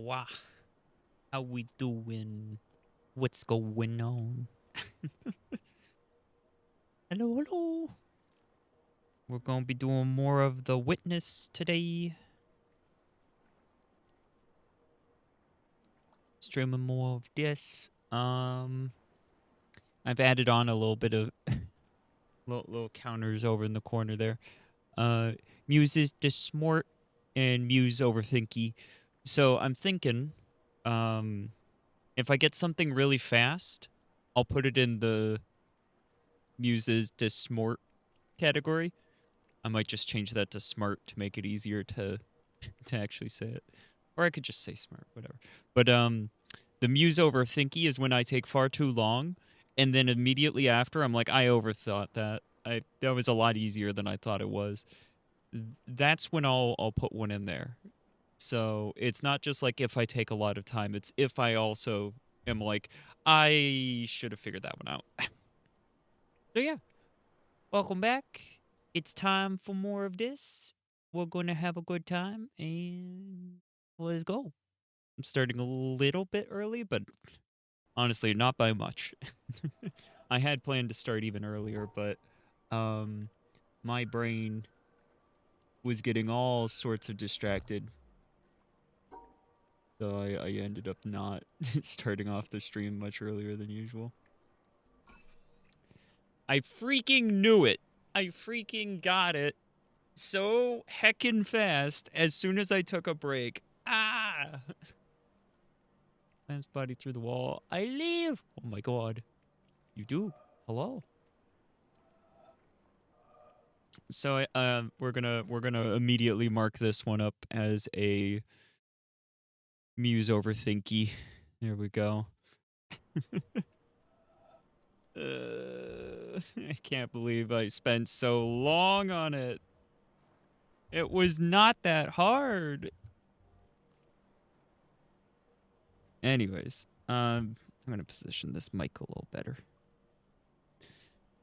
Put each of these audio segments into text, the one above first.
Wow. How we doing? What's going on? Hello, hello. We're going to be doing more of the witness today. Streaming more of this. I've added on a little bit of little counters over in the corner there. Muse is smart and Muse overthinky. So I'm thinking, if I get something really fast, I'll put it in the Muses smart category. I might just change that to smart to make it easier to actually say it. Or I could just say smart, whatever. But the Muse overthinky is when I take far too long, and then immediately after I'm like, I overthought that. That was a lot easier than I thought it was. That's when I'll put one in there. So it's not just like if I take a lot of time, it's if I also am like, I should have figured that one out. So yeah. Welcome back. It's time for more of this. We're going to have a good time, and let's go. I'm starting a little bit early, but honestly, not by much. I had planned to start even earlier, but my brain was getting all sorts of distracted, so I ended up not starting off the stream much earlier than usual. I freaking knew it. I freaking got it so heckin' fast as soon as I took a break. Ah! Slams body through the wall. I leave. Oh my god. You do. Hello. So we're gonna immediately mark this one up as a Muse overthinky. There we go. I can't believe I spent so long on it. It was not that hard. Anyways, I'm gonna position this mic a little better.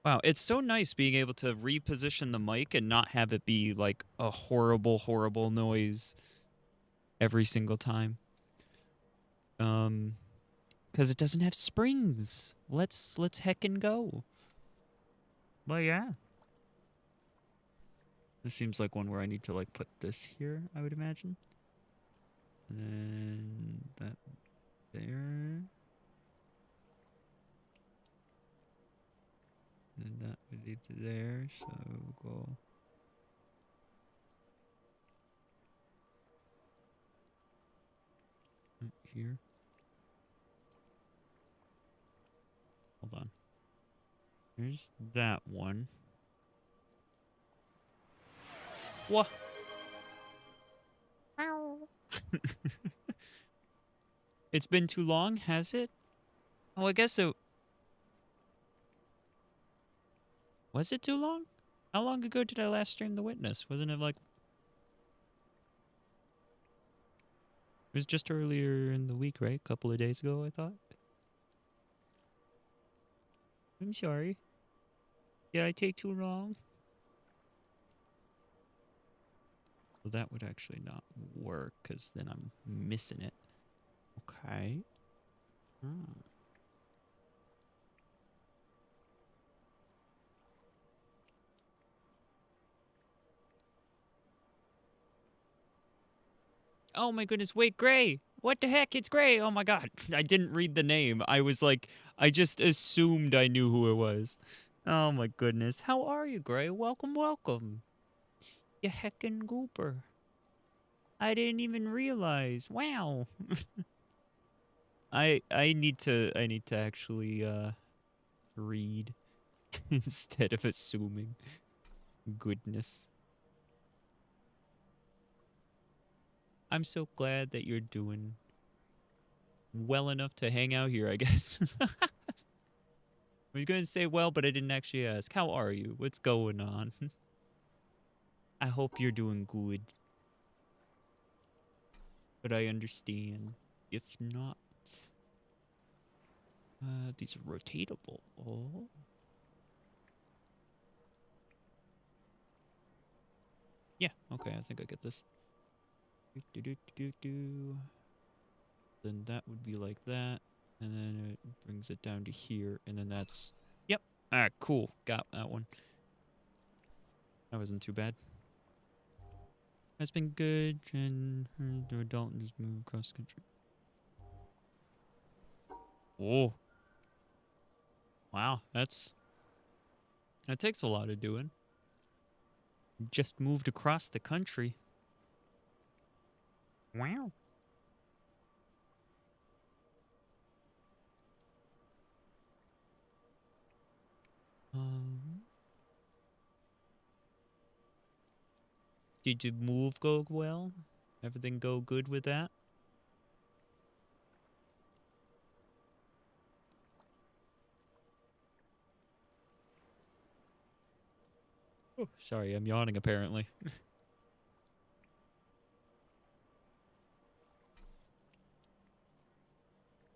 Wow, it's so nice being able to reposition the mic and not have it be like a horrible, horrible noise every single time. Because it doesn't have springs. Let's heckin' go. But yeah. This seems like one where I need to like put this here, I would imagine. And then that there. And that would lead to there, so we'll go right here. Hold on. There's that one. What? It's been too long, has it? Oh, I guess so. Was it too long? How long ago did I last stream The Witness? Wasn't it like... It was just earlier in the week, right? A couple of days ago, I thought. I'm sorry. Did I take too long? Well, that would actually not work, because then I'm missing it. Okay. Hmm. Oh my goodness, wait, Gray! What the heck? It's Gray! Oh my god. I didn't read the name. I was like, I just assumed I knew who it was. Oh my goodness. How are you, Gray? Welcome, welcome. You heckin' gooper. I didn't even realize. Wow. I need to actually read instead of assuming. Goodness. I'm so glad that you're doing well enough to hang out here, I guess. I was going to say well, but I didn't actually ask. How are you? What's going on? I hope you're doing good. But I understand. If not, these are rotatable. Oh. Yeah, okay, I think I get this. Do, do, do, do, do. Then that would be like that. And then it brings it down to here. And then that's... Yep. All right, cool. Got that one. That wasn't too bad. That's been good. And her adult just move across country. Oh. Wow. That takes a lot of doing. Just moved across the country. Wow. Um, did your move go well? Everything go good with that? Oh, sorry, I'm yawning apparently.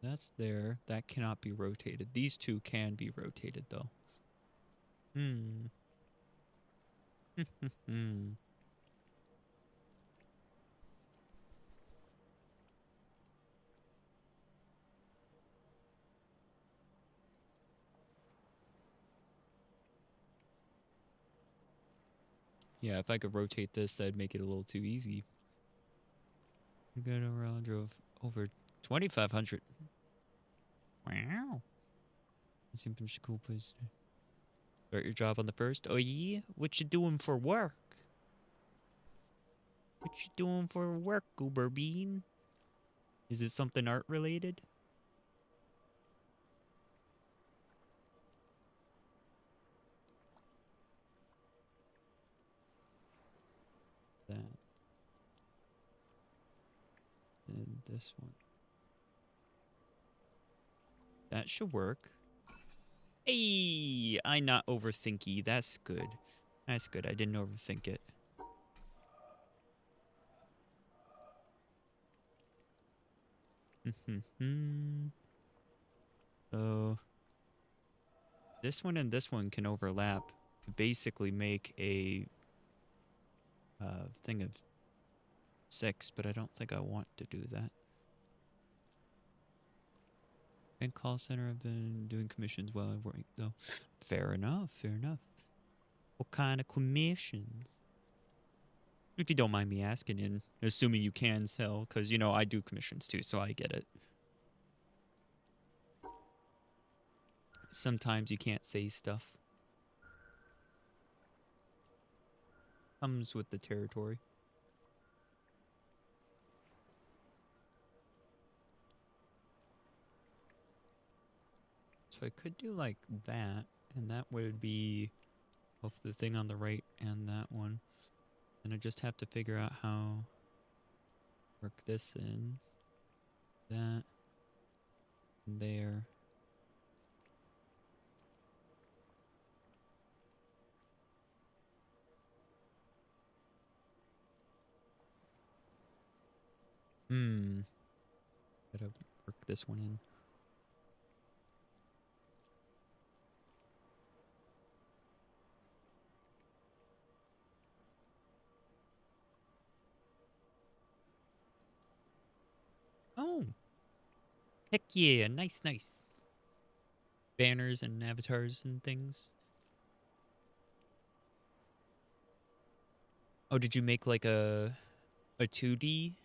That's there. That cannot be rotated. These two can be rotated though. Hmm. Hmm. Yeah, if I could rotate this, that'd make it a little too easy. We got around drove over 2,500. Wow. That seems like a cool place. Start your job on the first. Oh yeah? What you doing for work? What you doing for work, Goober Bean? Is it something art related? That and this one. That should work. Hey, I not overthinky. That's good. That's good. I didn't overthink it. So this one and this one can overlap to basically make a thing of 6, but I don't think I want to do that. And call center, I've been doing commissions while I work though. Fair enough, fair enough. What kind of commissions? If you don't mind me asking, and assuming you can sell, because, you know, I do commissions too, so I get it. Sometimes you can't say stuff. Comes with the territory. So I could do like that, and that would be both the thing on the right and that one. And I just have to figure out how work this in, that, and there. Gotta work this one in. Oh, heck yeah, nice, nice. Banners and avatars and things. Oh, did you make like a 2D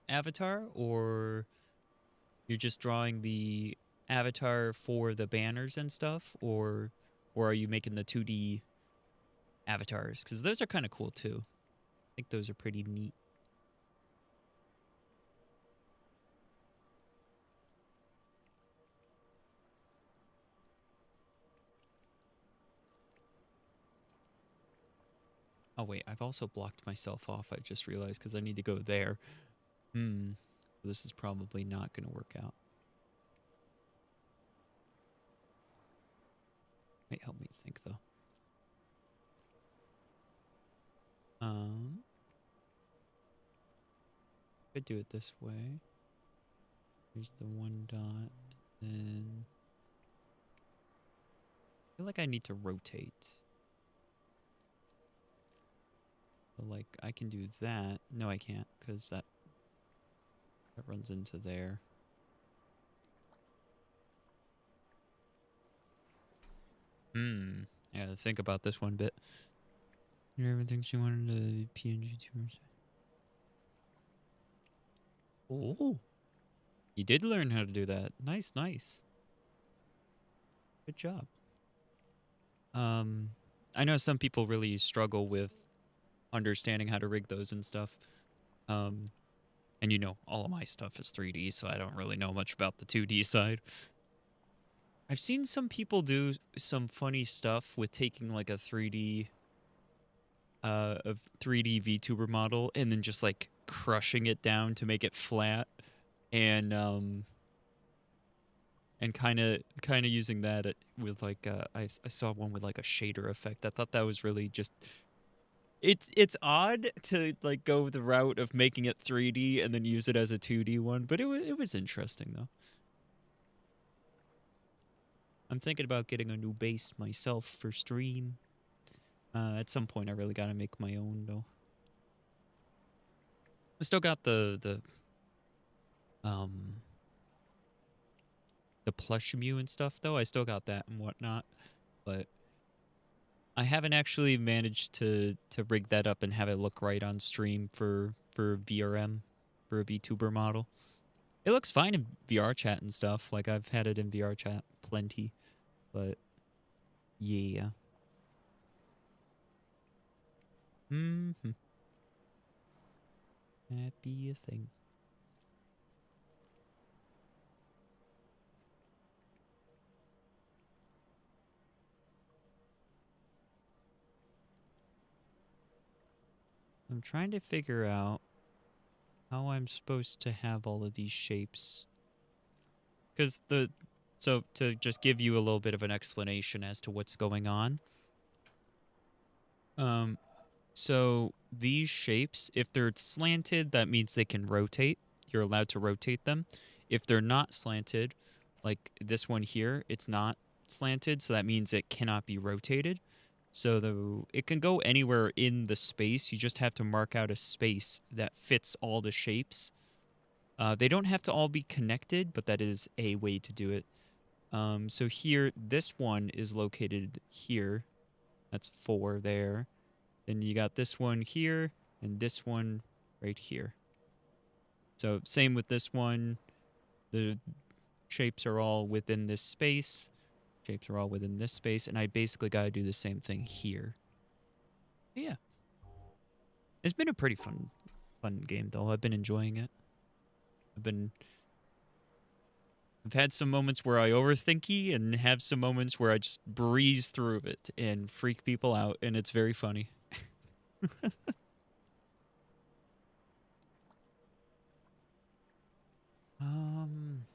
avatar, or you're just drawing the avatar for the banners and stuff, or are you making the 2D avatars? Because those are kind of cool too. I think those are pretty neat. Oh wait, I've also blocked myself off. I just realized because I need to go there. This is probably not going to work out. Might help me think though. Could do it this way. Here's the one dot. Then I feel like I need to rotate. So like I can do that. No, I can't because that. That runs into there. Hmm. Yeah, let's think about this one bit. Everyone thinks you wanted a PNG tuber. Oh, you did learn how to do that. Nice, nice. Good job. Um, I know some people really struggle with understanding how to rig those and stuff. Um, and you know, all of my stuff is 3D, so I don't really know much about the 2D side. I've seen some people do some funny stuff with taking like a 3D VTuber model and then just like crushing it down to make it flat and kind of using that with like I saw one with like a shader effect. I thought that was really just it's odd to like go the route of making it 3D and then use it as a 2D one, but it was interesting though. I'm thinking about getting a new base myself for stream. At some point, I really gotta make my own though. I still got um the plush Mew and stuff though. I still got that and whatnot, but I haven't actually managed to rig that up and have it look right on stream for VRM for a VTuber model. It looks fine in VR chat and stuff. Like I've had it in VR chat plenty, but yeah. Mm-hmm. That be a thing. I'm trying to figure out how I'm supposed to have all of these shapes. Because so to just give you a little bit of an explanation as to what's going on. Um, so these shapes, if they're slanted, that means they can rotate. You're allowed to rotate them. If they're not slanted, like this one here, it's not slanted, so that means it cannot be rotated. So it can go anywhere in the space. You just have to mark out a space that fits all the shapes. They don't have to all be connected, but that is a way to do it. So here, this one is located here. That's 4 there. Then you got this one here and this one right here. So same with this one. The shapes are all within this space. Shapes are all within this space. And I basically got to do the same thing here. But yeah. It's been a pretty fun game, though. I've been enjoying it. I've had some moments where I overthinky and have some moments where I just breeze through it and freak people out, and it's very funny. Um,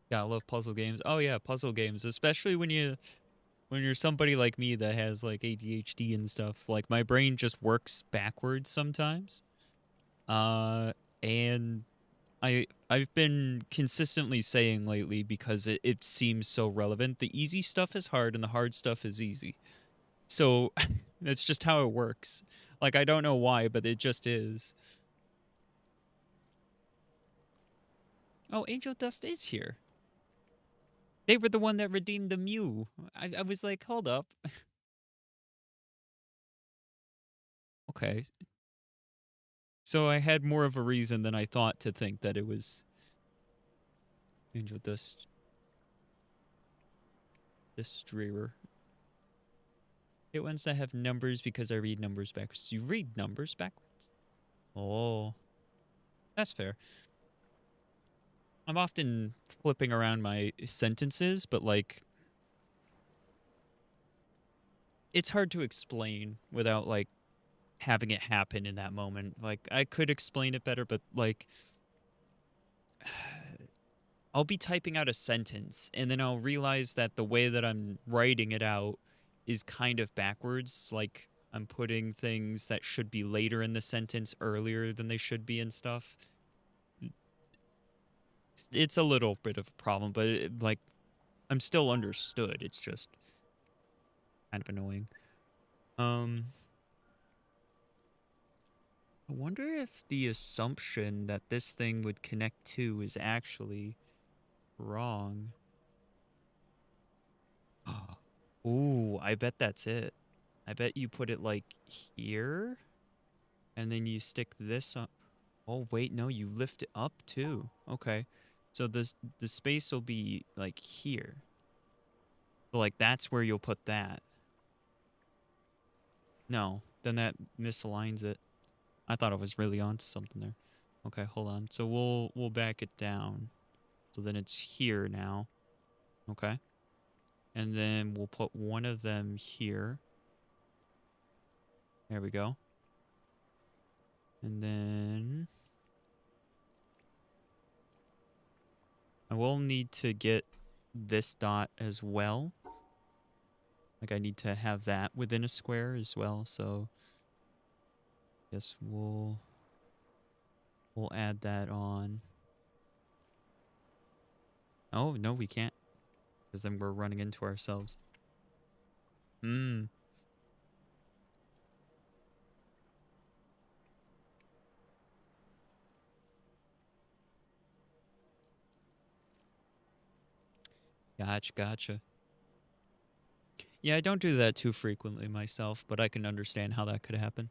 yeah, I love puzzle games. Oh yeah, puzzle games, especially when you're somebody like me that has like ADHD and stuff. Like my brain just works backwards sometimes. And I've been consistently saying lately because it seems so relevant. The easy stuff is hard and the hard stuff is easy. So that's just how it works. Like I don't know why, but it just is. Oh, Angel Dust is here. They were the one that redeemed the Mew. I was like, hold up. Okay. So I had more of a reason than I thought to think that it was Angel Dust Destroyer. It ones that have numbers because I read numbers backwards. You read numbers backwards? Oh, that's fair. I'm often flipping around my sentences, but like it's hard to explain without like having it happen in that moment. Like I could explain it better, but like I'll be typing out a sentence and then I'll realize that the way that I'm writing it out is kind of backwards. Like I'm putting things that should be later in the sentence earlier than they should be and stuff. It's a little bit of a problem, but like I'm still understood. It's just Kind of annoying. I wonder if the assumption that this thing would connect to is actually wrong. Ooh, I bet that's it. I bet you put it like here, and then you stick this up. Oh, wait, no, you lift it up too. Okay. So the space will be like here. So like that's where you'll put that. No, then that misaligns it. I thought I was really onto something there. Okay, hold on. So we'll back it down. So then it's here now. Okay. And then we'll put one of them here. There we go. And then I will need to get this dot as well. Like I need to have that within a square as well. So I guess we'll add that on. Oh, no, we can't. Because then we're running into ourselves. Hmm. Gotcha. Yeah, I don't do that too frequently myself, but I can understand how that could happen.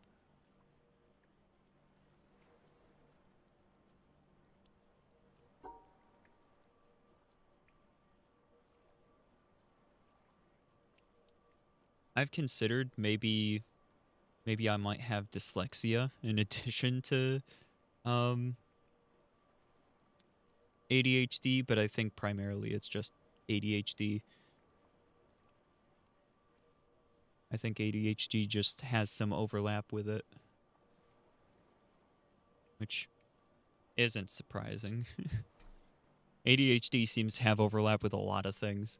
I've considered maybe I might have dyslexia in addition to um ADHD, but I think primarily it's just ADHD. I think ADHD just has some overlap with it, which isn't surprising. ADHD seems to have overlap with a lot of things.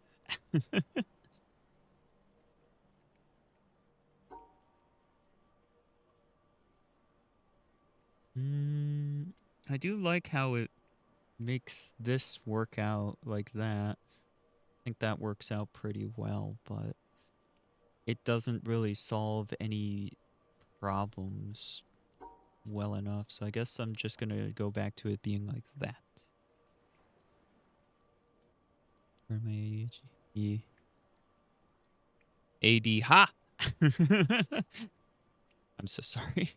I do like how it makes this work out like that. I think that works out pretty well, but it doesn't really solve any problems well enough. So I guess I'm just going to go back to it being like that. For my ADHD. AD, ha! I'm so sorry.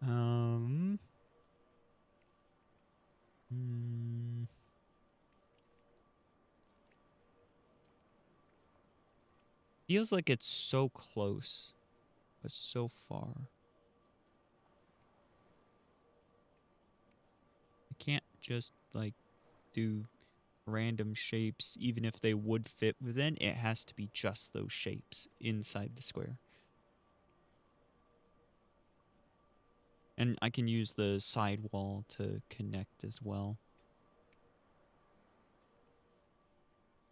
Um... Feels like it's so close, but so far. I can't just, like, do random shapes, even if they would fit within. It has to be just those shapes inside the square. And I can use the side wall to connect as well.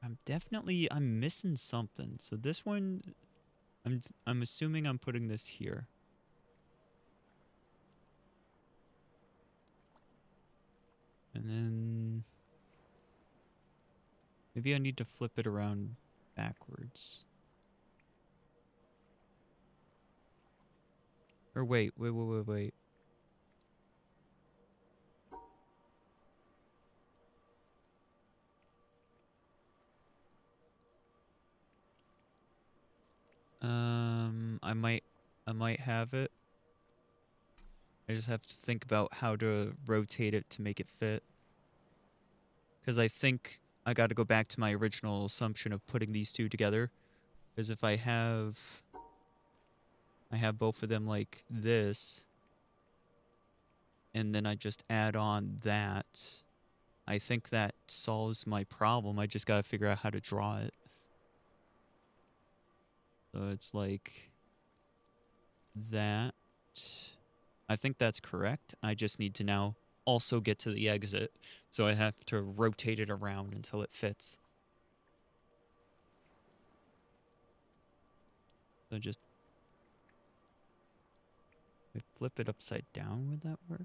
I'm missing something. So this one, I'm assuming I'm putting this here. And then maybe I need to flip it around backwards. Or wait. I might have it. I just have to think about how to rotate it to make it fit. Because I think I got to go back to my original assumption of putting these two together. Because if I have both of them like this, and then I just add on that, I think that solves my problem. I just got to figure out how to draw it. So it's like that. I think that's correct. I just need to now also get to the exit. So I have to rotate it around until it fits. So just flip it upside down. Would that work?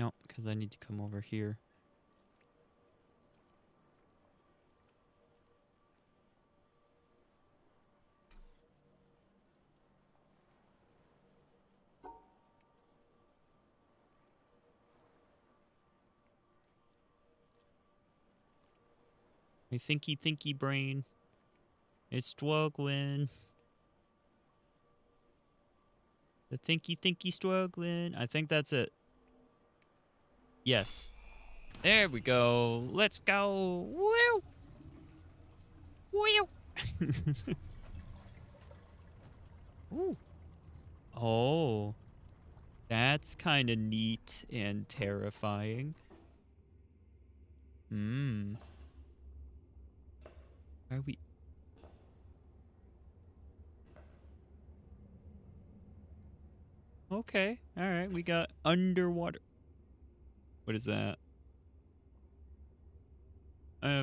No, because I need to come over here. My thinky brain is struggling. The thinky struggling. I think that's it. Yes. There we go. Let's go. Woo! Woo! Ooh. Oh. That's kind of neat and terrifying. Hmm. Are we... Okay. All right. We got underwater. What is that?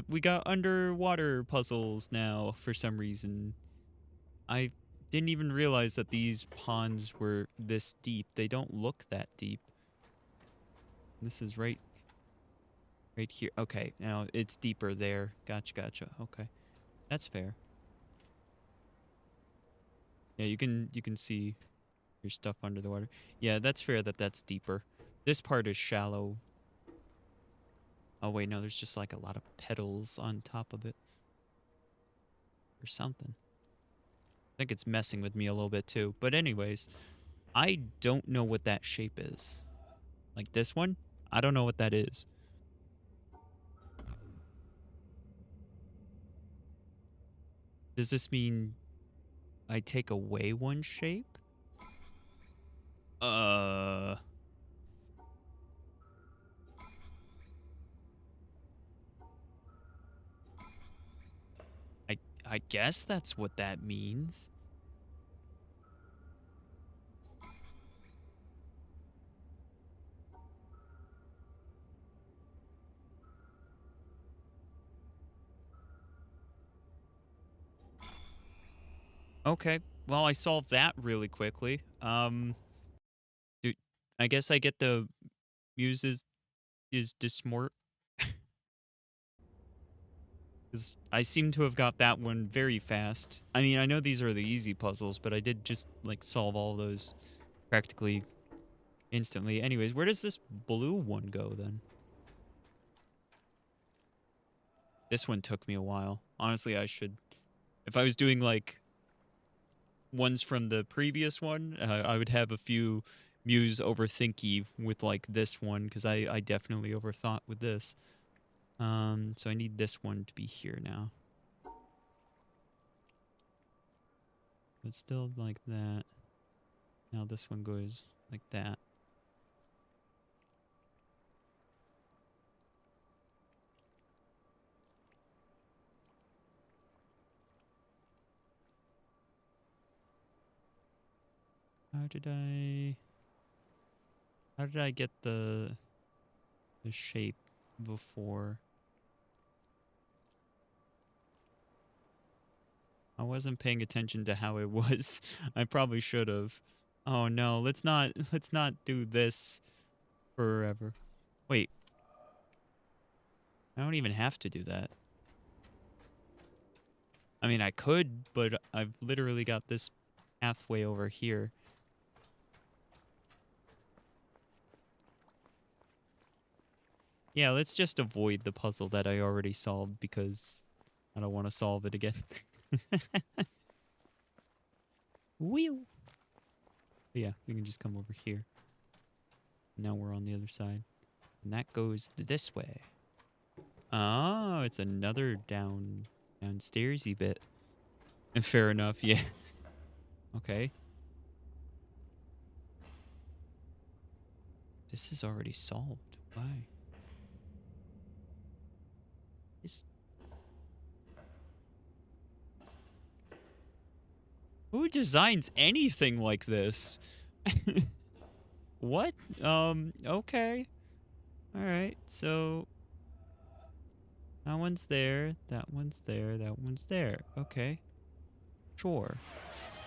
We got underwater puzzles now for some reason. I didn't even realize that these ponds were this deep. They don't look that deep. This is right here. Okay, now it's deeper there. Gotcha. Okay. That's fair. Yeah, you can see your stuff under the water. Yeah, that's fair that that's deeper. This part is shallow. Oh wait, no, there's just like a lot of petals on top of it. Or something. I think it's messing with me a little bit too. But anyways, I don't know what that shape is. Like this one? I don't know what that is. Does this mean I take away one shape? Uh... I guess that's what that means. Okay, well, I solved that really quickly. Dude, I guess I get the Muse is Dismort. Because I seem to have got that one very fast. I mean, I know these are the easy puzzles, but I did just, like, solve all those practically instantly. Anyways, where does this blue one go, then? This one took me a while. Honestly, I should... If I was doing, like, ones from the previous one, I would have a few Muse overthinky with, like, this one, because I definitely overthought with this. So I need this one to be here now. But still like that. Now this one goes like that. How did I get the shape before? I wasn't paying attention to how it was. I probably should have. Oh no, let's not do this forever. Wait. I don't even have to do that. I mean, I could, but I've literally got this pathway over here. Yeah, let's just avoid the puzzle that I already solved because I don't want to solve it again. Wheel. Yeah, we can just come over here. Now we're on the other side. And that goes this way. Oh, it's another downstairsy bit. And fair enough, yeah. Okay. This is already solved. Why? Who designs anything like this? What? Okay. Alright, so... That one's there, that one's there, that one's there. Okay. Sure.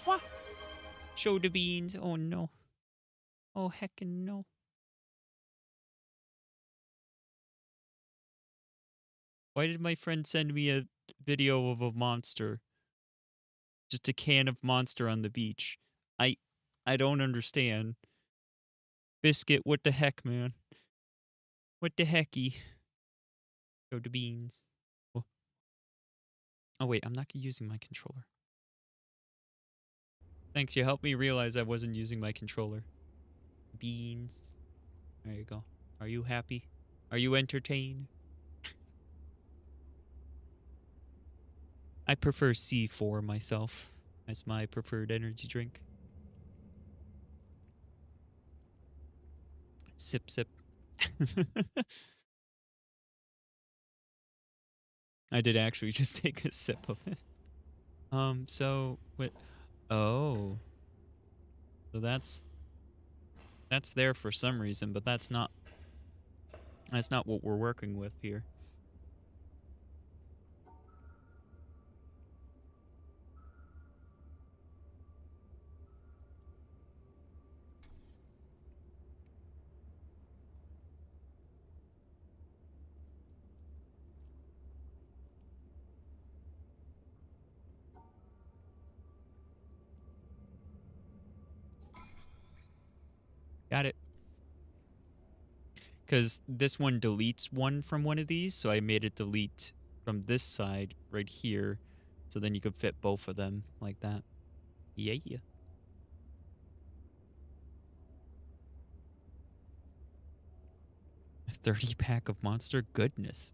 What? Show the beans. Oh no. Oh heckin' no. Why did my friend send me a video of a monster? Just a can of monster on the beach. I I don't understand. Biscuit, what the heck, man? What the hecky? Go to beans. Oh, oh wait, I'm not using my controller. Thanks, you helped me realize I wasn't using my controller. Beans. There you go. Are you happy? Are you entertained? I prefer C4 myself as my preferred energy drink. Sip, sip. I did actually just take a sip of it. So what? Oh, so that's there for some reason, but that's not what we're working with here. Got it. Because this one deletes one from one of these, so I made it delete from this side right here, so then you could fit both of them like that. Yeah. 30-pack of Monster? Goodness.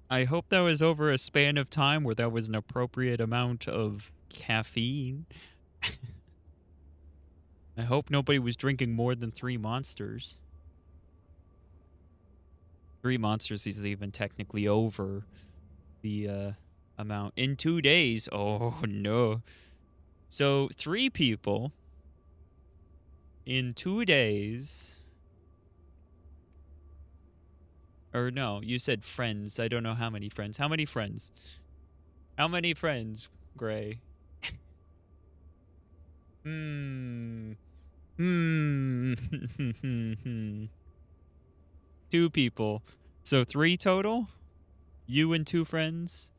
I hope that was over a span of time where that was an appropriate amount of caffeine. I hope nobody was drinking more than 3 Monsters. 3 Monsters is even technically over the amount. In 2 days. Oh, no. So 3 people in 2 days. Or no, you said friends. I don't know how many friends. How many friends? How many friends, Gray? Hmm. 2 people. So 3 total? You and 2 friends?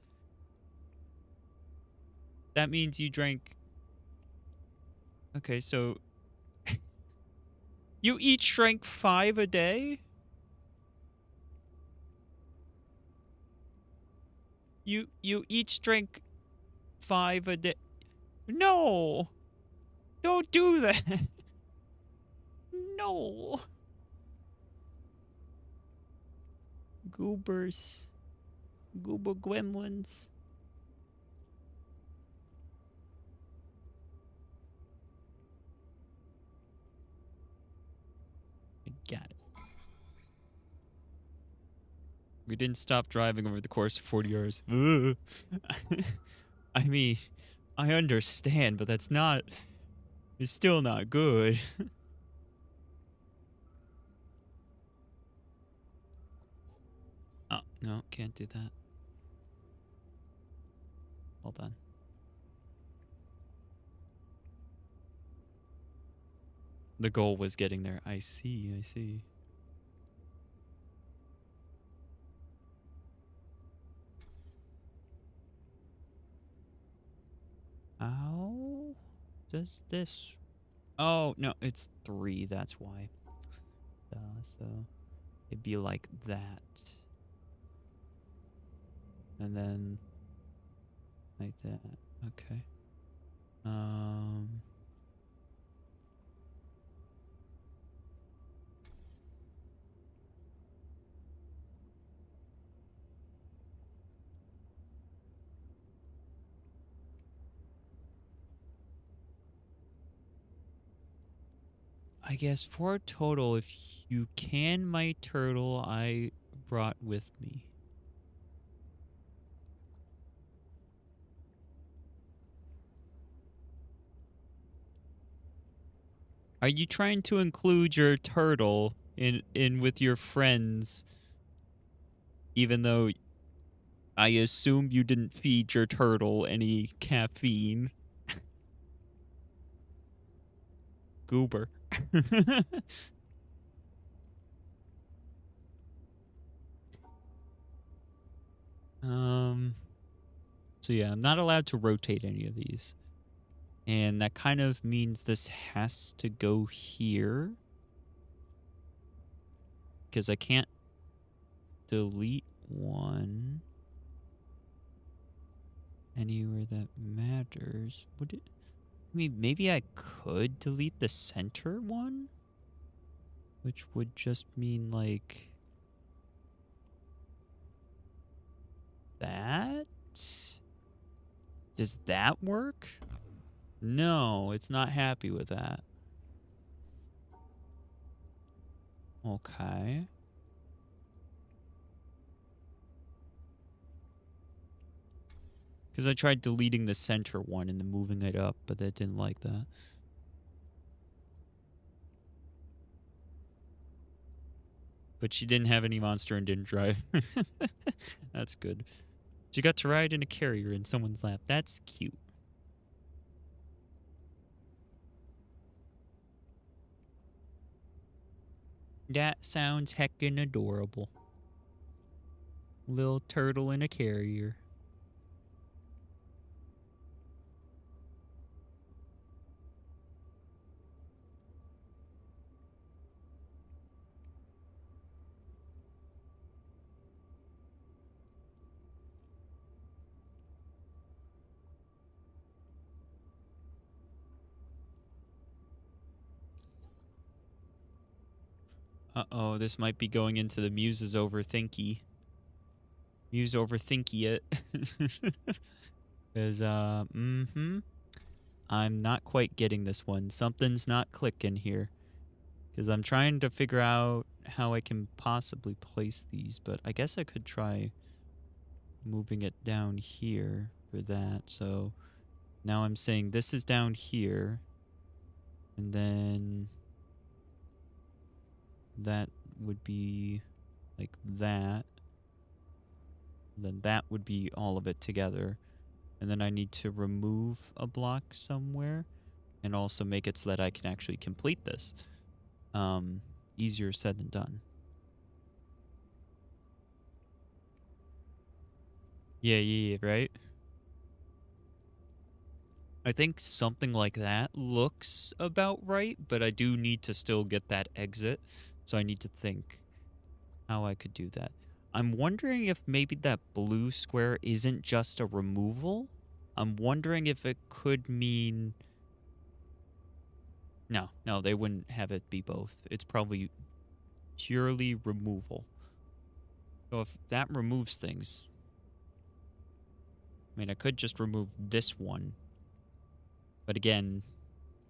That means you drank... Okay, so... You each drank 5 a day? You each drank 5 a day? No! Don't do that! No! Goobers. Goober gremlins. I got it. We didn't stop driving over the course of 40 hours. I mean, I understand, but that's not... It's still not good. Oh, no, can't do that. Hold on. The goal was getting there. I see, I see. How does this... Oh, no, it's 3, that's why. So it'd be like that. And then like that. Okay. I guess for a total, if you can my turtle I brought with me. Are you trying to include your turtle in with your friends, even though I assume you didn't feed your turtle any caffeine? Goober. So yeah, I'm not allowed to rotate any of these. And that kind of means this has to go here. Because I can't delete one anywhere that matters. Would it? I mean, maybe I could delete the center one? Which would just mean, like, that? Does that work? No, it's not happy with that. Okay. Because I tried deleting the center one and then moving it up, but that didn't like that. But she didn't have any monster and didn't drive. That's good. She got to ride in a carrier in someone's lap. That's cute. That sounds heckin' adorable. Little turtle in a carrier. Uh-oh, this might be going into the Muse's overthinky. Muse overthinky it. Because, I'm not quite getting this one. Something's not clicking here. Because I'm trying to figure out how I can possibly place these, but I guess I could try moving it down here for that. So now I'm saying this is down here, and then that would be like that. Then that would be all of it together. And then I need to remove a block somewhere and also make it so that I can actually complete this. Easier said than done. Yeah, right? I think something like that looks about right, but I do need to still get that exit. So I need to think how I could do that. I'm wondering if maybe that blue square isn't just a removal. I'm wondering if it could mean... No, they wouldn't have it be both. It's probably purely removal. So if that removes things... I mean, I could just remove this one. But again,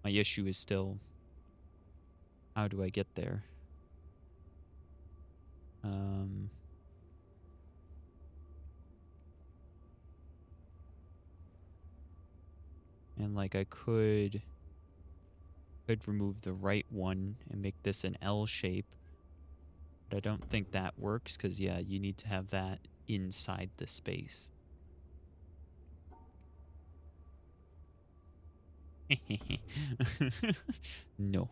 my issue is still... How do I get there? And like I could remove the right one and make this an L shape. But I don't think that works because, yeah, you need to have that inside the space. No,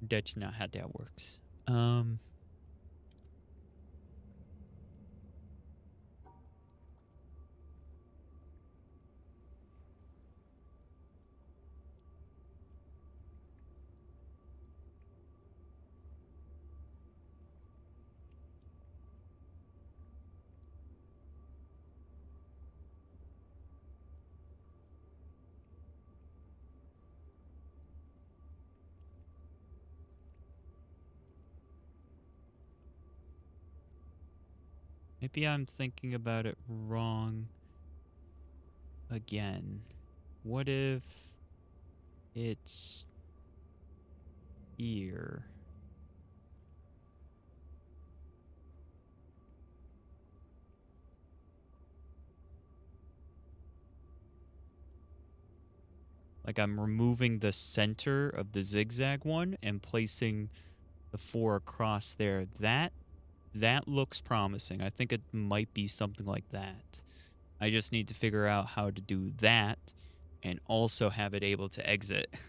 that's not how that works. Maybe I'm thinking about it wrong again. What if it's here? Like I'm removing the center of the zigzag one and placing the 4 across there. That looks promising. I think it might be something like that. I just need to figure out how to do that and also have it able to exit. If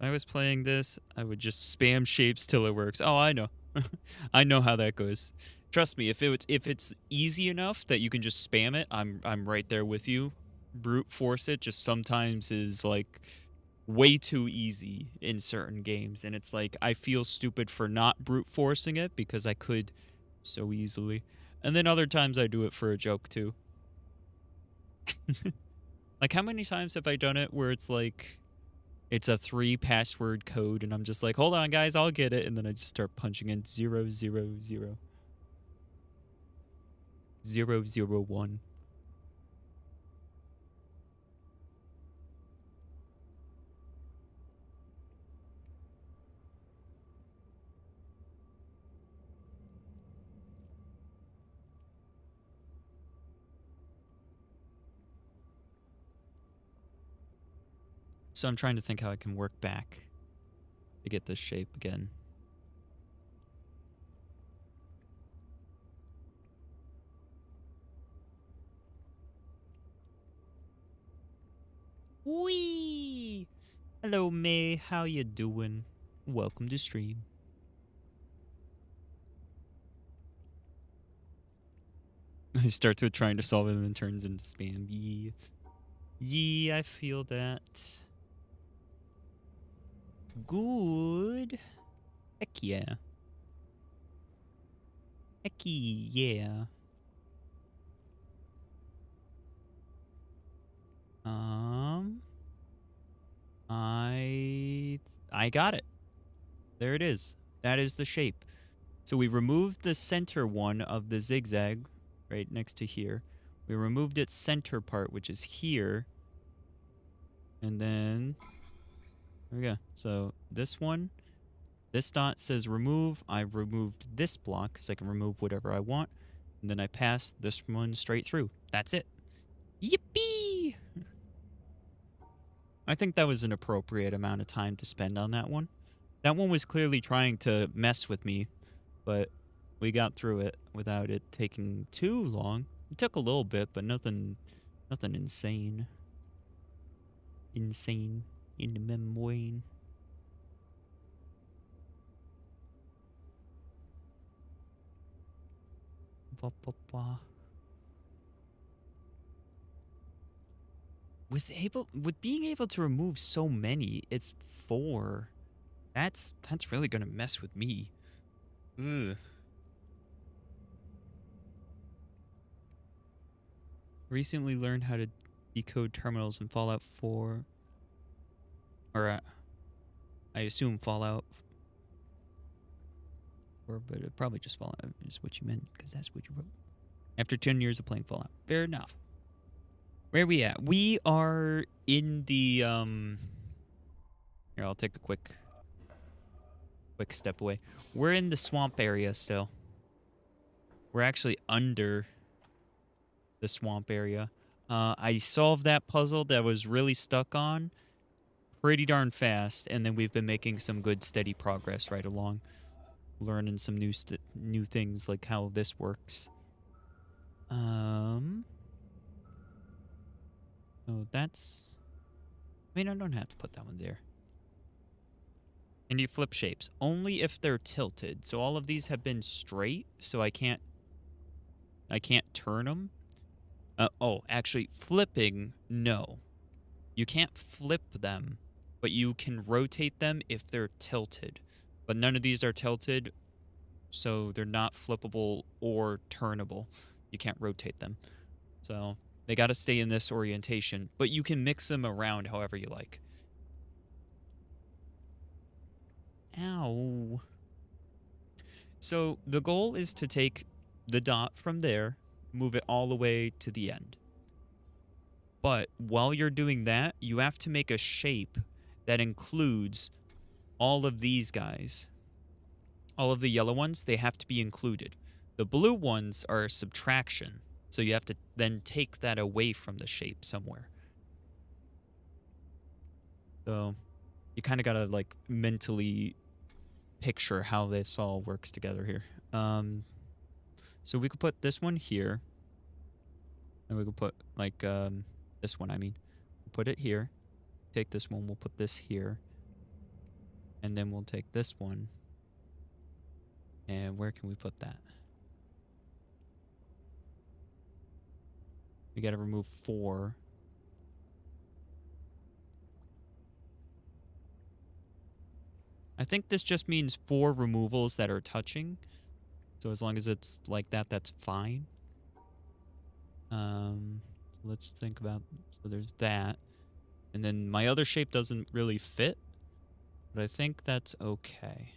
I was playing this, I would just spam shapes till it works. Oh, I know. I know how that goes. Trust me, if it's easy enough that you can just spam it, I'm right there with you. Brute force it just sometimes is like way too easy in certain games, and it's like I feel stupid for not brute forcing it because I could so easily. And then other times I do it for a joke too. Like how many times have I done it where it's like it's a 3 password code and I'm just like, hold on guys, I'll get it, and then I just start punching in 000 001. So I'm trying to think how I can work back to get this shape again. Wee! Hello, May. How you doing? Welcome to stream. It starts with trying to solve it and then turns into spam. Yee. Yee, I feel that. Good. Heck yeah. Hecky yeah. I got it. There it is. That is the shape. So we removed the center one of the zigzag right next to here. We removed its center part, which is here. And then there we go. So this one, this dot says remove. I removed this block because I can remove whatever I want. And then I pass this one straight through. That's it. Yippee! I think that was an appropriate amount of time to spend on that one. That one was clearly trying to mess with me, but we got through it without it taking too long. It took a little bit, but nothing insane. Insane in the membrane. With being able to remove so many, it's 4. That's really gonna mess with me. Ugh. Recently learned how to decode terminals in Fallout 4. Or I assume Fallout 4, but it probably just Fallout is what you meant, because that's what you wrote. After 10 years of playing Fallout. Fair enough. Where are we at? We are in the, Here, I'll take the quick step away. We're in the swamp area still. We're actually under the swamp area. I solved that puzzle that I was really stuck on pretty darn fast, and then we've been making some good steady progress right along. Learning some new things, like how this works. Oh, that's... I mean, I don't have to put that one there. And you flip shapes. Only if they're tilted. So all of these have been straight, so I can't turn them. Oh, actually, flipping, no. You can't flip them, but you can rotate them if they're tilted. But none of these are tilted, so they're not flippable or turnable. You can't rotate them. So they got to stay in this orientation, but you can mix them around however you like. Ow. So the goal is to take the dot from there, move it all the way to the end. But while you're doing that, you have to make a shape that includes all of these guys. All of the yellow ones, they have to be included. The blue ones are a subtraction, so you have to then take that away from the shape somewhere. So you kind of got to like mentally picture how this all works together here. So we could put this one here. And we could put like this one, I mean. We'll put it here. Take this one, we'll put this here. And then we'll take this one. And where can we put that? We got to remove 4. I think this just means 4 removals that are touching. So as long as it's like that, that's fine. So let's think about, so there's that. And then my other shape doesn't really fit, but I think that's okay.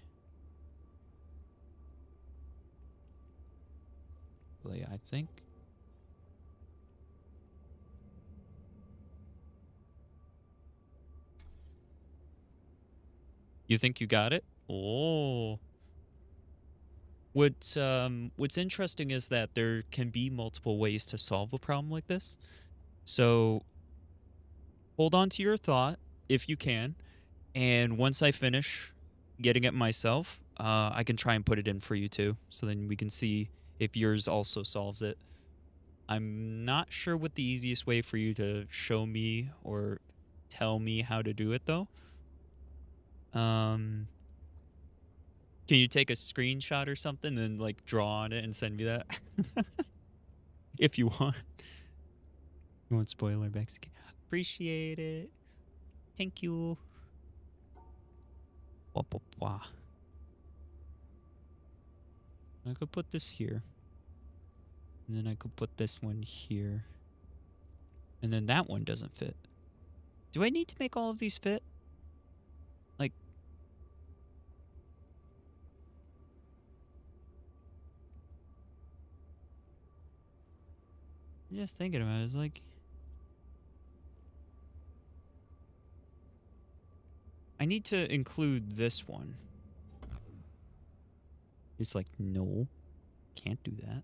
Really, I think. You think you got it? Oh. What's interesting is that there can be multiple ways to solve a problem like this. So hold on to your thought if you can, and once I finish getting it myself, I can try and put it in for you too, so then we can see if yours also solves it. I'm not sure what the easiest way for you to show me or tell me how to do it though. Can you take a screenshot or something and like draw on it and send me that? If you want. You want spoiler backs again? Appreciate it. Thank you. Wah, wah, wah. I could put this here. And then I could put this one here. And then that one doesn't fit. Do I need to make all of these fit? Like, I'm just thinking about it. It's like, I need to include this one. It's like, no, can't do that.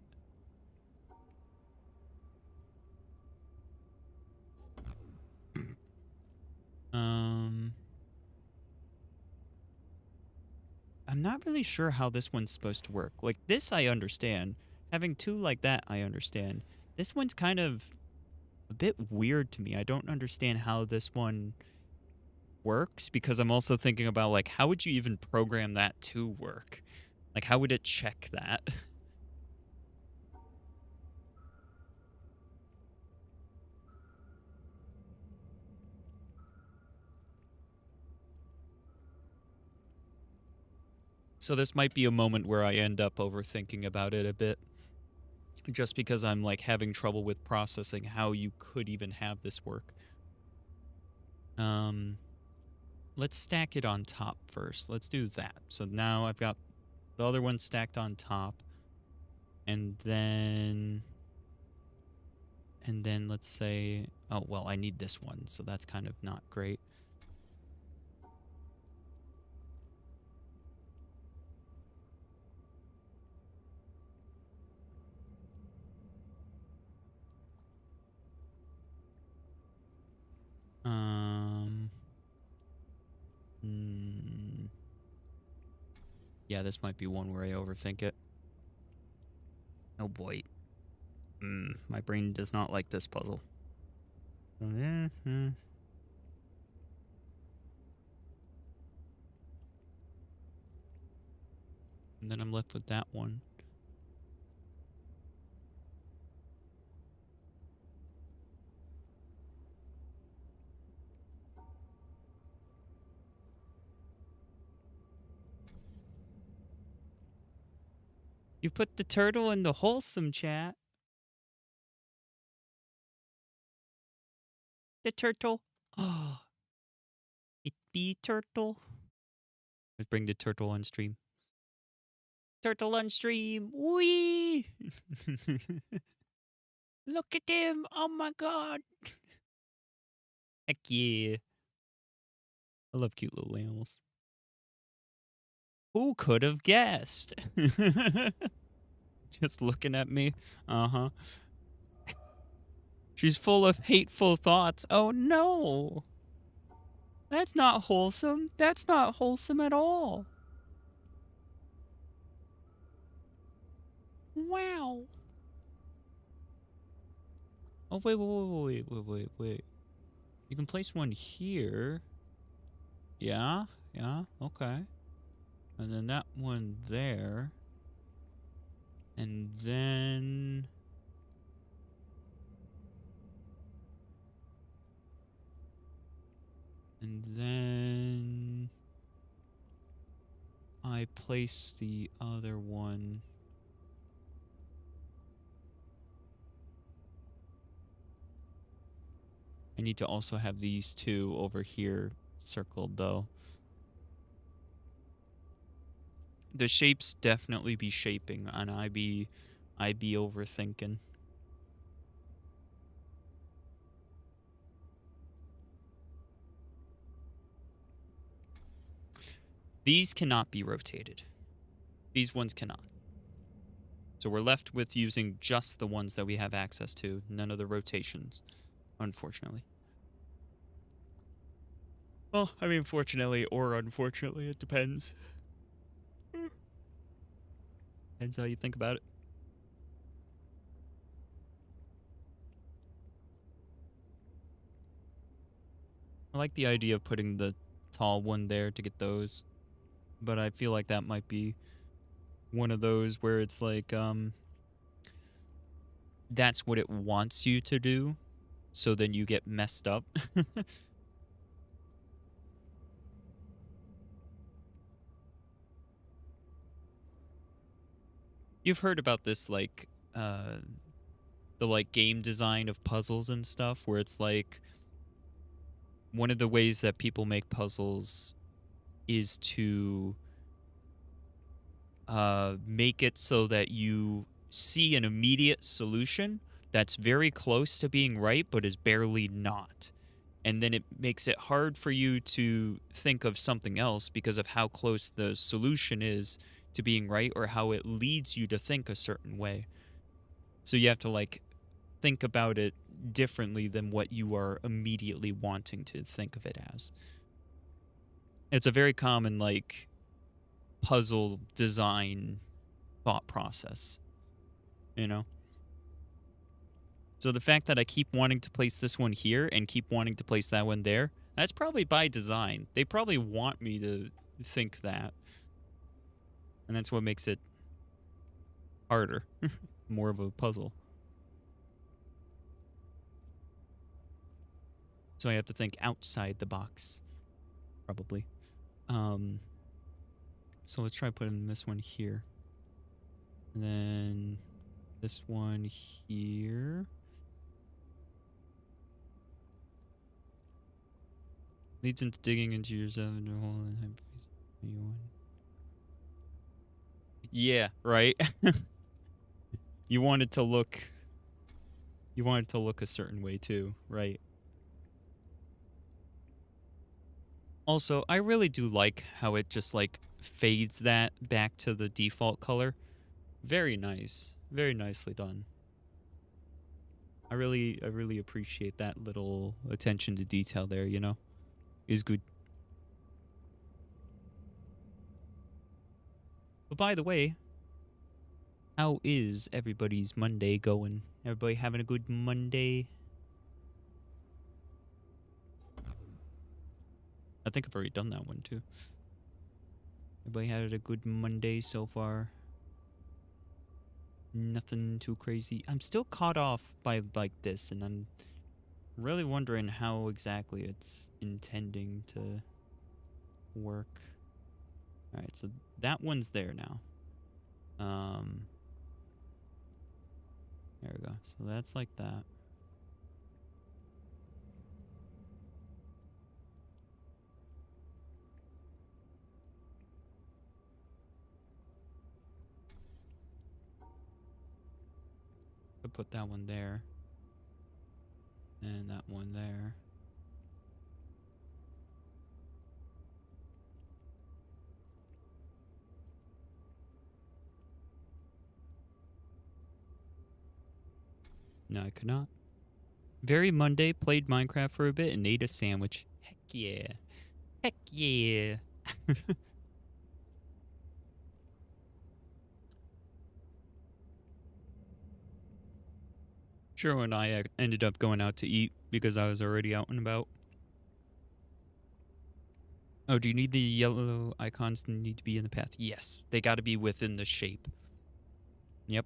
I'm not really sure how this one's supposed to work. Like, this I understand. Having 2 like that, I understand. This one's kind of a bit weird to me. I don't understand how this one works, because I'm also thinking about, like, how would you even program that to work? Like, how would it check that? So this might be a moment where I end up overthinking about it a bit, just because I'm like having trouble with processing how you could even have this work. Let's stack it on top first. Let's do that. So now I've got the other one stacked on top, and then let's say, oh well, I need this one, so that's kind of not great. Yeah, this might be one where I overthink it. Oh boy. My brain does not like this puzzle. And then I'm left with that one. You put the turtle in the wholesome chat. The turtle. Oh, it be turtle. Let's bring the turtle on stream. Turtle on stream. Wee! Look at him. Oh my god. Heck yeah. I love cute little animals. Who could have guessed? Just looking at me. Uh-huh. She's full of hateful thoughts. Oh no. That's not wholesome. That's not wholesome at all. Wow. Oh, wait. You can place one here. Yeah, okay. And then that one there. And then... I place the other one. I need to also have these two over here circled, though. The shapes definitely be shaping, and I be overthinking. These cannot be rotated. These ones cannot. So we're left with using just the ones that we have access to. None of the rotations, unfortunately. Well, I mean, fortunately or unfortunately, it depends. Depends how you think about it. I like the idea of putting the tall one there to get those, but I feel like that might be one of those where it's like, that's what it wants you to do, so then you get messed up. You've heard about this, like, the, like, game design of puzzles and stuff, where it's like, one of the ways that people make puzzles is to make it so that you see an immediate solution that's very close to being right, but is barely not. And then it makes it hard for you to think of something else because of how close the solution is to being right, or how it leads you to think a certain way. So you have to, like, think about it differently than what you are immediately wanting to think of it as. It's a very common, like, puzzle design thought process, you know? So the fact that I keep wanting to place this one here and keep wanting to place that one there, that's probably by design. They probably want me to think that. And that's what makes it harder. More of a puzzle. So I have to think outside the box, probably. So let's try putting this one here. And then this one here. Leads into digging into yourself into a hole and yeah, right. You want it to look a certain way too, right? Also, I really do like how it just, like, fades that back to the default color. Very nice. Very nicely done. I really appreciate that little attention to detail there, you know? Is good. But by the way, how is everybody's Monday going? Everybody having a good Monday? I think I've already done that one too. Everybody had a good Monday so far? Nothing too crazy. I'm still caught off by, like, this, and I'm really wondering how exactly it's intending to work. Alright, so that one's there now. There we go. So that's like that. I put that one there. And that one there. No, I could not. Very Monday, played Minecraft for a bit and ate a sandwich. Heck yeah. Heck yeah. Sure, and I ended up going out to eat because I was already out and about. Oh, do you need the yellow icons to need to be in the path? Yes, they got to be within the shape. Yep.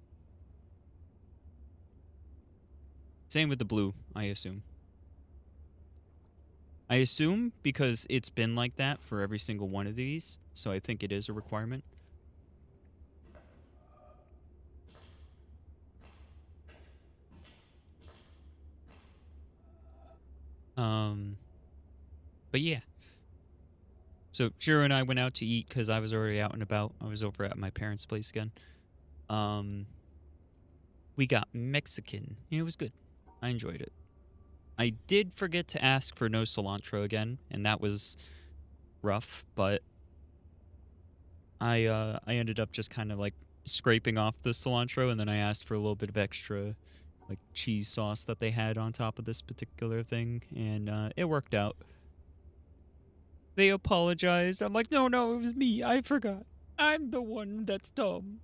Same with the blue, I assume. I assume because it's been like that for every single one of these, so I think it is a requirement. But yeah. So Shiro and I went out to eat because I was already out and about. I was over at my parents' place again. We got Mexican. It was good. I enjoyed it. I did forget to ask for no cilantro again, and that was rough, but I ended up just kind of like scraping off the cilantro, and then I asked for a little bit of extra like cheese sauce that they had on top of this particular thing, and it worked out. They apologized. I'm like, no, it was me. I forgot. I'm the one that's dumb.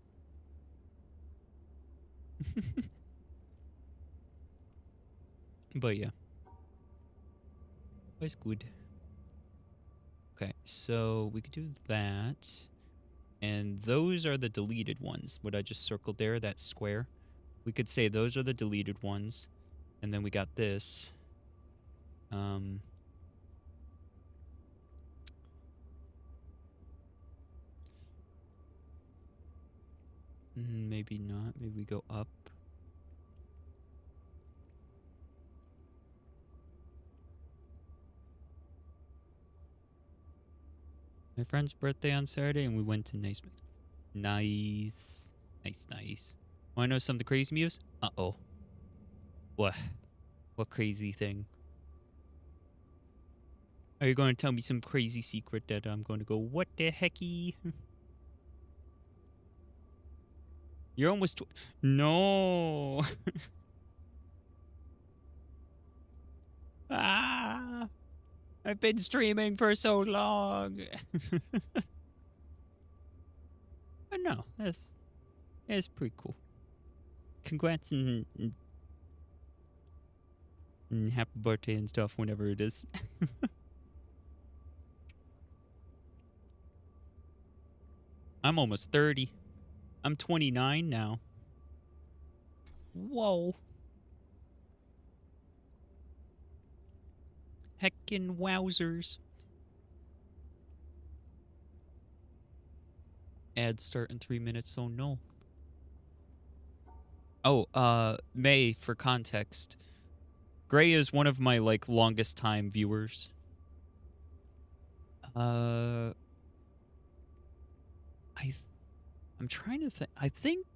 But yeah, it's good. Okay, so we could do that. And those are the deleted ones. What I just circled there, that square. We could say those are the deleted ones. And then we got this. Maybe not. Maybe we go up. My friend's birthday on Saturday, and we went to nice. Nice. Want to know something crazy, Muse? Uh-oh. What? What crazy thing? Are you going to tell me some crazy secret that I'm going to go, what the hecky? You're almost... No! Ah! I've been streaming for so long. But no, that's pretty cool. Congrats and happy birthday and stuff whenever it is. I'm almost 30. I'm 29 now. Whoa. Heckin' wowzers. Ads start in 3 minutes, oh no. Oh, May, for context. Gray is one of my, like, longest time viewers. I'm trying to think.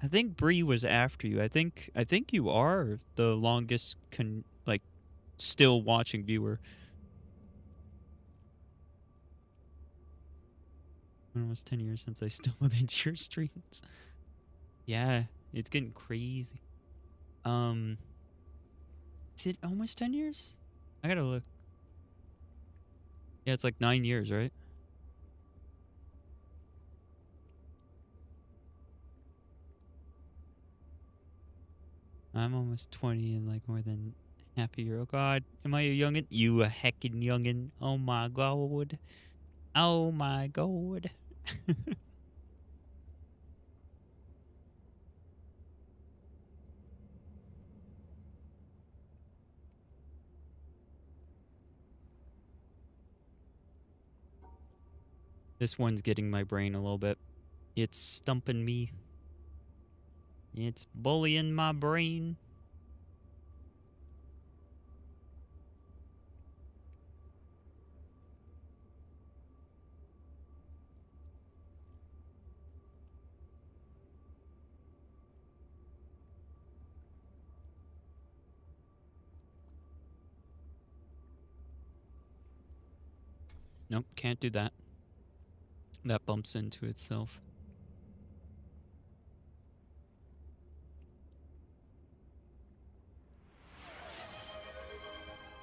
I think Bree was after you. I think you are the longest still watching viewer. Almost 10 years since I stumbled into your streams. Yeah, it's getting crazy. Is it almost 10 years? I gotta look. Yeah, it's like 9 years, right? I'm almost 20 and like more than half a year. Oh god, am I a youngin'? You a heckin' youngin'. Oh my god. Oh my god. This one's getting my brain a little bit. It's stumping me. It's bullying my brain. Nope, can't do that. That bumps into itself.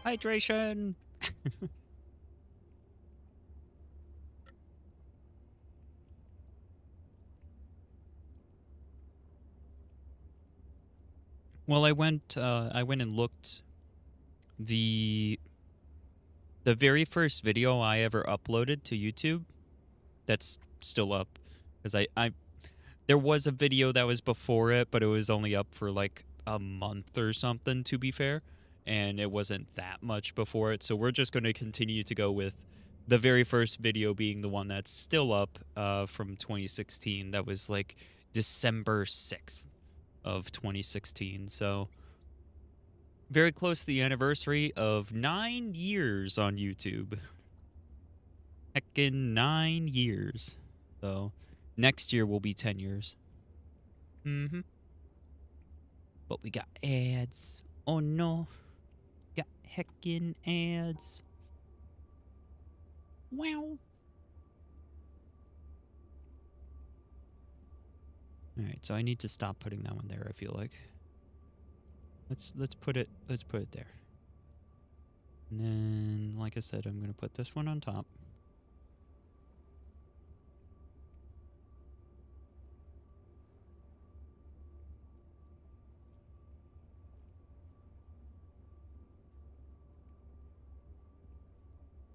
Hydration! Well, I went and looked. The very first video I ever uploaded to YouTube, that's still up, because There was a video that was before it, but it was only up for like a month or something, to be fair. And it wasn't that much before it. So we're just going to continue to go with the very first video being the one that's still up from 2016. That was like December 6th of 2016. So very close to the anniversary of 9 years on YouTube. Heckin' 9 years. So next year will be 10 years. Mm-hmm. But we got ads. Oh no. Got heckin' ads. Wow. Alright, so I need to stop putting that one there, I feel like. Let's put it there. And then, like I said, I'm gonna put this one on top.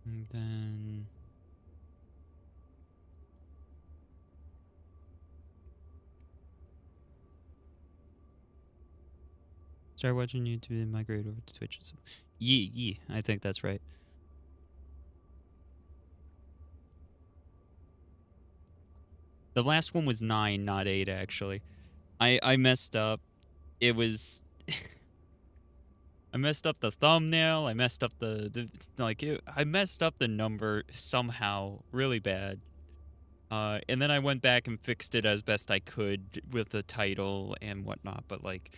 And then start watching YouTube and migrate over to Twitch. Yeah, I think that's right. The last one was 9, not 8, actually. I messed up. It was... I messed up the thumbnail. I messed up I messed up the number somehow really bad. And then I went back and fixed it as best I could with the title and whatnot. But, like,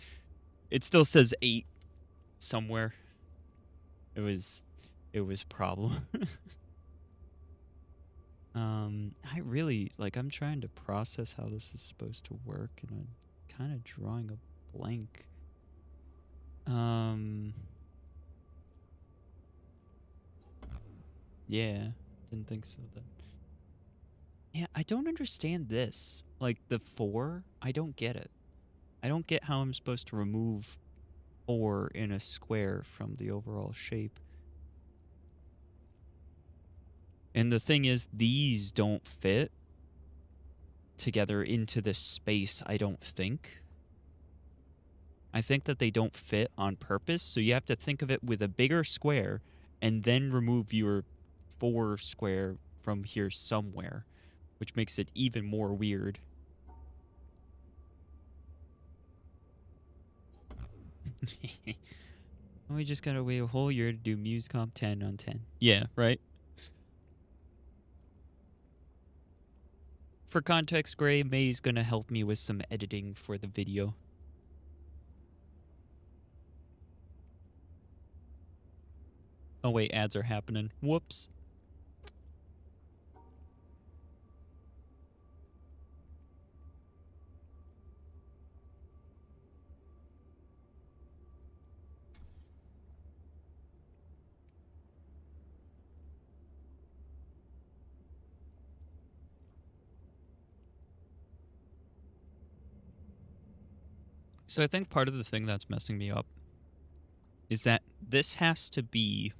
it still says 8 somewhere. It was a problem. I really, like, I'm trying to process how this is supposed to work, and I'm kind of drawing a blank. Yeah, didn't think so then. Yeah, I don't understand this. Like, the 4, I don't get it. I don't get how I'm supposed to remove 4 in a square from the overall shape. And the thing is, these don't fit together into this space, I don't think. I think that they don't fit on purpose, so you have to think of it with a bigger square and then remove your 4 square from here somewhere, which makes it even more weird. We just gotta wait a whole year to do MewsComp 10 on 10. Yeah, right? For context, Gray, May's gonna help me with some editing for the video. Oh wait, ads are happening. Whoops. So I think part of the thing that's messing me up is that this has to be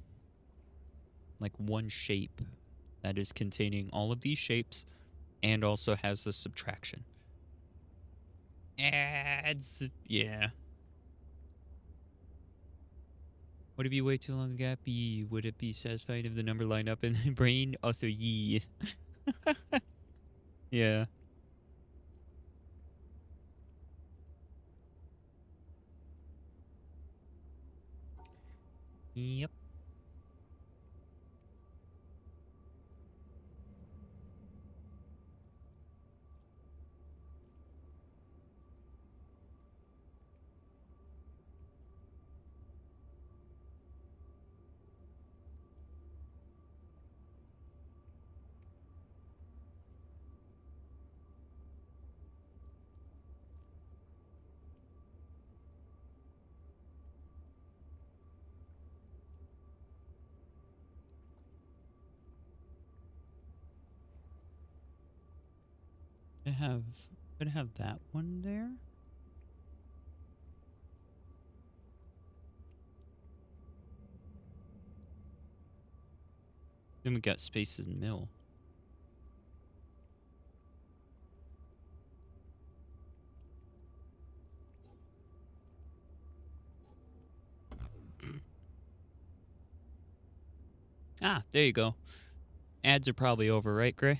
like one shape that is containing all of these shapes and also has the subtraction. Ads. Yeah. Would it be way too long a gap? B. Would it be satisfying if the number lined up in the brain? Also, ye. Yeah. Yep. Gonna have that one there. Then we got spaces in the middle. Ah, there you go. Ads are probably over, right, Gray?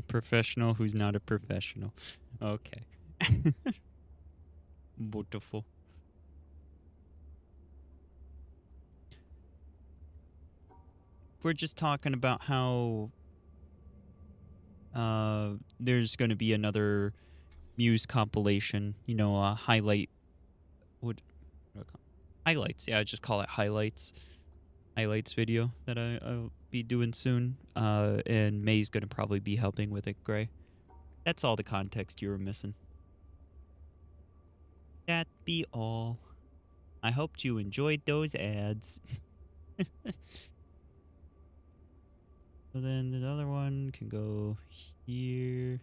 Professional who's not a professional. Okay. Beautiful. We're just talking about how there's going to be another Muse compilation, you know, a highlight. What do I call it? Highlights? Yeah, I just call it highlights. Highlights video that I'll be doing soon. And May's going to probably be helping with it, Gray. That's all the context you were missing. That be all. I hoped you enjoyed those ads. So then the other one can go here.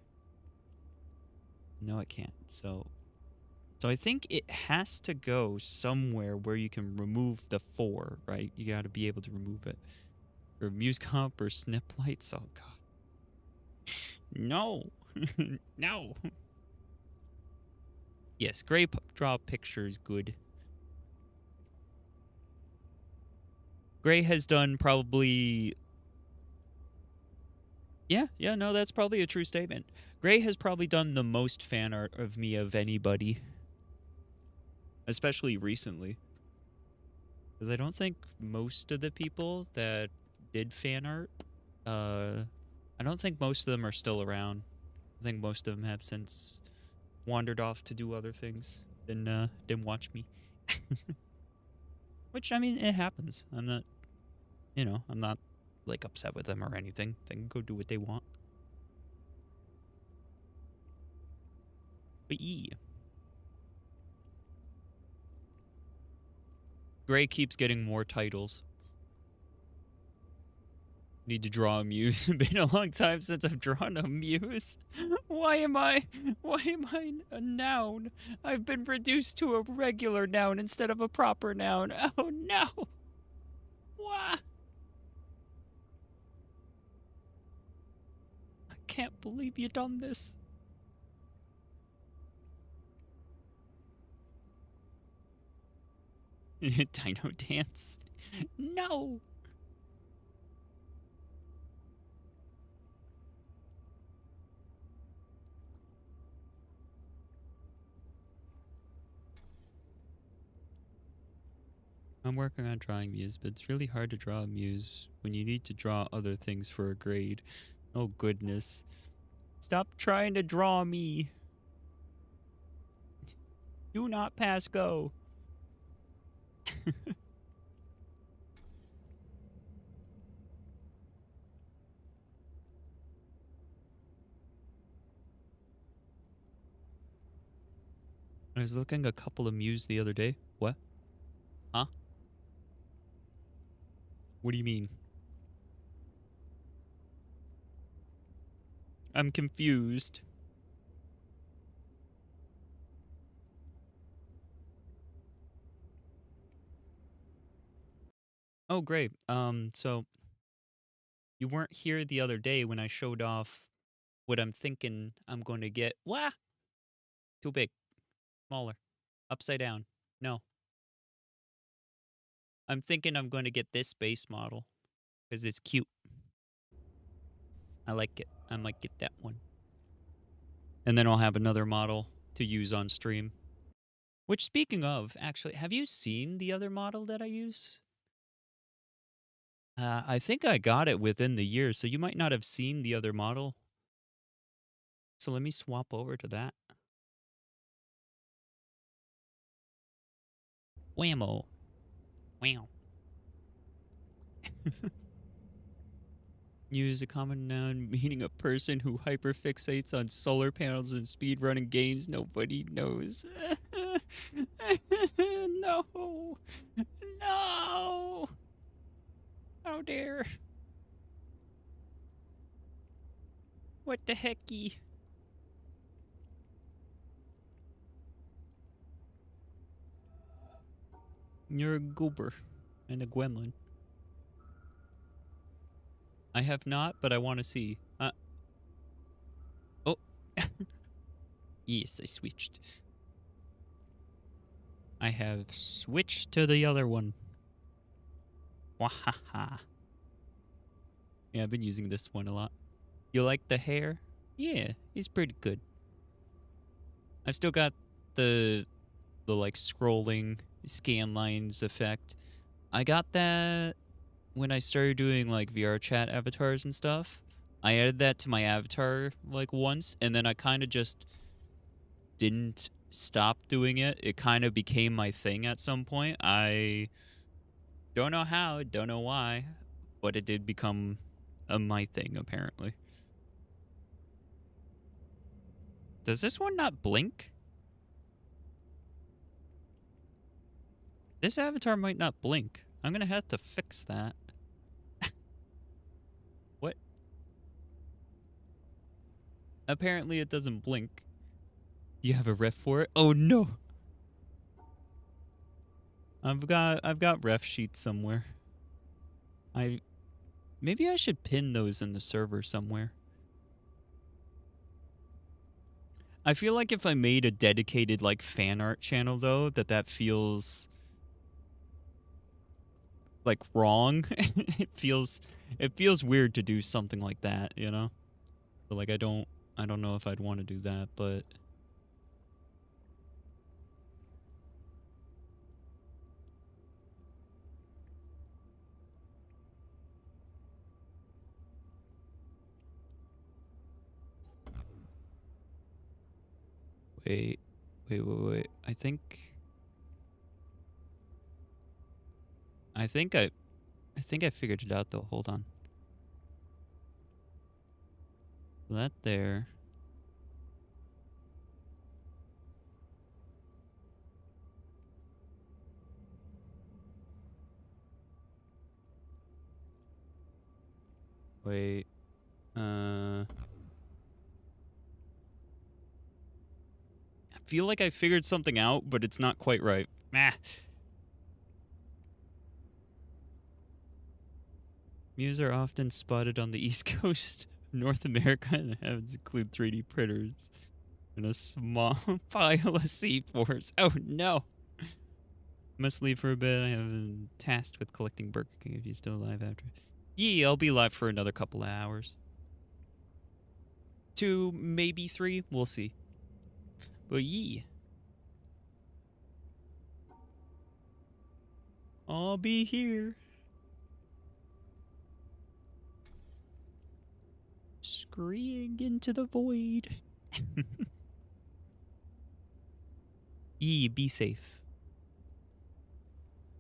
No, it can't. So I think it has to go somewhere where you can remove the 4, right? You got to be able to remove it. Or MewsComp or Snip lights. Oh, God. No. No. Yes, Gray draw picture is good. Gray has done probably... Yeah, no, that's probably a true statement. Gray has probably done the most fan art of me of anybody. Especially recently. Because I don't think most of the people that did fan art, I don't think most of them are still around. I think most of them have since wandered off to do other things than watch me. Which, I mean, it happens. I'm not, I'm not, like, upset with them or anything. They can go do what they want. But yeah. Gray keeps getting more titles. Need to draw a muse. It's been a long time since I've drawn a muse. Why am I a noun? I've been reduced to a regular noun instead of a proper noun. Oh no. Why? I can't believe you done this. Dino dance. No. I'm working on drawing muse, but it's really hard to draw a muse when you need to draw other things for a grade. Oh goodness. Stop trying to draw me. Do not pass go. I was looking a couple of muse the other day. What? Huh? What do you mean? I'm confused. Oh, great. So you weren't here the other day when I showed off what I'm thinking I'm going to get. Wah! Too big. Smaller. Upside down. No. I'm thinking I'm going to get this base model because it's cute. I like it. I might get that one. And then I'll have another model to use on stream. Which, speaking of, actually, have you seen the other model that I use? I think I got it within the year, so you might not have seen the other model. So let me swap over to that. Whammo. Wow. Use a common noun meaning a person who hyperfixates on solar panels and speedrunning games nobody knows. No. No. How dare. What the hecky? You're a goober and a gremlin. I have not, but I want to see. Oh. Yes, I switched. I have switched to the other one. Wahaha. Yeah, I've been using this one a lot. You like the hair? Yeah, he's pretty good. I've still got the like scrolling scan lines effect. I got that when I started doing like VR chat avatars and stuff. I added that to my avatar like once, and then I kind of just didn't stop doing it. It kind of became my thing at some point. I don't know how, don't know why, but it did become my thing apparently. Does this one not blink? This avatar might not blink. I'm gonna have to fix that. What? Apparently it doesn't blink. Do you have a ref for it? Oh no. I've got ref sheets somewhere. Maybe I should pin those in the server somewhere. I feel like if I made a dedicated like fan art channel though, that feels like wrong. it feels weird to do something like that, you know? So like I don't know if I'd want to do that, but wait. I think I figured it out though. Hold on. That there. Wait. I feel like I figured something out, but it's not quite right. Ah. Mews are often spotted on the East Coast of North America and habits include 3D printers and a small pile of C4s. Oh no! Must leave for a bit. I have been tasked with collecting Burger King if he's still alive after. Yeah, I'll be live for another couple of hours. 2, maybe 3. We'll see. But yeah. I'll be here. Screaming into the void. Be safe.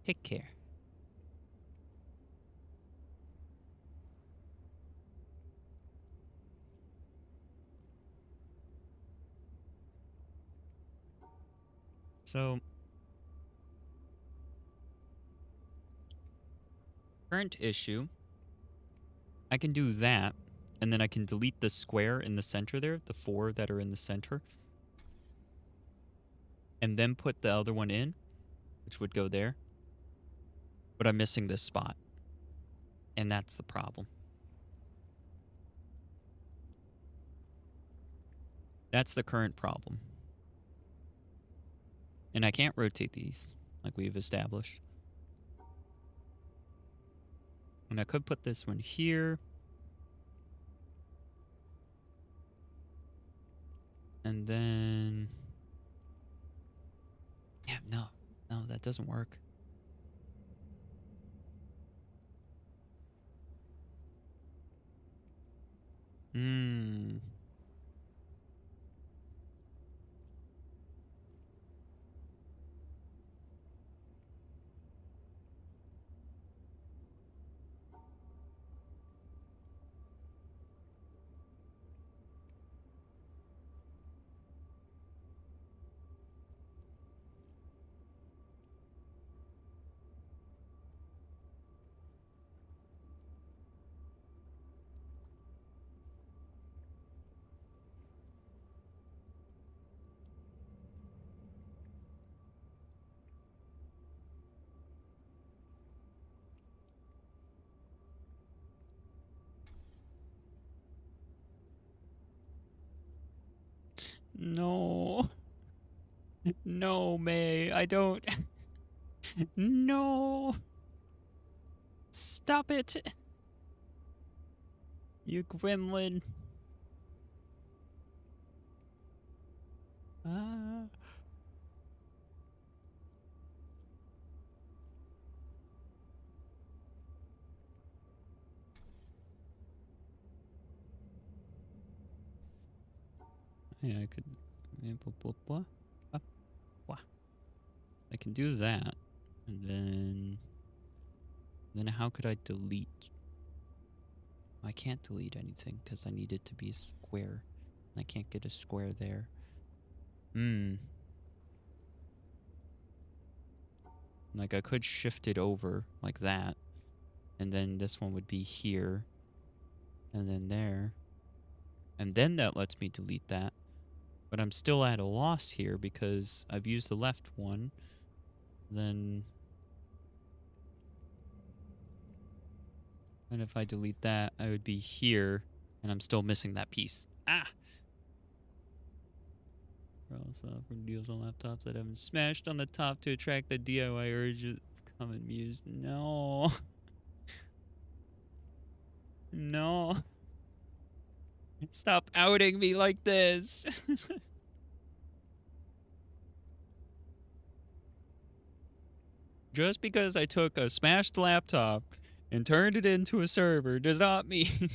Take care. So, current issue, I can do that, and then I can delete the square in the center there, the 4 that are in the center, and then put the other one in, which would go there. But I'm missing this spot, and that's the problem. That's the current problem. And I can't rotate these, like we've established. And I could put this one here. And then... yeah, no, that doesn't work. Hmm. No. No, May, I don't. No. Stop it. You gremlin. Ah. Yeah, I could. I can do that. And then how could I delete? I can't delete anything because I need it to be a square. I can't get a square there. Like I could shift it over like that. And then this one would be here. And then there. And then that lets me delete that. But I'm still at a loss here because I've used the left one. Then... And if I delete that, I would be here. And I'm still missing that piece. Ah! Also offering deals on laptops that haven't smashed on the top to attract the DIY urges. Come and Muse. No. No. Stop outing me like this. Just because I took a smashed laptop and turned it into a server does not mean...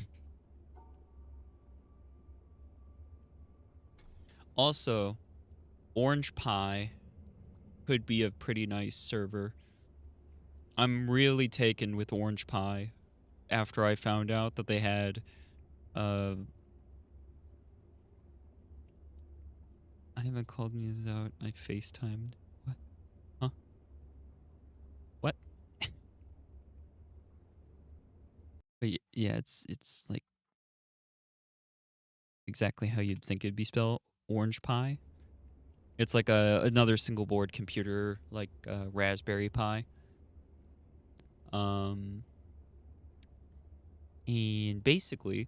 Also, Orange Pie could be a pretty nice server. I'm really taken with Orange Pie after I found out that they had... I haven't called Muse out. I FaceTimed. What? Huh? What? But yeah, it's like exactly how you'd think it'd be spelled. Orange Pie. It's like another single board computer, like Raspberry Pi. And basically,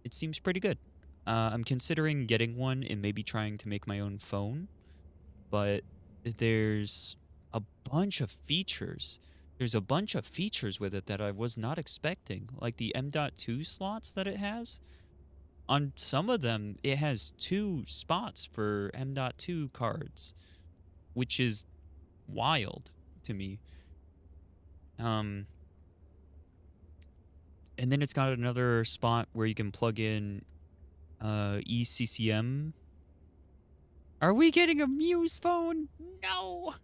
it seems pretty good. I'm considering getting one and maybe trying to make my own phone, but there's a bunch of features. There's a bunch of features with it that I was not expecting, like the M.2 slots that it has. On some of them, it has 2 spots for M.2 cards, which is wild to me. And then it's got another spot where you can plug in eCCM. Are we getting a Muse phone? No!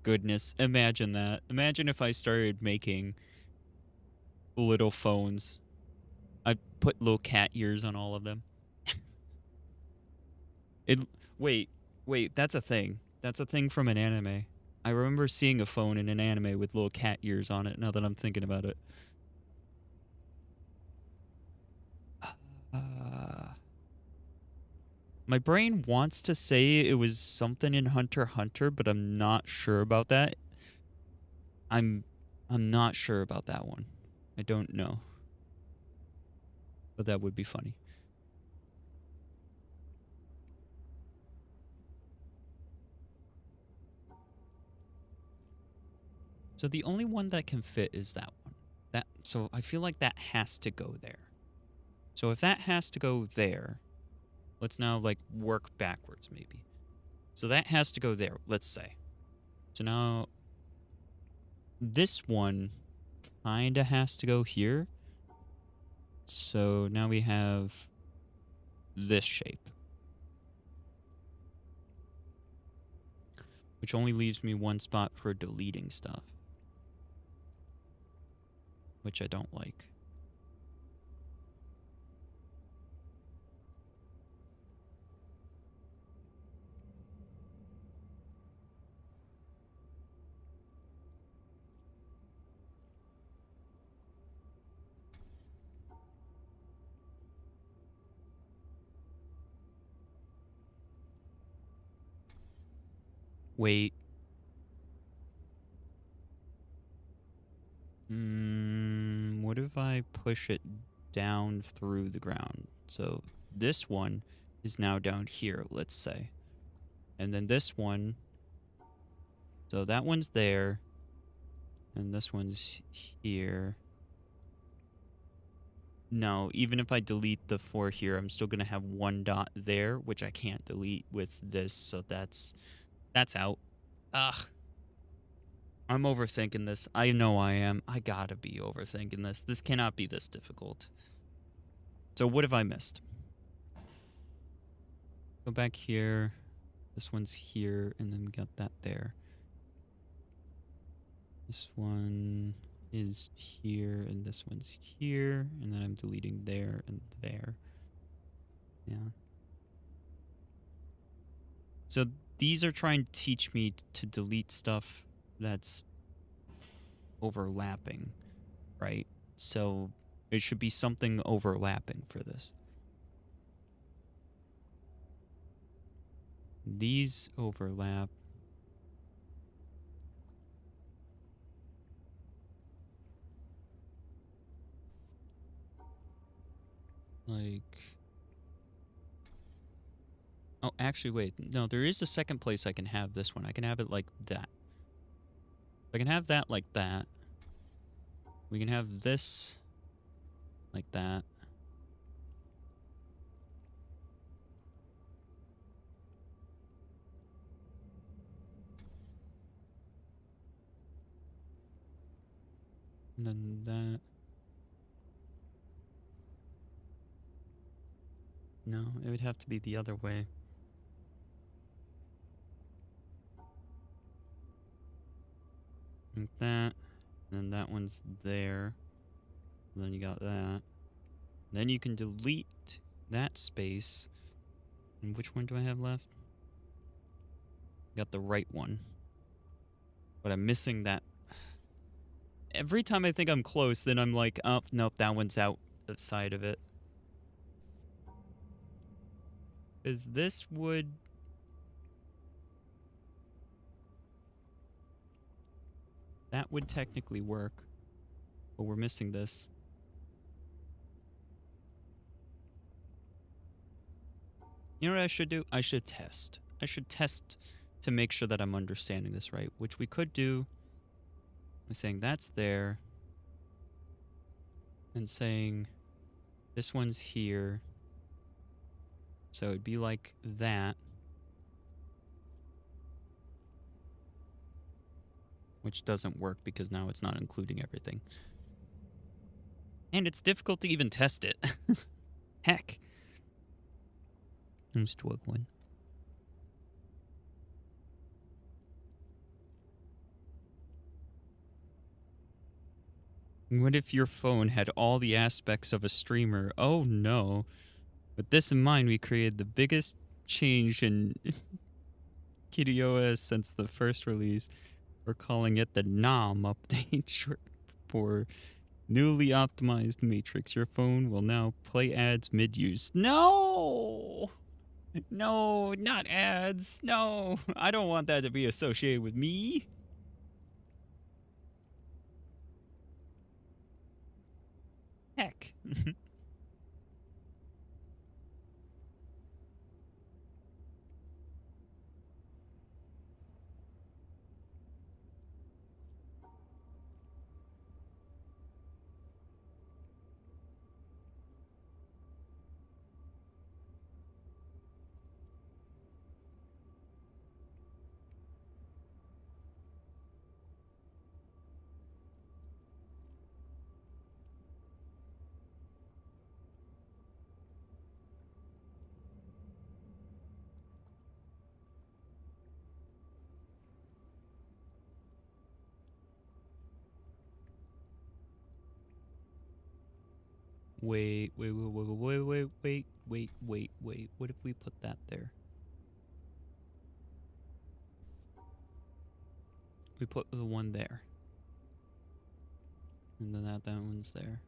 Goodness, imagine that. Imagine if I started making little phones. I put little cat ears on all of them. It wait, that's a thing. That's a thing from an anime. I remember seeing a phone in an anime with little cat ears on it now that I'm thinking about it. My brain wants to say it was something in Hunter x Hunter, but I'm not sure about that. I'm not sure about that one. I don't know. But that would be funny. So the only one that can fit is that one. So I feel like that has to go there. So if that has to go there, let's now like work backwards maybe. So that has to go there, let's say. So now this one kind of has to go here. So now we have this shape, which only leaves me one spot for deleting stuff, which I don't like. Wait. What if I push it down through the ground? So this one is now down here, let's say. And then this one, so that one's there, and this one's here. No, even if I delete the 4 here, I'm still going to have 1 dot there, which I can't delete with this, so that's out. Ugh. I'm overthinking this. I know I am. I gotta be overthinking this. This cannot be this difficult. So what have I missed? Go back here. This one's here, and then we got that there. This one is here, and this one's here, and then I'm deleting there and there. Yeah. So these are trying to teach me to delete stuff that's overlapping, right? So it should be something overlapping for this. These overlap. Like... Oh, actually, wait. No, there is a second place I can have this one. I can have it like that. I can have that like that. We can have this like that. And then that. No, it would have to be the other way. Like that. And then that one's there. And then you got that. Then you can delete that space. And which one do I have left? Got the right one. But I'm missing that. Every time I think I'm close, then I'm like, oh, nope, that one's out the side of it. Because this would... That would technically work. But we're missing this. You know what I should do? I should test. I should test to make sure that I'm understanding this right, which we could do by saying that's there and saying this one's here. So it'd be like that. Which doesn't work because now it's not including everything. And it's difficult to even test it. Heck. I'm struggling. What if your phone had all the aspects of a streamer? Oh no. With this in mind, we created the biggest change in KDOS since the first release. We're calling it the NOM update, short for newly optimized matrix. Your phone will now play ads mid-use. No! No, not ads. No, I don't want that to be associated with me. Heck. Wait. What if we put that there? We put the one there. And then that one's there.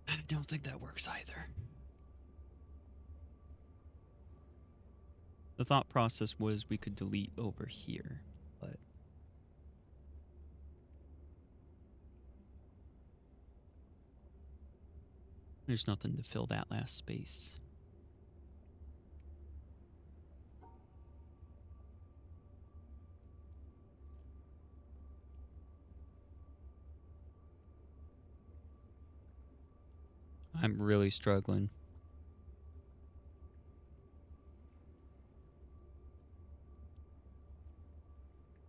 I don't think that works either. The thought process was we could delete over here, but There's nothing to fill that last space. I'm really struggling.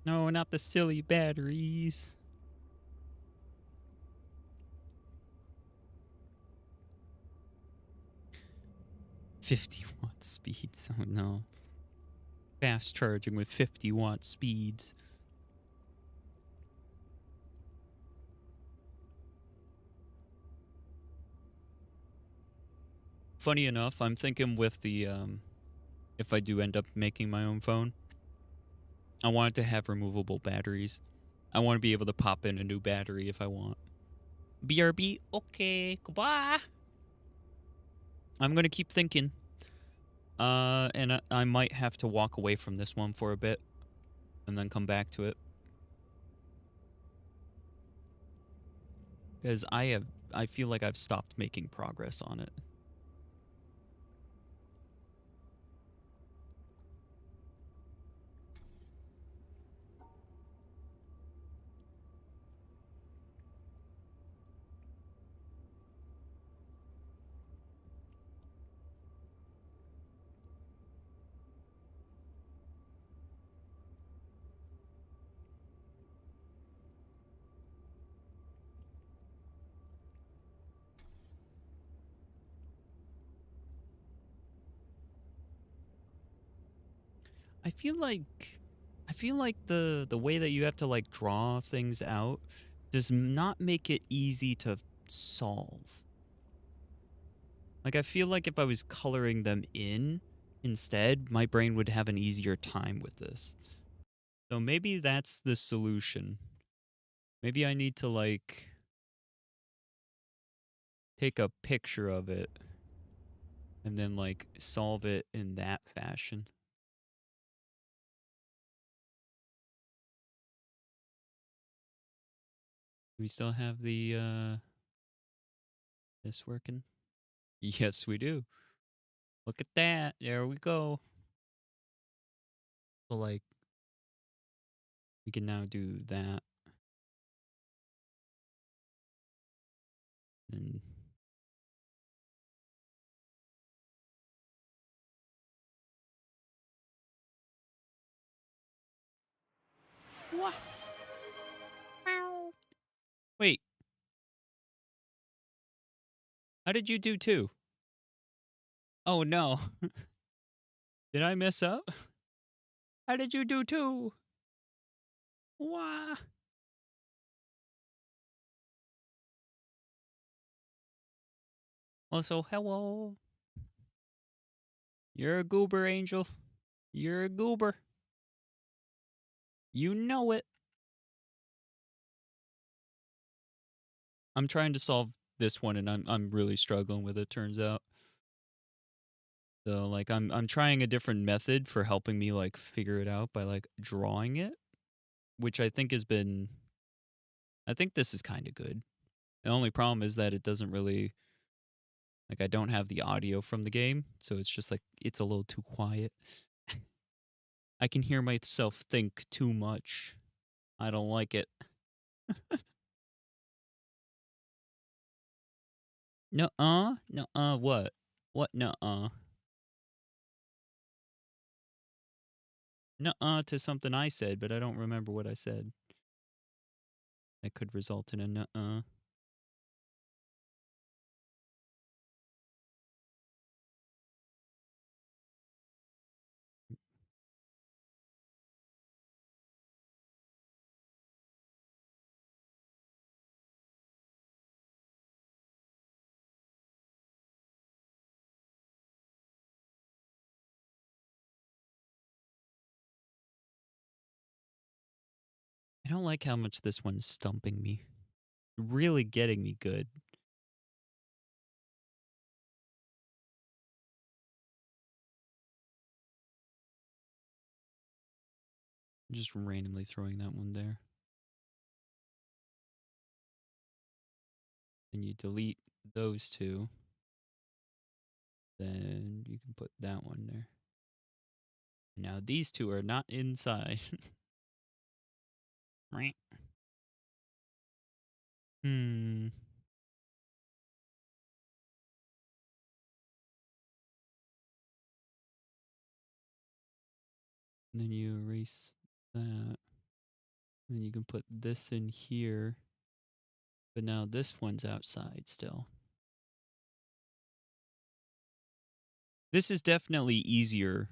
No, not the silly batteries. 50-watt speeds. Oh no. Fast charging with 50-watt speeds. Funny enough, I'm thinking with the if I do end up making my own phone, I want it to have removable batteries. I want to be able to pop in a new battery if I want. BRB, okay, goodbye. I'm gonna keep thinking. And I might have to walk away from this one for a bit, and then come back to it. Because I feel like I've stopped making progress on it. I feel like the way that you have to like draw things out does not make it easy to solve. Like I feel like if I was coloring them in instead, my brain would have an easier time with this. So maybe that's the solution. Maybe I need to like take a picture of it and then like solve it in that fashion. Do we still have the this working? Yes, we do. Look at that. There we go. So like we can now do that. And what? Wait, how did you do too? Oh no. Did I mess up? How did you do too? Wah. Also, hello. You're a goober, Angel. You're a goober. You know it. I'm trying to solve this one and I'm really struggling with it, turns out. So like I'm trying a different method for helping me like figure it out by like drawing it, which I think I think this is kind of good. The only problem is that it doesn't really like I don't have the audio from the game, so it's just like it's a little too quiet. I can hear myself think too much. I don't like it. Nuh-uh? Nuh-uh what? What nuh-uh? Nuh-uh to something I said, but I don't remember what I said. That could result in a nuh-uh. I don't like how much this one's stumping me. Really getting me good. Just randomly throwing that one there. And you delete those two. Then you can put that one there. Now these two are not inside. Right. Hmm. Then you erase that. Then you can put this in here. But now this one's outside still. This is definitely easier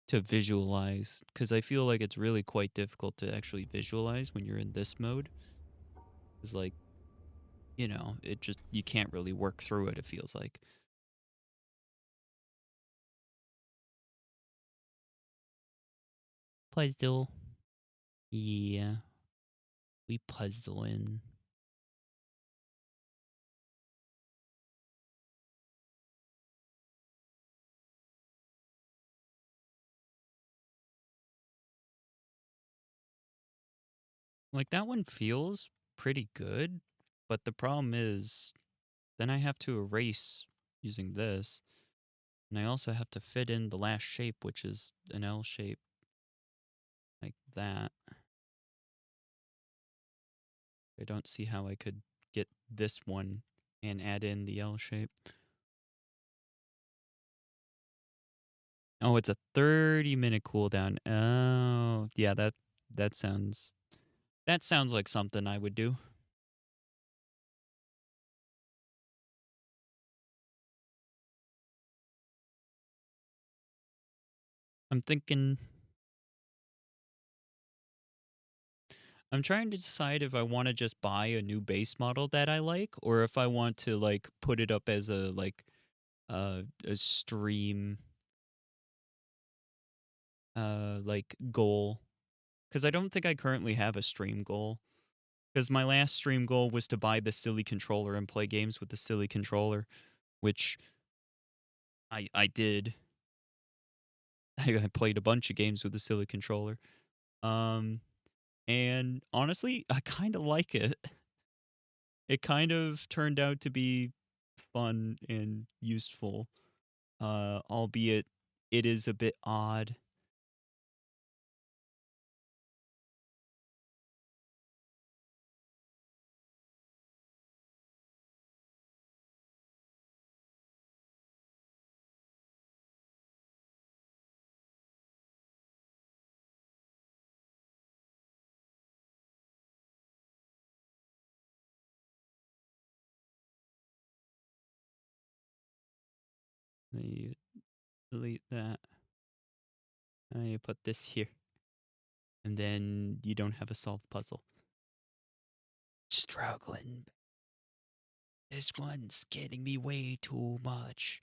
to visualize because I feel like it's really quite difficult to actually visualize when you're in this mode. It's like, it just, you can't really work through it, it feels like. Puzzle. Yeah. We puzzling. Like, that one feels pretty good, but the problem is then I have to erase using this, and I also have to fit in the last shape, which is an L shape, like that. I don't see how I could get this one and add in the L shape. Oh, it's a 30-minute cooldown. Oh, yeah, that sounds like something I would do. I'm trying to decide if I want to just buy a new base model that I like, or if I want to like put it up as a stream like goal, because I don't think I currently have a stream goal. Because my last stream goal was to buy the silly controller and play games with the silly controller, which I did. I played a bunch of games with the silly controller. And honestly, I kind of like it. It kind of turned out to be fun and useful, albeit it is a bit odd. Then you delete that. And you put this here. And then you don't have a solved puzzle. Struggling. This one's getting me way too much.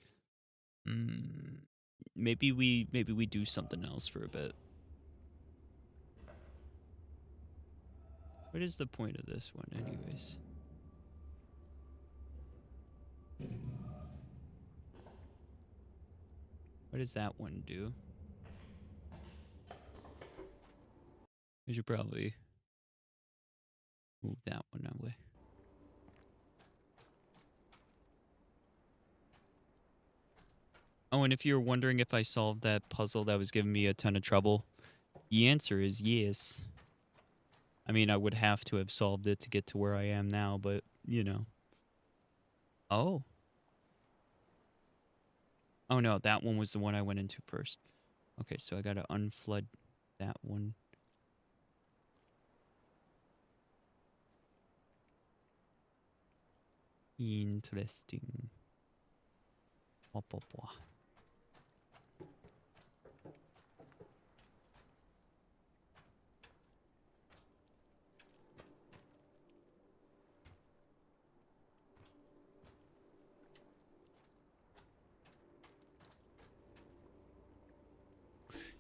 Maybe we do something else for a bit. What is the point of this one anyways? What does that one do? I should probably move that one away. Oh, and if you're wondering if I solved that puzzle that was giving me a ton of trouble, the answer is yes. I mean, I would have to have solved it to get to where I am now, but, Oh. Oh, no, that one was the one I went into first. Okay, so I gotta unflood that one. Interesting. Blah, blah, blah.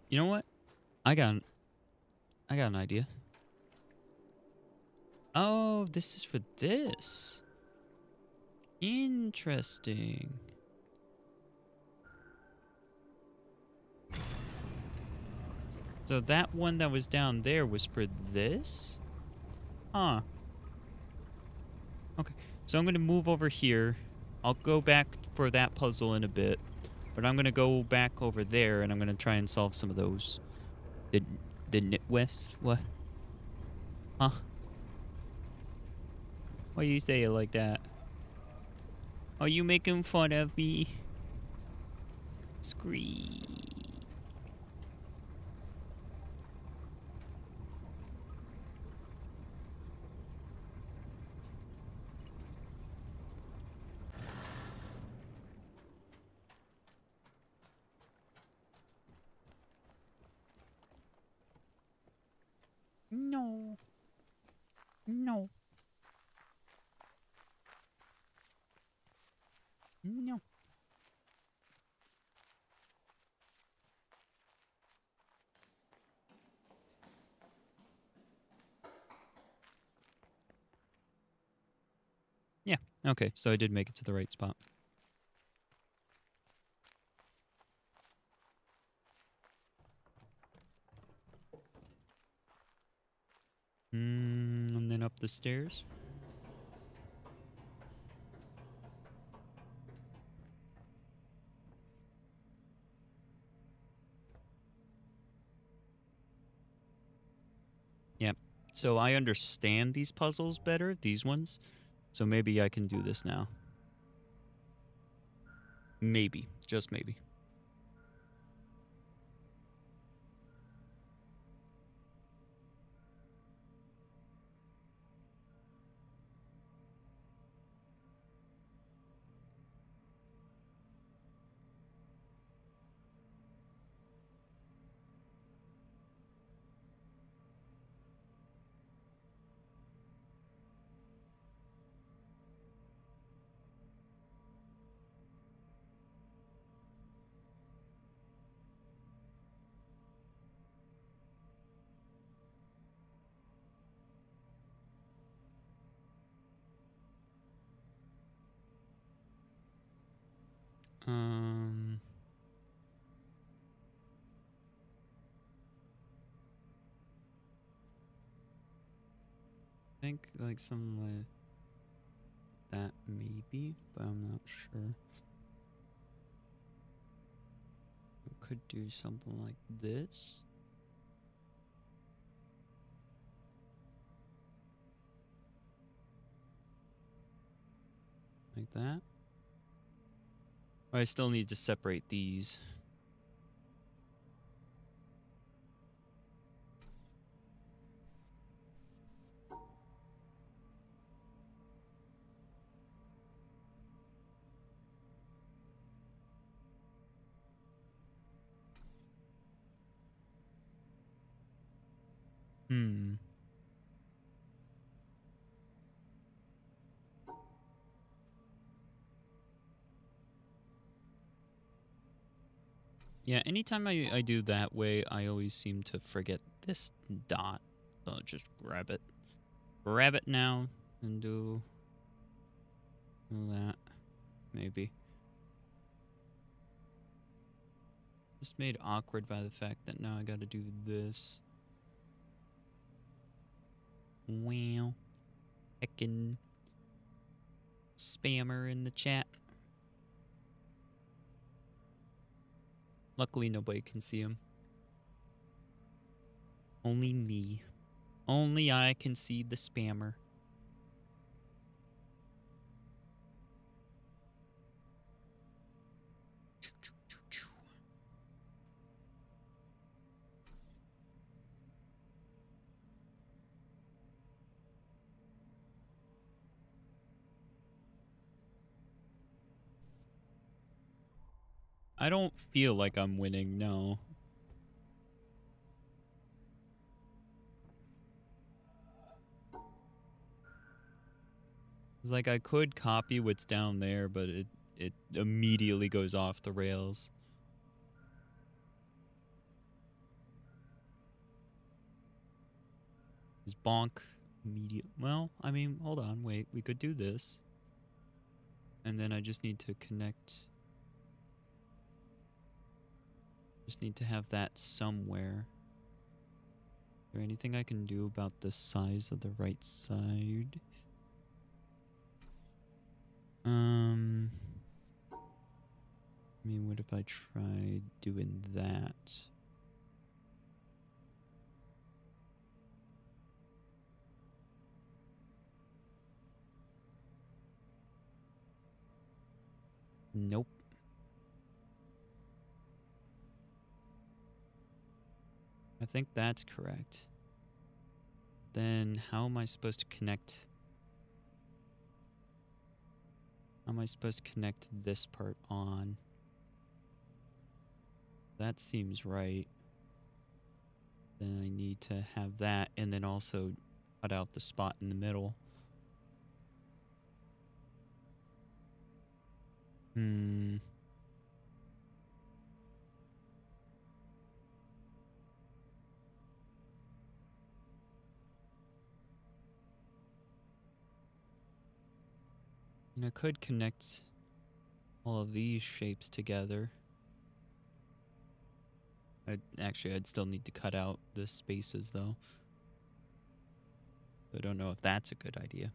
You know what? I got an idea. Oh, this is for this. Interesting. So that one that was down there was for this? Huh. Okay, so I'm going to move over here. I'll go back for that puzzle in a bit. But I'm gonna go back over there and I'm gonna try and solve some of those. The nitwest? What? Huh? Why you say it like that? Are you making fun of me? Scree. No. No. No. Yeah, okay, so I did make it to the right spot. And then up the stairs. Yep. So I understand these puzzles better, these ones. So maybe I can do this now. Maybe. Just maybe. I think like something like that maybe, but I'm not sure. We could do something like this. Like that. But I still need to separate these. Yeah, anytime I do that way, I always seem to forget this dot. So I'll just grab it. Grab it now and do that. Maybe. Just made awkward by the fact that now I gotta do this. Wow. Heckin' spammer in the chat. Luckily, nobody can see him. Only me. Only I can see the spammer. I don't feel like I'm winning, no. It's like I could copy what's down there, but it immediately goes off the rails. Is bonk immediate? Well, I mean, hold on, wait. We could do this. And then I just need to connect. Just need to have that somewhere. Is there anything I can do about the size of the right side? try doing that. Nope. I think that's correct. Then how am I supposed to connect? How am I supposed to connect this part on? That seems right. Then I need to have that and then also cut out the spot in the middle. And I could connect all of these shapes together. I'd still need to cut out the spaces though. I don't know if that's a good idea.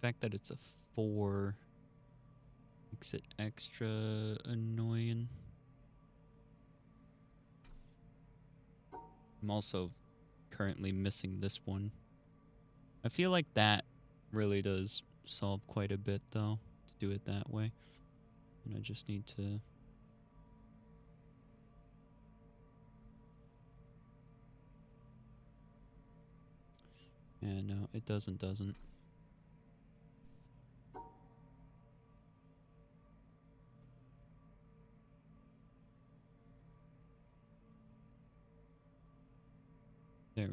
The fact that it's a 4 makes it extra annoying. I'm also currently missing this one. I feel like that really does solve quite a bit though, to do it that way. And I just need to... Yeah, no, it doesn't. There.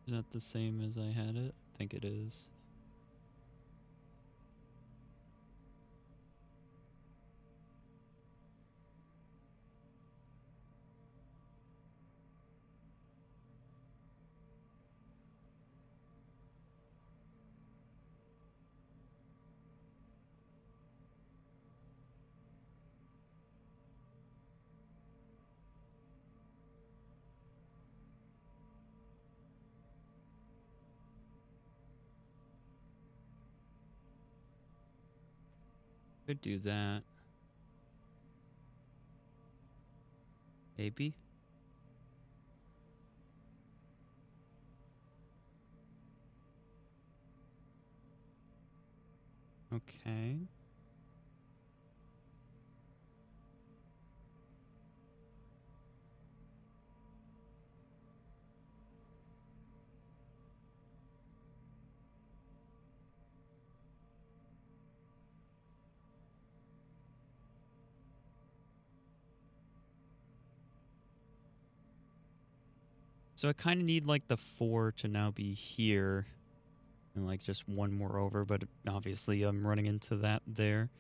Is that the same as I had it? I think it is. Could do that. Maybe. Okay. So I kind of need like the 4 to now be here. And like just one more over, but obviously I'm running into that there.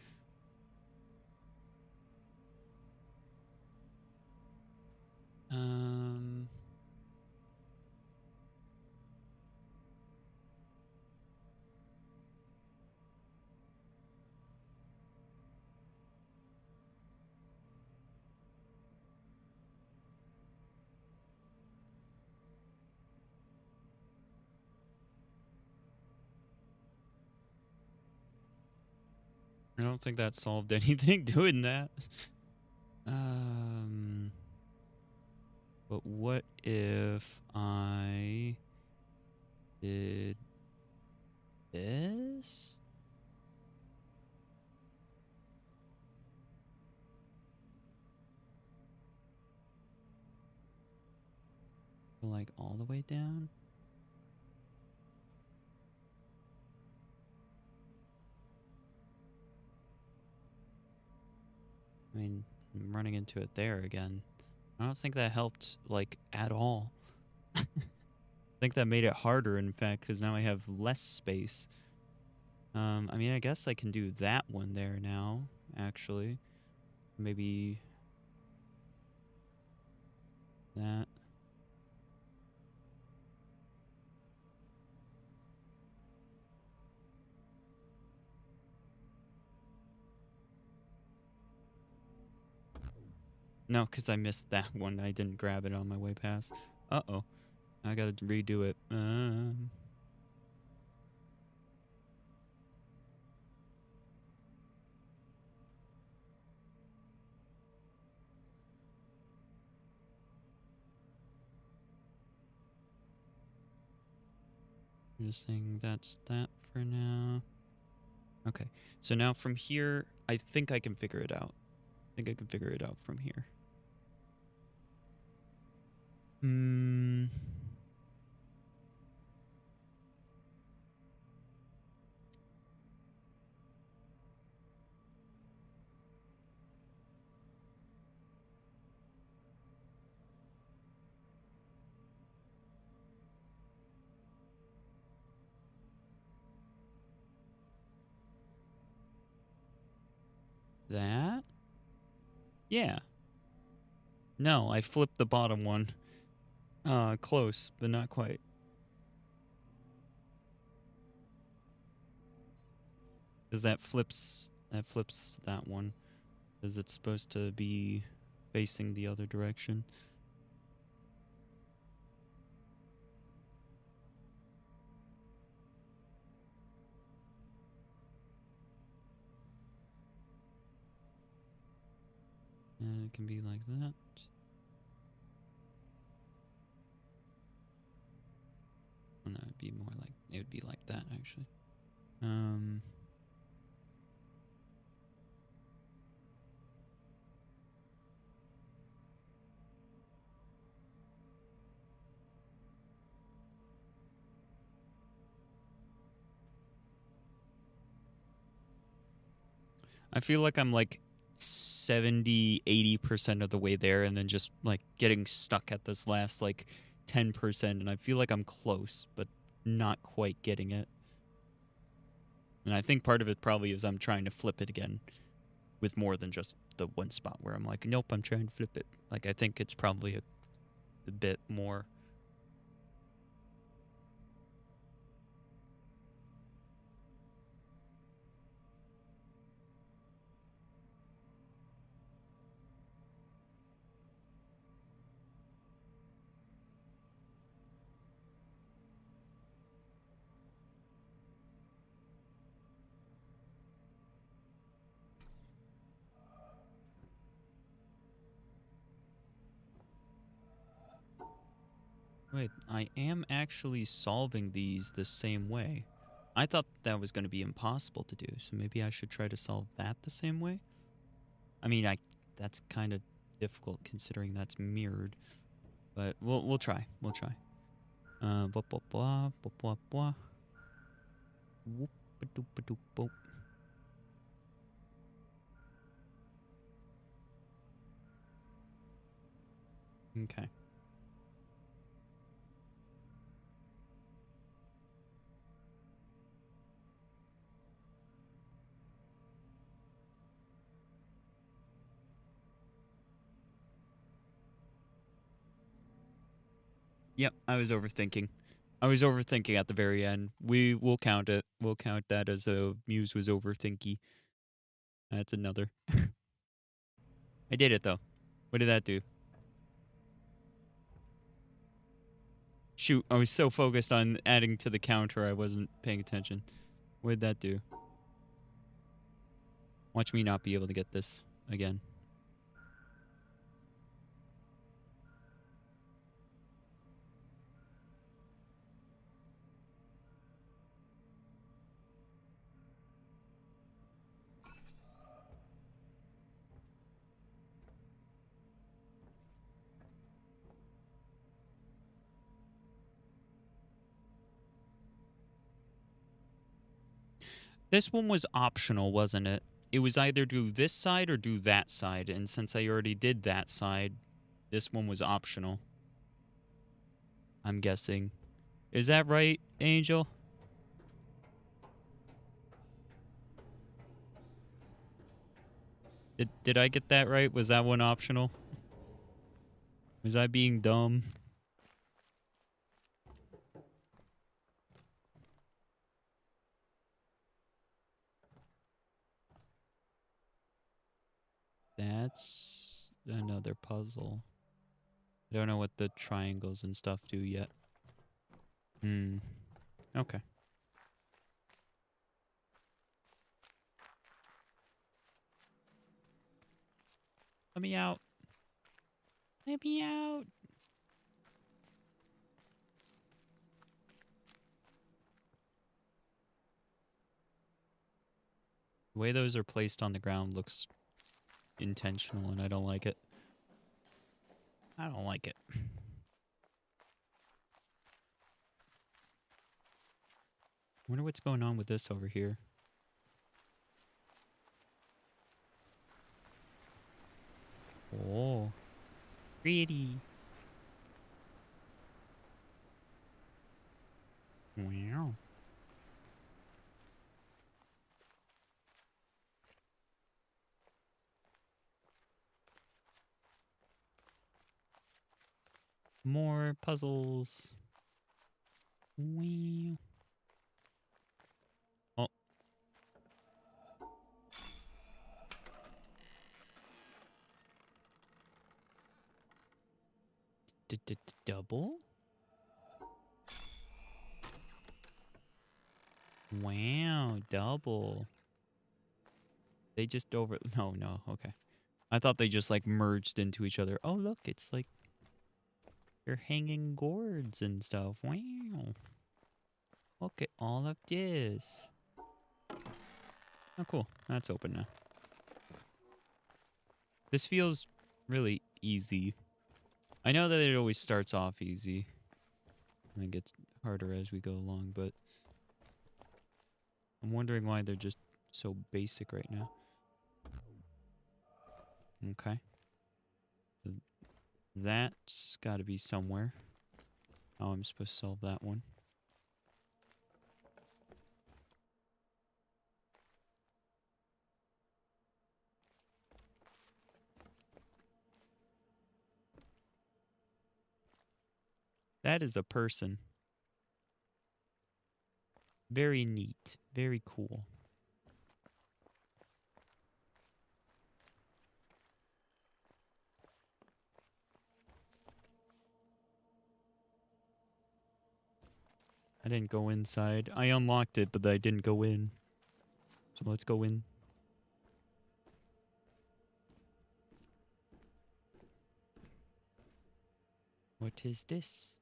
I don't think that solved anything doing that. But what if I did this? Like all the way down? mean, I'm running into it there again. I don't think that helped, like, at all. I think that made it harder, in fact, because now I have less space. I mean, I guess I can do that one there now, actually. Maybe that. No, because I missed that one. I didn't grab it on my way past. Uh-oh. I gotta redo it. Just saying that's that for now. Okay. So now from here, I think I can figure it out. I think I can figure it out from here. Hmm. That? Yeah. No, I flipped the bottom one. Close, but not quite. Because that flips that one. Because it's supposed to be facing the other direction. And it can be like that. And that would be more like, it would be like that, actually. I feel like I'm like 70, 80% of the way there and then just like getting stuck at this last like 10%. And I feel like I'm close, but not quite getting it. And I think part of it probably is I'm trying to flip it again with more than just the one spot where I'm like, nope, I'm trying to flip it. Like, I think it's probably a bit more. Wait, I am actually solving these the same way. I thought that was going to be impossible to do, so maybe I should try to solve that the same way? I mean, that's kind of difficult considering that's mirrored, but we'll try. We'll try. Blah blah blah blah blah blah. Whoop a doop a doop boop. Okay. Yep, I was overthinking. I was overthinking at the very end. We'll count it. We'll count that as a Muse was overthinky. That's another. I did it though. What did that do? Shoot, I was so focused on adding to the counter I wasn't paying attention. What did that do? Watch me not be able to get this again. This one was optional, wasn't it? it was either do this side or do that side, and since I already did that side, this one was optional. I'm guessing. Is that right, Angel? Did I get that right? Was that one optional? Was I being dumb? That's another puzzle. I don't know what the triangles and stuff do yet. Hmm. Okay. Let me out. Let me out. The way those are placed on the ground looks intentional, and I don't like it. I don't like it. Wonder what's going on with this over here. Oh, pretty. Wow. More puzzles. Wow. Oh. Double? Wow, double. They just over... No, okay. I thought they just, like, merged into each other. Oh, look, it's like... They're hanging gourds and stuff. Wow. Look at all of this. Oh, cool. That's open now. This feels really easy. I know that it always starts off easy. And it gets harder as we go along, but... I'm wondering why they're just so basic right now. Okay. That's got to be somewhere. Oh, I'm supposed to solve that one. That is a person. Very neat. Very cool. I didn't go inside. I unlocked it, but I didn't go in. So let's go in. What is this?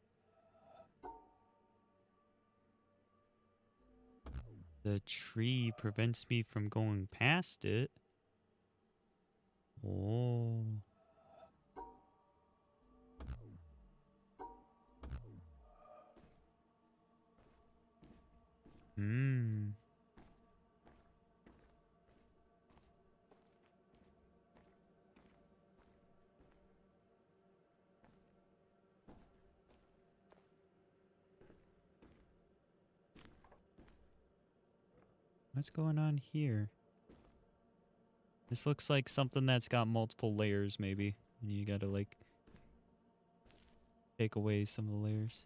The tree prevents me from going past it. Oh. Hmm. What's going on here? This looks like something that's got multiple layers, maybe. And you gotta, like, take away some of the layers.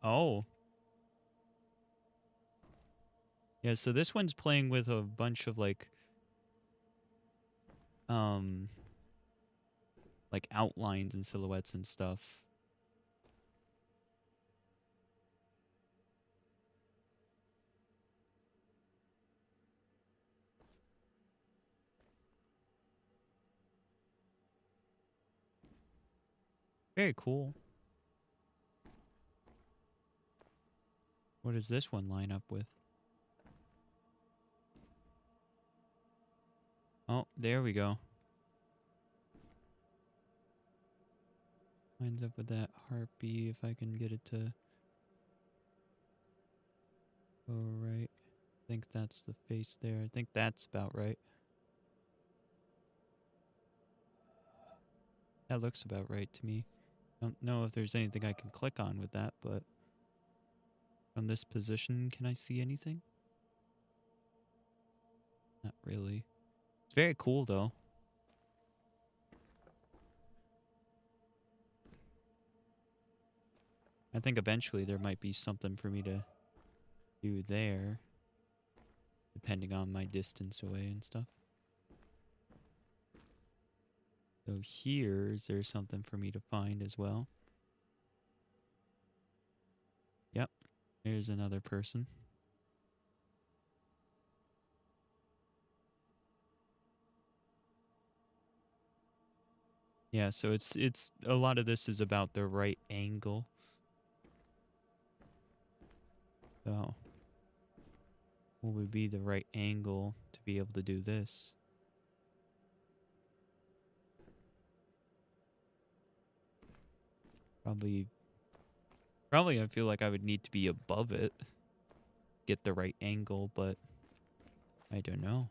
Oh. Yeah, so this one's playing with a bunch of, like outlines and silhouettes and stuff. Very cool. What does this one line up with? Oh, there we go. Lines up with that harpy if I can get it to go right. think that's the face there. I think that's about right. That looks about right to me. Don't know if there's anything I can click on with that, but from this position, can I see anything? Not really. It's very cool, though. I think eventually there might be something for me to do there, depending on my distance away and stuff. So here, is there something for me to find as well? Yep, there's another person. Yeah, so it's a lot of this is about the right angle. So, what would be the right angle to be able to do this? Probably I feel like I would need to be above it, get the right angle, but I don't know.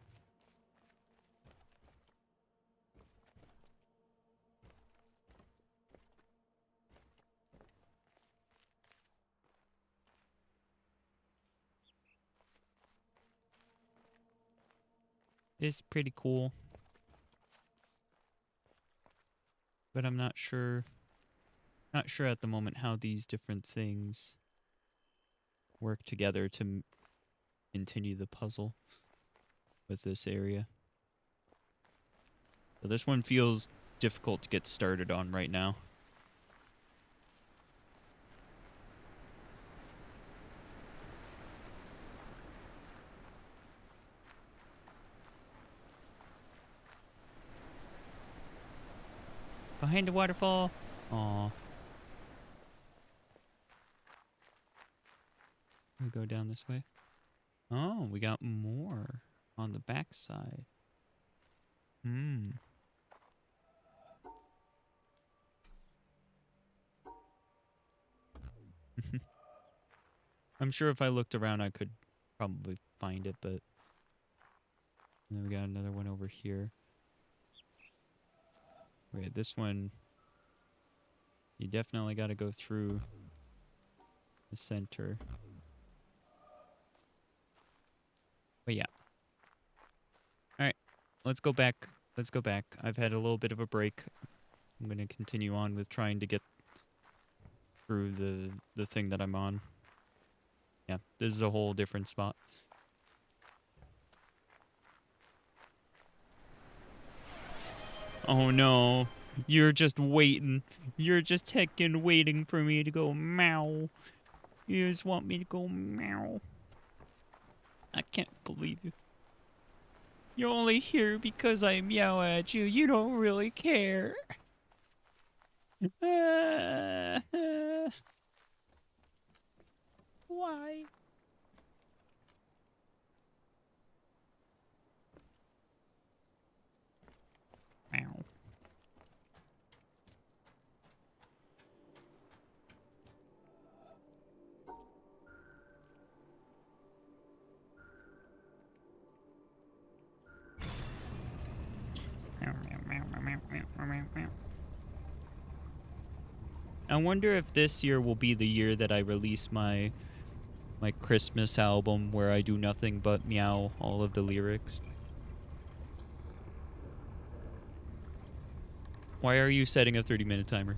It's pretty cool, but I'm not sure at the moment how these different things work together to continue the puzzle with this area. So this one feels difficult to get started on right now. Behind the waterfall. Aw. We go down this way. Oh, we got more on the backside. Hmm. I'm sure if I looked around, I could probably find it, but... And then we got another one over here. Wait, this one... You definitely got to go through the center. But yeah. Alright, let's go back. Let's go back. I've had a little bit of a break. I'm going to continue on with trying to get through the thing that I'm on. Yeah, this is a whole different spot. Oh no, you're just waiting. You're just heckin' waiting for me to go meow. You just want me to go meow. I can't believe you. You're only here because I meow at you. You don't really care. Why? Meow. I wonder if this year will be the year that I release my Christmas album where I do nothing but meow all of the lyrics. Why are you setting a 30-minute timer?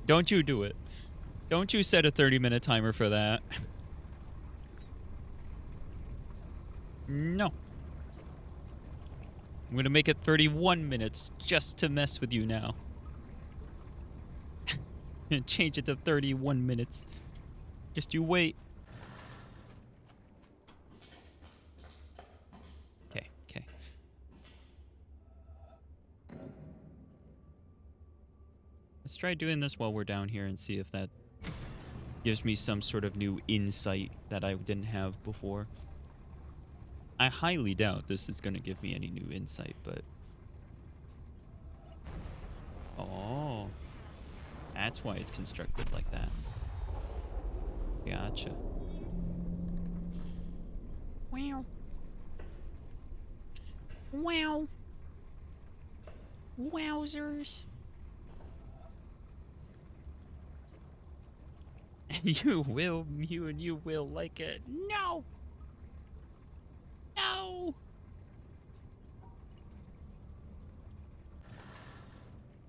Don't you do it. Don't you set a 30-minute timer for that. No. I'm gonna make it 31 minutes just to mess with you now. And change it to 31 minutes. Just you wait. Okay, okay. Let's try doing this while we're down here and see if that gives me some sort of new insight that I didn't have before. I highly doubt this is going to give me any new insight, but... Oh. That's why it's constructed like that. Gotcha. Wow. Wow. Wowzers. You will, you will like it. No! No!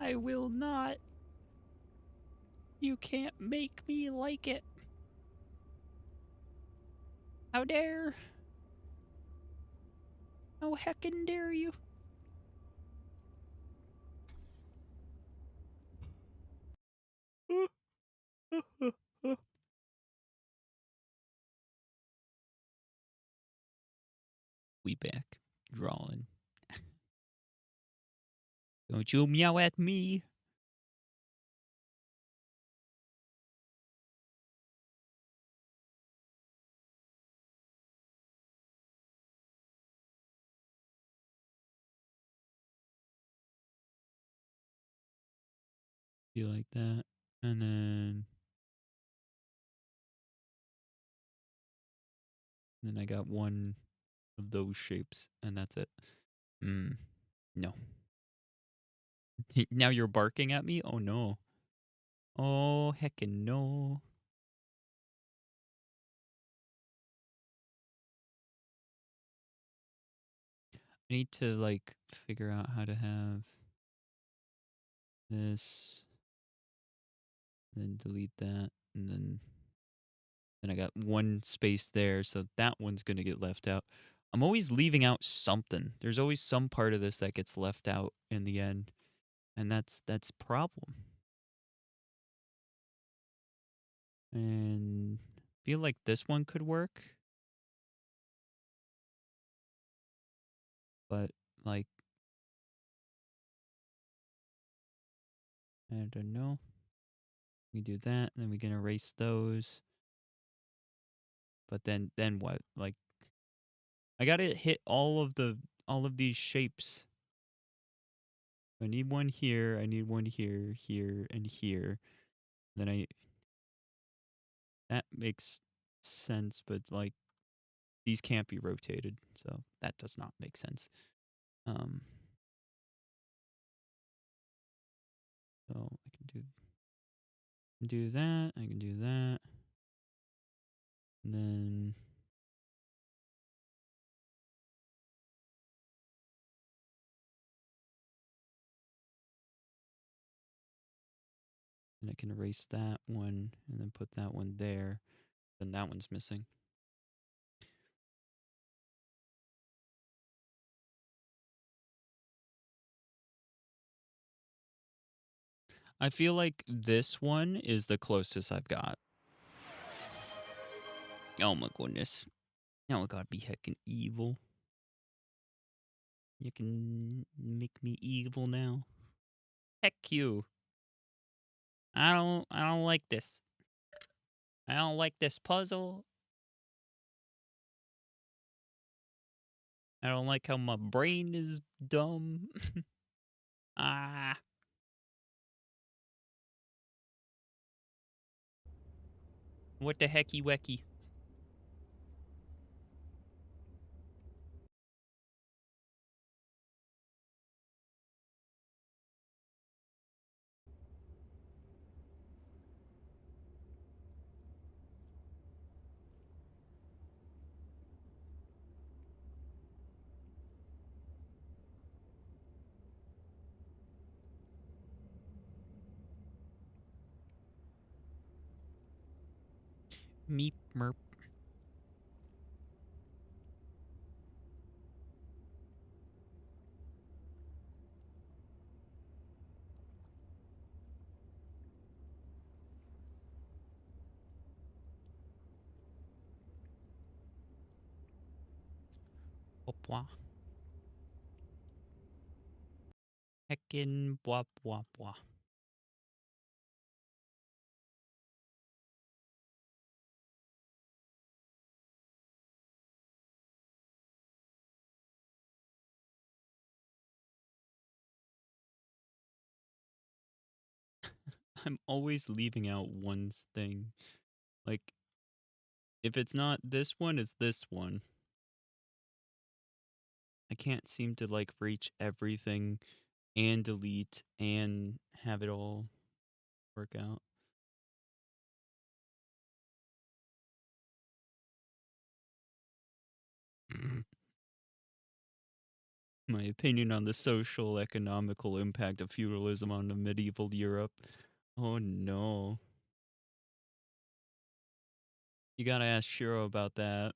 I will not. You can't make me like it. How dare? How heckin' dare you? We back. Drawing. Don't you meow at me. Be like that. And then I got one of those shapes, and that's it. No. Now you're barking at me? Oh no. Oh heckin' no. I need to like figure out how to have this, then delete that, and then I got one space there, so that one's gonna get left out. I'm always leaving out something. There's always some part of this that gets left out in the end, and that's problem. And I feel like this one could work, but like I don't know. We do that, and then we can erase those. But then what? Like I gotta hit all of these shapes. I need one here. I need one here, here, and here. Then that makes sense, but like these can't be rotated, so that does not make sense. So I can do that. I can do that, and then I can erase that one and then put that one there. Then that one's missing. I feel like this one is the closest I've got. Oh my goodness. Now I gotta be heckin' evil. You can make me evil now. Heck you. I don't like this. I don't like this puzzle. I don't like how my brain is dumb. Ah. What the hecky wecky? Meep merp. Blah. Heckin' blah blah blah. I'm always leaving out one thing. Like, if it's not this one, it's this one. I can't seem to like reach everything and delete and have it all work out. My opinion on the social economical impact of feudalism on the medieval Europe. Oh no. You gotta ask Shiro about that.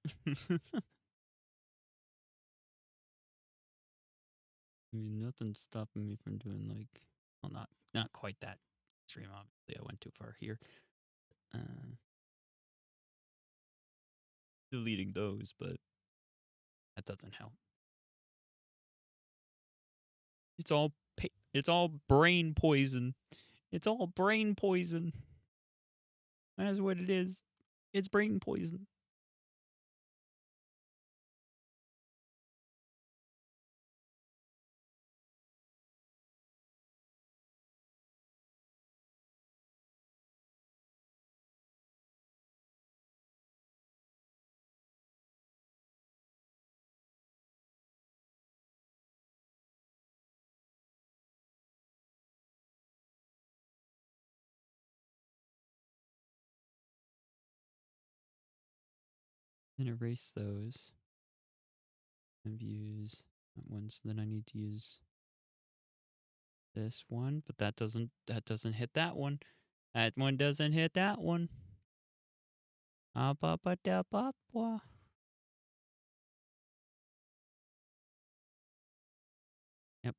I mean, nothing's stopping me from doing like, well, not quite that extreme. Obviously, I went too far here. Uh, Deleting those, but that doesn't help. It's all brain poison. It's all brain poison. That's what it is. It's brain poison. And erase those and use that one. So then I need to use this one, but that doesn't hit that one. That one doesn't hit that one. Can't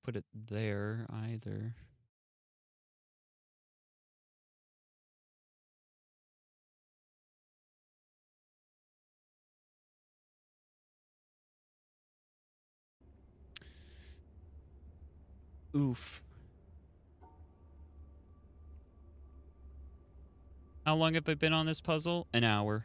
put it there either. Oof. How long have I been on this puzzle? An hour.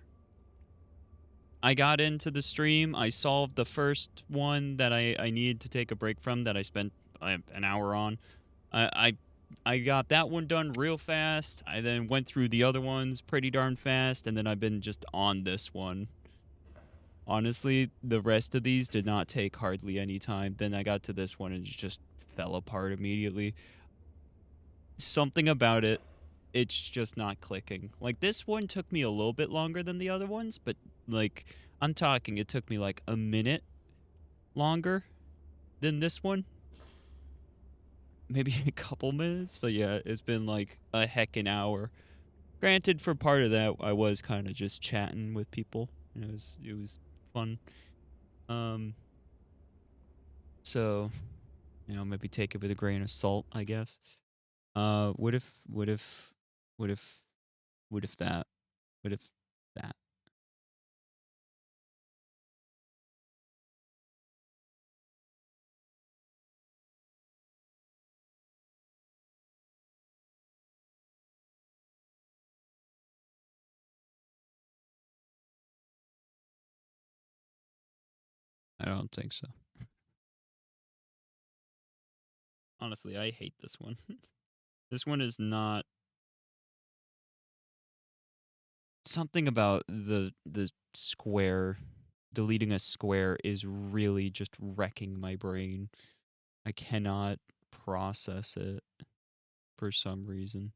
I got into the stream. I solved the first one that I needed to take a break from that I spent an hour on. I got that one done real fast. I then went through the other ones pretty darn fast, and then I've been just on this one. Honestly, the rest of these did not take hardly any time. Then I got to this one and it just fell apart immediately. Something about it, it's just not clicking. Like, this one took me a little bit longer than the other ones, but, like, I'm talking it took me, like, a minute longer than this one. Maybe a couple minutes, but yeah, it's been, like, a heckin' hour. Granted, for part of that, I was kind of just chatting with people. And it was fun. So, you know, maybe take it with a grain of salt, I guess. What if what if what if what if that? What if that? I don't think so. Honestly, I hate this one. This one is not something about the square. Deleting a square is really just wrecking my brain. I cannot process it for some reason.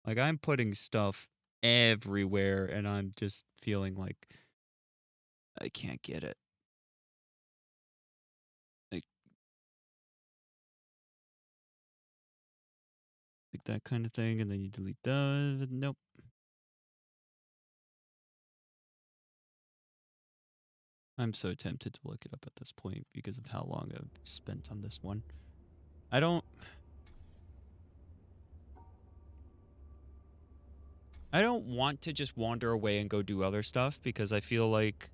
Like, I'm putting stuff everywhere and I'm just feeling like I can't get it. Like that kind of thing, and then you delete that. Nope. I'm so tempted to look it up at this point because of how long I've spent on this one. I don't want to just wander away and go do other stuff because I feel like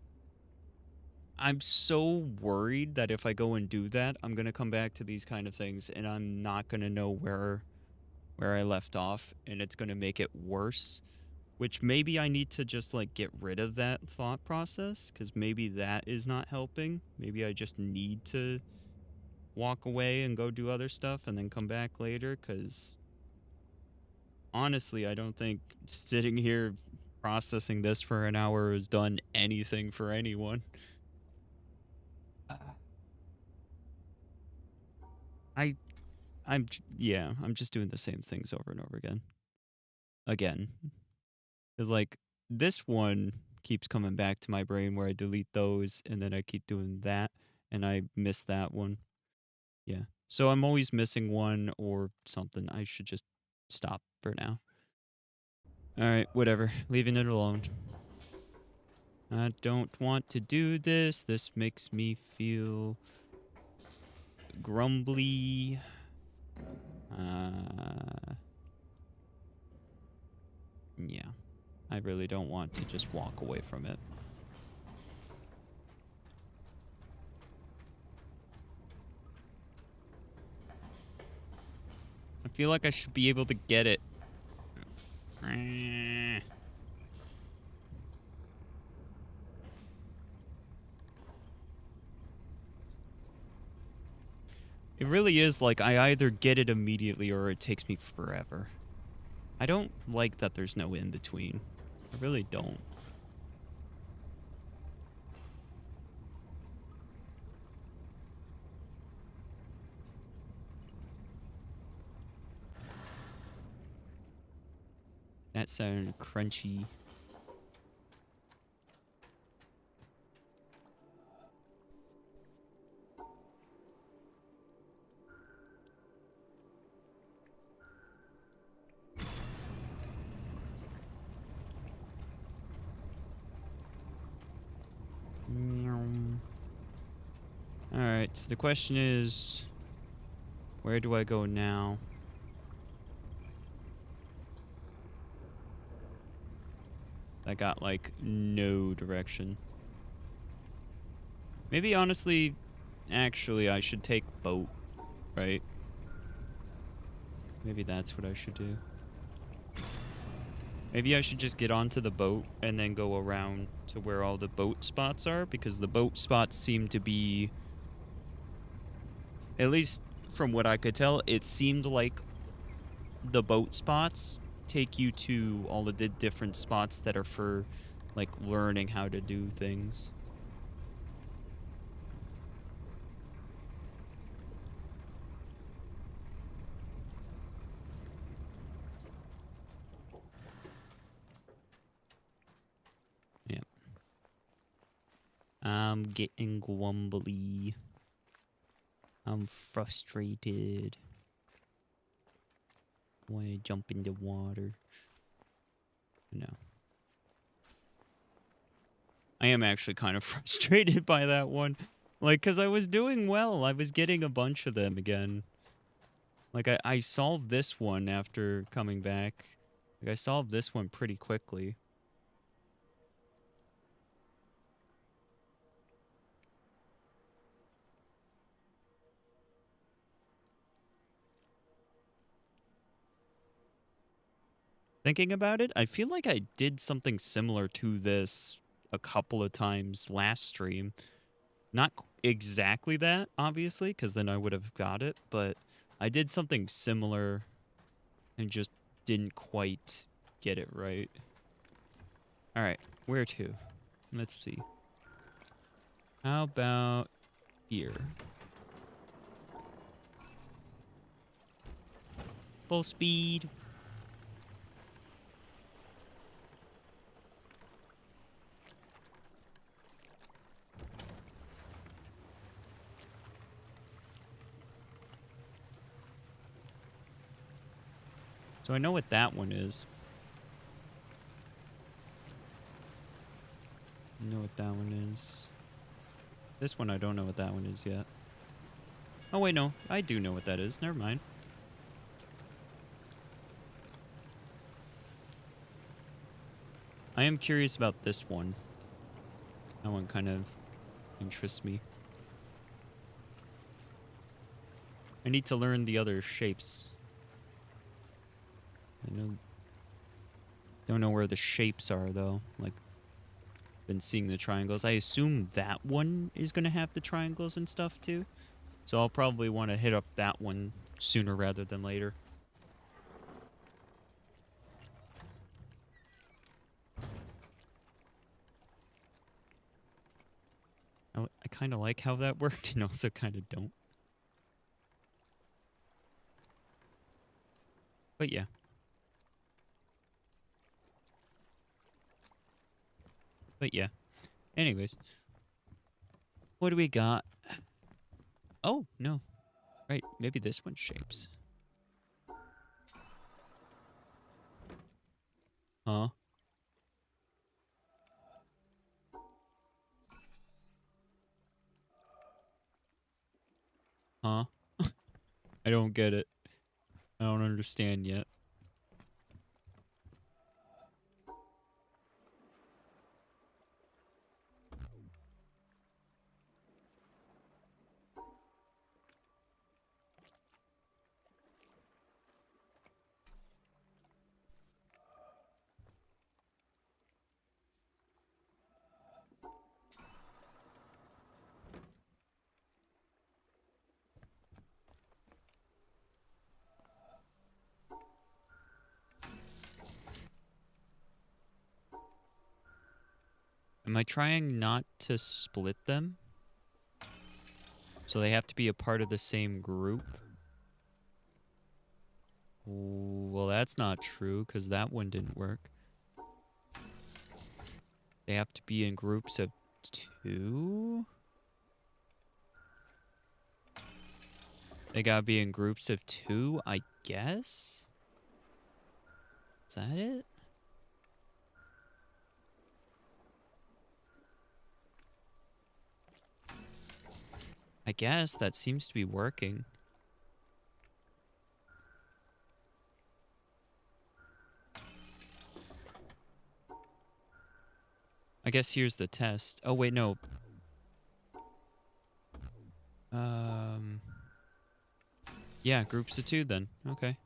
I'm so worried that if I go and do that, I'm going to come back to these kind of things and I'm not going to know where I left off, and it's going to make it worse, which maybe I need to just like get rid of that thought process cuz maybe that is not helping. Maybe I just need to walk away and go do other stuff and then come back later, because honestly, I don't think sitting here processing this for an hour has done anything for anyone. I'm just doing the same things over and over again. Because, like, this one keeps coming back to my brain where I delete those and then I keep doing that and I miss that one. Yeah. So I'm always missing one or something. I should just stop for now. All right, whatever. Leaving it alone. I don't want to do this. This makes me feel grumbly. Yeah. I really don't want to just walk away from it. I feel like I should be able to get it. It really is like I either get it immediately or it takes me forever. I don't like that there's no in between. I really don't. That sounded crunchy. Alright, so the question is, where do I go now? I got, like, no direction. Maybe, honestly, actually, I should take boat, right? Maybe that's what I should do. Maybe I should just get onto the boat and then go around to where all the boat spots are, because the boat spots seem to be, at least from what I could tell, it seemed like the boat spots take you to all of the different spots that are for, like, learning how to do things. Yep. I'm getting grumbly. I'm frustrated. Want to jump in the water? No. I am actually kind of frustrated by that one. Like, because I was doing well. I was getting a bunch of them again. Like, I solved this one after coming back. Like, I solved this one pretty quickly. Thinking about it, I feel like I did something similar to this a couple of times last stream. Not exactly that, obviously, because then I would have got it, but I did something similar and just didn't quite get it right. All right, where to? Let's see. How about here? Full speed. So I know what that one is. I know what that one is. This one, I don't know what that one is yet. Oh, wait, no. I do know what that is. Never mind. I am curious about this one. That one kind of interests me. I need to learn the other shapes. Don't know where the shapes are, though. Like, been seeing the triangles. I assume that one is going to have the triangles and stuff, too. So I'll probably want to hit up that one sooner rather than later. kind of like how that worked and also kind of don't. But yeah. But yeah. Anyways, what do we got? Oh, no. Right, maybe this one shapes. Huh? Huh? I don't get it. I don't understand yet. Am I trying not to split them? So they have to be a part of the same group? Well, that's not true, because that one didn't work. They have to be in groups of 2? They gotta be in groups of 2, I guess? Is that it? I guess that seems to be working. I guess here's the test. Oh, wait, no. Yeah, groups of 2 then. Okay.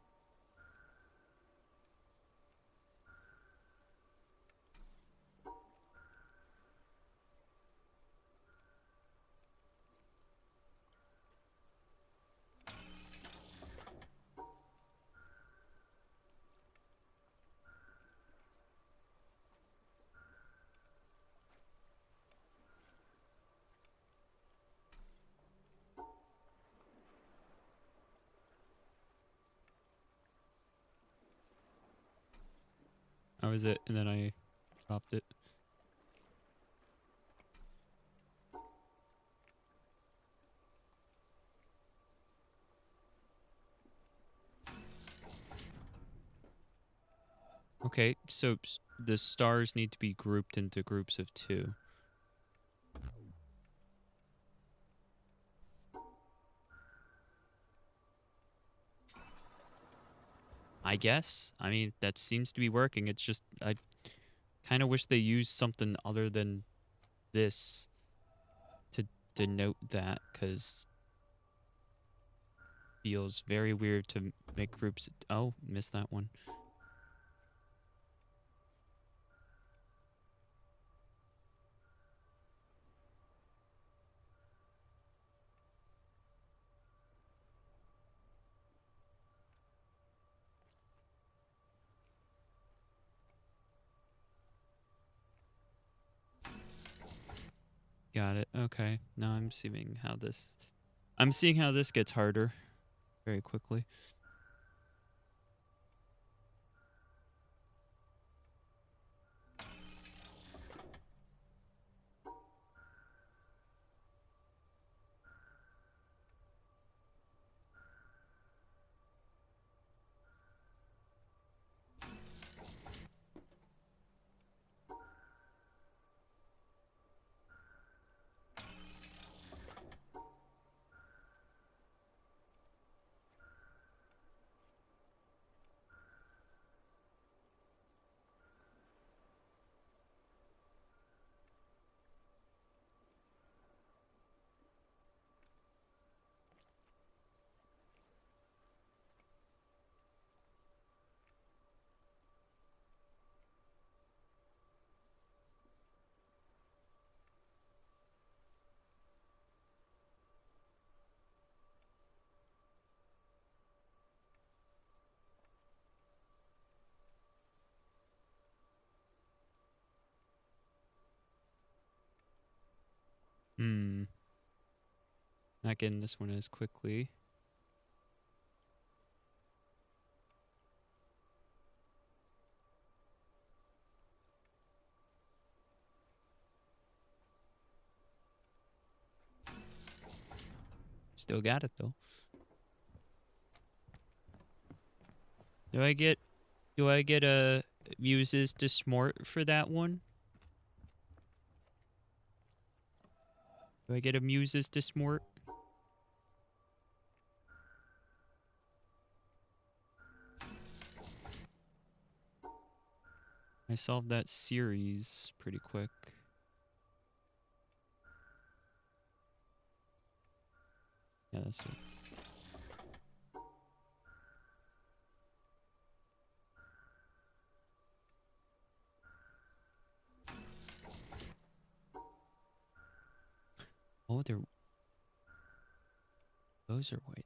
How is it? And then I dropped it. Okay, so the stars need to be grouped into groups of 2. I guess. I mean, that seems to be working. It's just, I kind of wish they used something other than this to denote that, because feels very weird to make groups. Oh, missed that one. Got it. Okay. Now I'm seeing how this. I'm seeing how this gets harder very quickly. Hmm. Not getting this one as quickly. Still got it though. Do I get a Muses to Smart for that one? Do I get a Muses to Smart? I solved that series pretty quick. Yeah, that's it. Oh, those are white.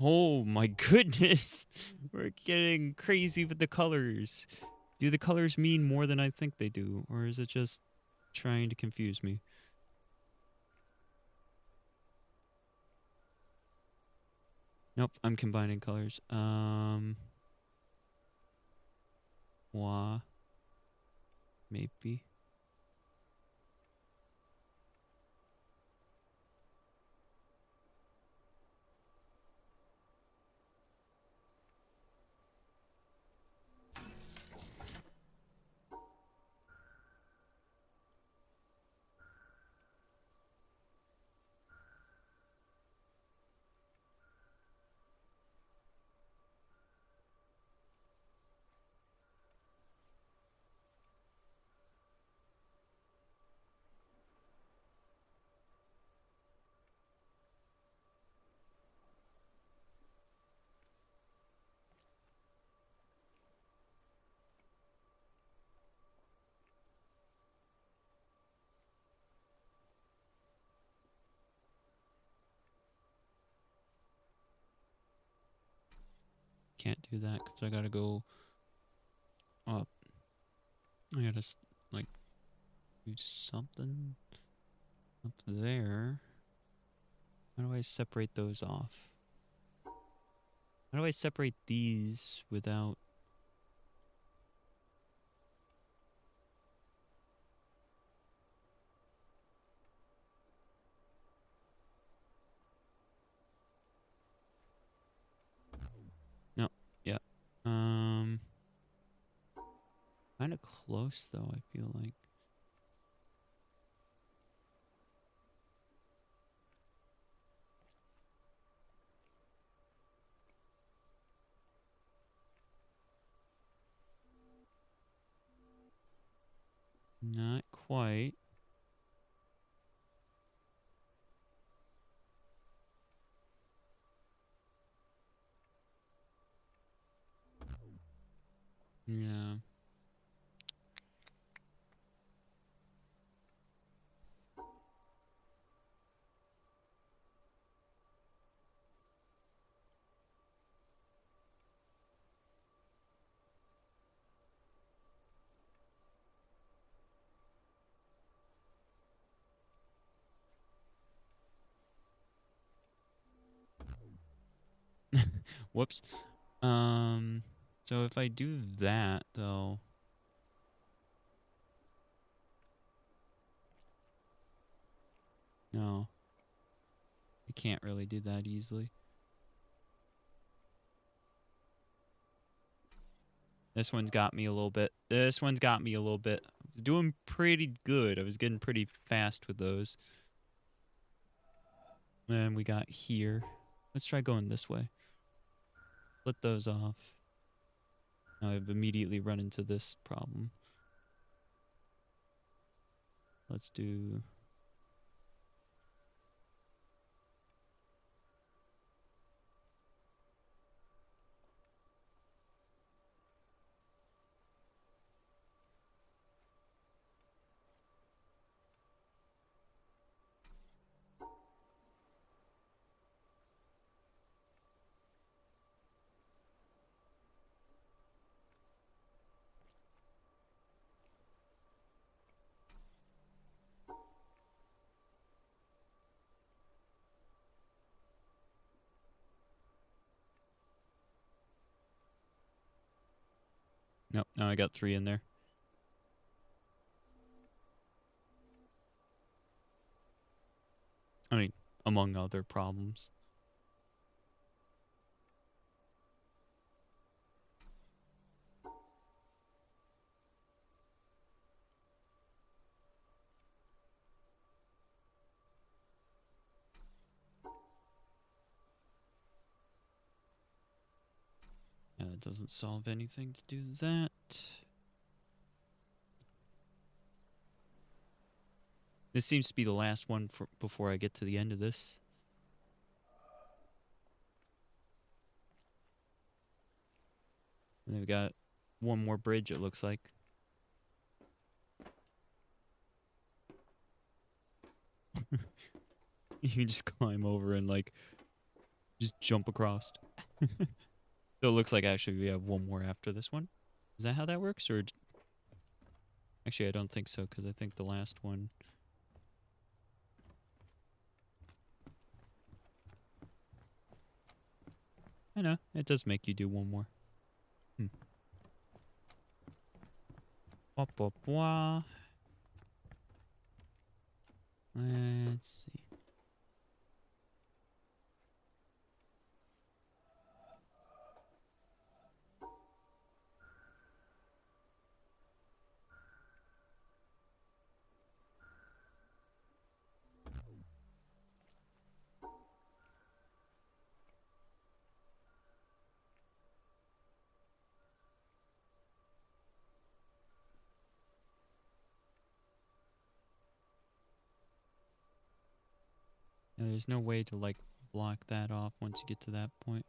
Oh my goodness. We're getting crazy with the colors. Do the colors mean more than I think they do? Or is it just trying to confuse me? Nope, I'm combining colors. Maybe. Can't do that because I gotta go up. I gotta, like, do something up there. How do I separate those off? How do I separate these without... No, yeah. Kind of close though, I feel like. Not quite. Yeah. Whoops. So if I do that though, no, I can't really do that easily. This one's got me a little bit. This one's got me a little bit. I was doing pretty good. I was getting pretty fast with those. And we got here. Let's try going this way. Split those off. Now I've immediately run into this problem. Let's do... Nope, now I got 3 in there. I mean, among other problems. Yeah, that doesn't solve anything to do that. This seems to be the last one for before I get to the end of this. And we've got one more bridge, it looks like. You can just climb over and, like, just jump across. So it looks like actually we have one more after this one. Is that how that works? Or actually, I don't think so, because I think the last one... I know, it does make you do one more. Blah, blah, blah. Let's see. Yeah, there's no way to, like, block that off once you get to that point.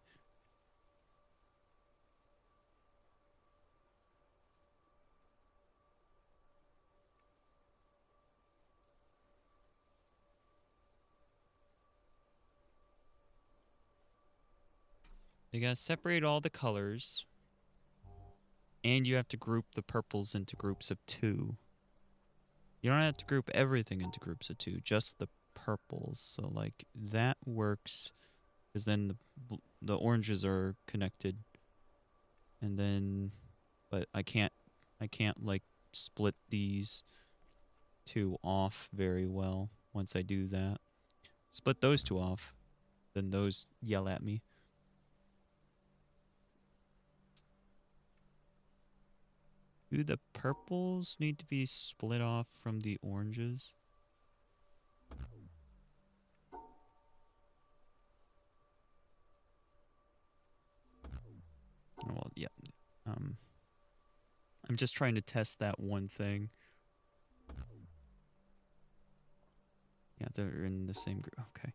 You gotta separate all the colors. And you have to group the purples into groups of 2. You don't have to group everything into groups of 2, just the purples. So, like, that works, because then the oranges are connected. And then, but I can't, like, split these 2 off very well once I do that. Split those 2 off, then those yell at me. Do the purples need to be split off from the oranges? Oh, well, yeah. I'm just trying to test that one thing. Yeah, they're in the same group. Okay.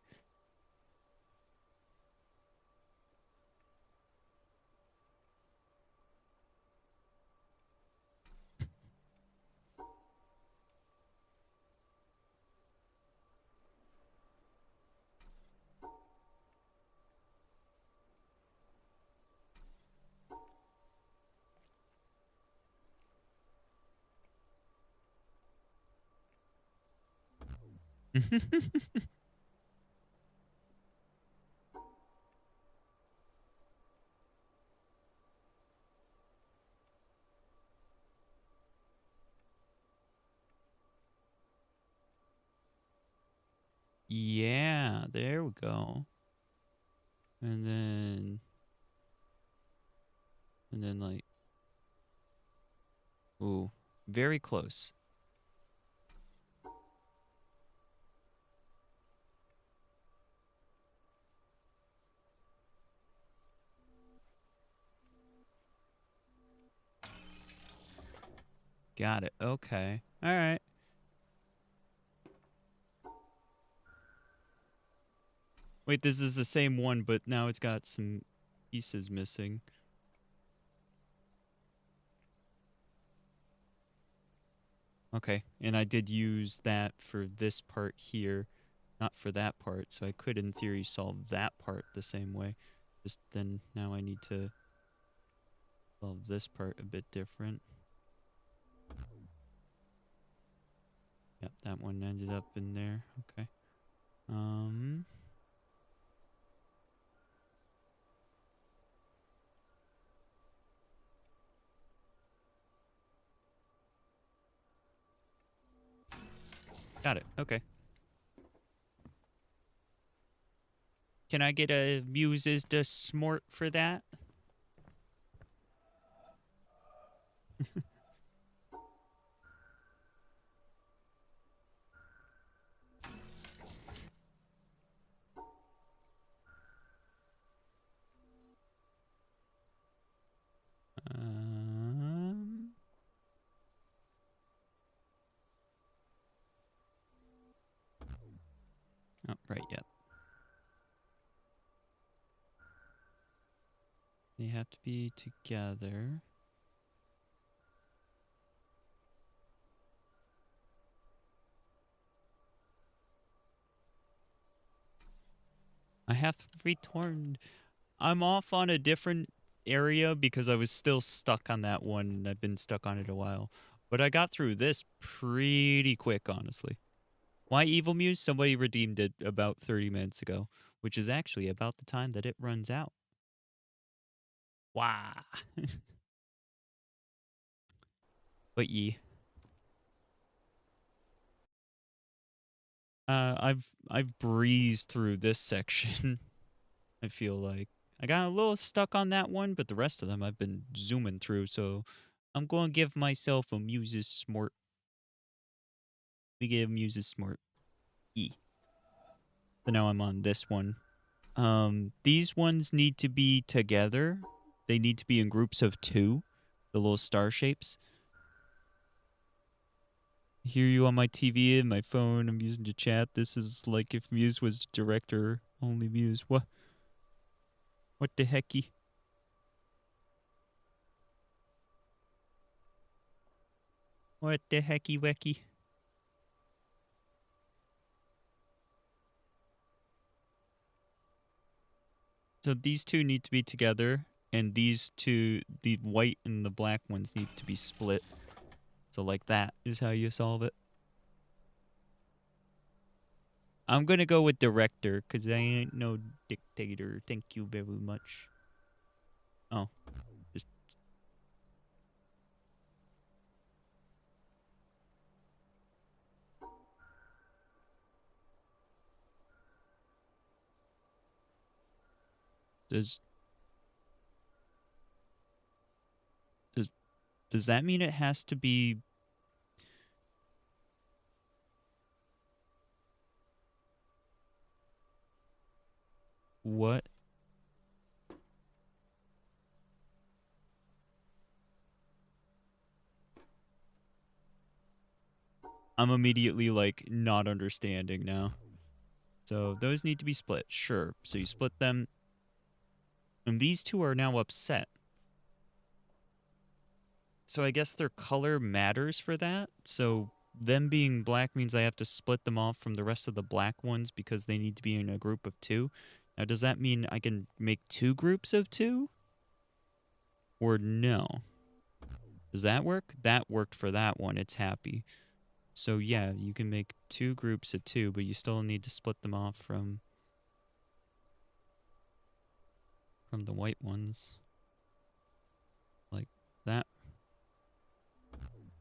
Yeah, there we go. And then like, ooh, very close. Got it. Okay. All right. Wait, this is the same one, but now it's got some pieces missing. Okay, and I did use that for this part here, not for that part, so I could, in theory, solve that part the same way. Just then, now I need to solve this part a bit different. Yep, that one ended up in there. Okay. Got it. Okay. Can I get a Muses to smort for that? Um, oh, right, yep. They have to be together. I have returned. I'm off on a different area because I was still stuck on that one. And I've been stuck on it a while. But I got through this pretty quick, honestly. Why Evil Muse? Somebody redeemed it about 30 minutes ago, which is actually about the time that it runs out. Wow. But ye. I've breezed through this section. I feel like I got a little stuck on that one, but the rest of them I've been zooming through. So I'm going to give myself a Muses Smart. We give Muses Smart E. So now I'm on this one. These ones need to be together. They need to be in groups of 2. The little star shapes. I hear you on my TV and my phone. I'm using to chat. This is like if Muse was director. Only Muse. What? What the hecky? What the hecky wecky? So these two need to be together, and these two, the white and the black ones, need to be split. So like that is how you solve it. I'm gonna go with director, because I ain't no dictator. Thank you very much. Oh, just... Does does does that mean it has to be... What? I'm immediately, like, not understanding now. So those need to be split, sure. So you split them, and these two are now upset. So I guess their color matters for that. So them being black means I have to split them off from the rest of the black ones because they need to be in a group of 2. Now, does that mean I can make 2 groups of 2? Or no? Does that work? That worked for that one. It's happy. So yeah, you can make 2 groups of 2, but you still need to split them off from the white ones. Like that.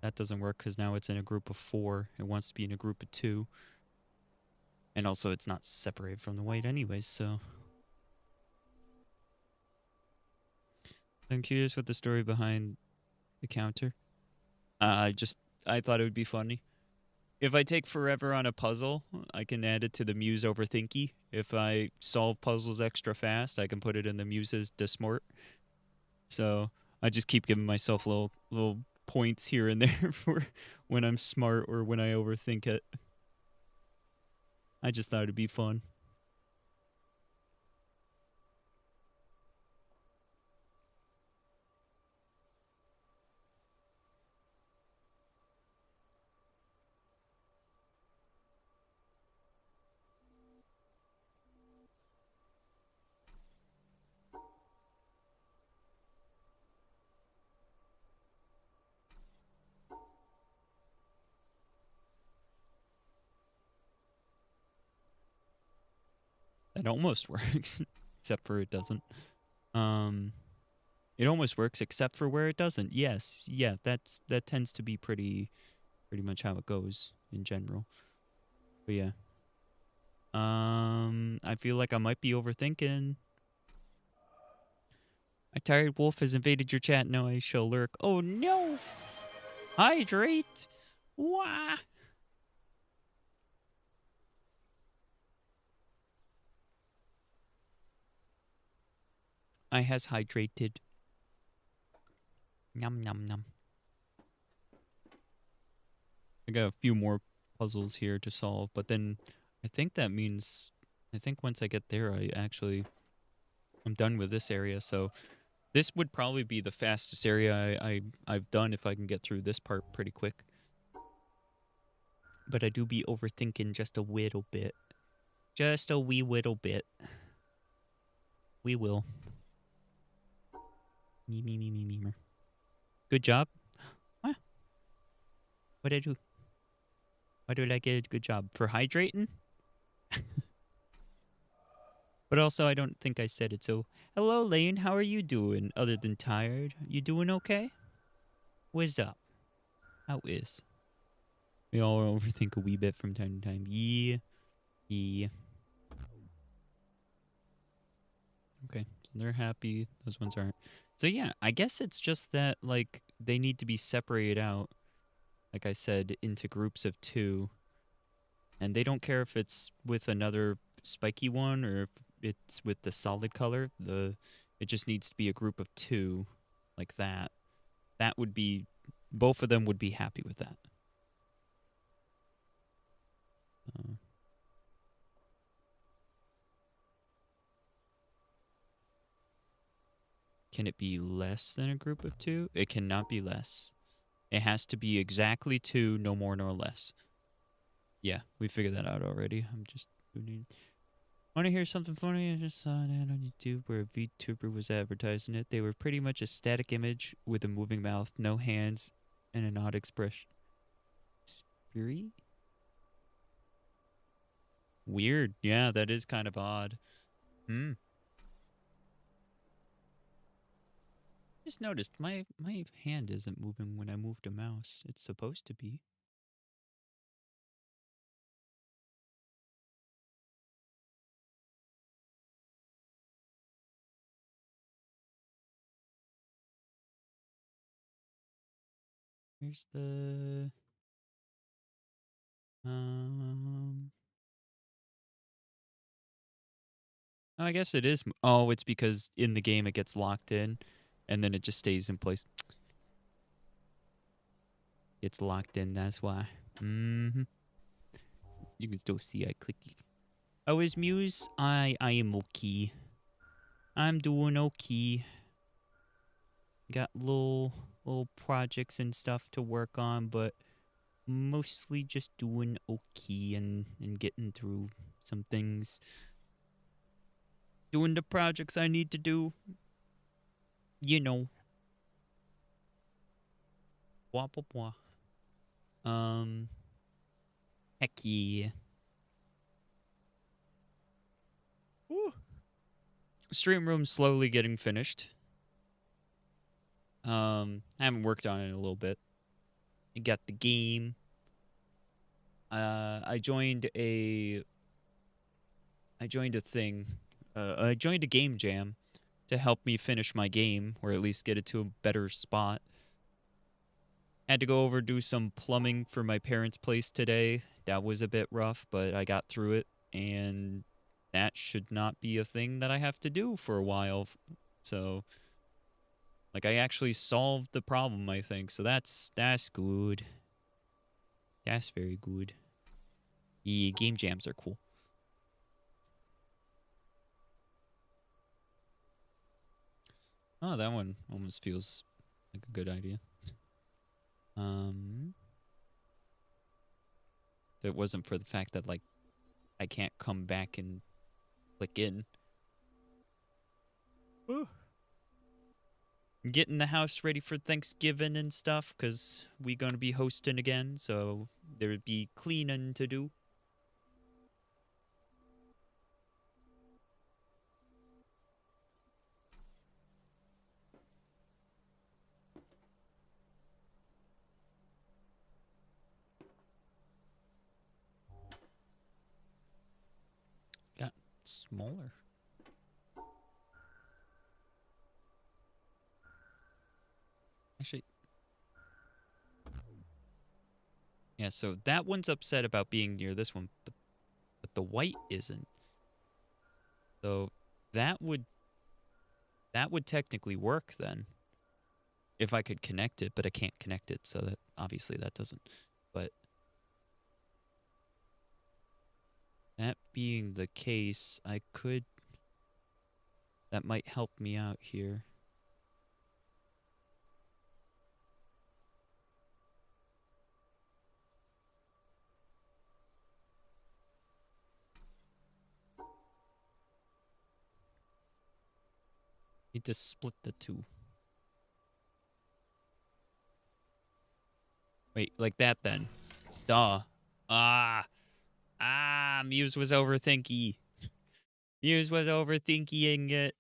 That doesn't work because now it's in a group of 4. It wants to be in a group of 2. And also it's not separated from the white anyways, so... I'm curious what the story behind the counter. I thought it would be funny. If I take forever on a puzzle, I can add it to the Muse overthinky. If I solve puzzles extra fast, I can put it in the Muses desmort. So I just keep giving myself little points here and there for when I'm smart or when I overthink it. I just thought it'd be fun. It almost works, except for it doesn't. It almost works except for where it doesn't. Yes, yeah, that tends to be pretty much how it goes in general. But yeah. I feel like I might be overthinking. A tired wolf has invaded your chat. Now I shall lurk. Oh no! Hydrate! Wah! I has hydrated. Num num num. I got a few more puzzles here to solve, but then I think that means once I get there, I'm done with this area. So this would probably be the fastest area I've done if I can get through this part pretty quick. But I do be overthinking just a little bit. Just a wee little bit. We will. Me. Good job. What? What did I do? Why did I get a good job? For hydrating? But also, I don't think I said it, so... Hello, Lane. How are you doing, other than tired? You doing okay? What's up? How is? We all overthink a wee bit from time to time. Yeah. Yeah. Okay, so they're happy. Those ones aren't. So yeah, I guess it's just that, like, they need to be separated out, like I said, into groups of 2. And they don't care if it's with another spiky one or if it's with the solid color. It just needs to be a group of 2, like that. That would be, both of them would be happy with that. Can it be less than a group of 2? It cannot be less. It has to be exactly 2, no more nor less. Yeah, we figured that out already. I'm just doing. Want to hear something funny? I just saw an ad on YouTube where a VTuber was advertising it. They were pretty much a static image with a moving mouth, no hands, and an odd expression. Spree? Weird. Yeah, that is kind of odd. Just noticed my hand isn't moving when I moved a mouse. It's supposed to be. Here's the oh, I guess it is. Oh, it's because in the game it gets locked in, and then it just stays in place. It's locked in. That's why. You can still see I clicky. Oh, is Muse? I am okay. I'm doing okay. Got little projects and stuff to work on, but mostly just doing okay and getting through some things. Doing the projects I need to do. You know. Blah, blah, blah. Heck yeah. Woo. Stream room's slowly getting finished. I haven't worked on it in a little bit. I got the game. I joined a thing. I joined a game jam to help me finish my game, or at least get it to a better spot. Had to go over do some plumbing for my parents' place today. That was a bit rough, but I got through it, and that should not be a thing that I have to do for a while. So, like, I actually solved the problem, I think. So that's good. That's very good. Yeah, game jams are cool. Oh, that one almost feels like a good idea. If it wasn't for the fact that, like, I can't come back and click in. Ooh. Getting the house ready for Thanksgiving and stuff, because we gonna be hosting again, so there would be cleaning to do. smaller. Actually, yeah, so that one's upset about being near this one, but the white isn't. So that would technically work then if I could connect it, but I can't connect it, so that obviously that doesn't. But that being the case, that might help me out here. Need to split the two. Wait, like that then. Duh. Muse was overthinky. Muse was overthinking it.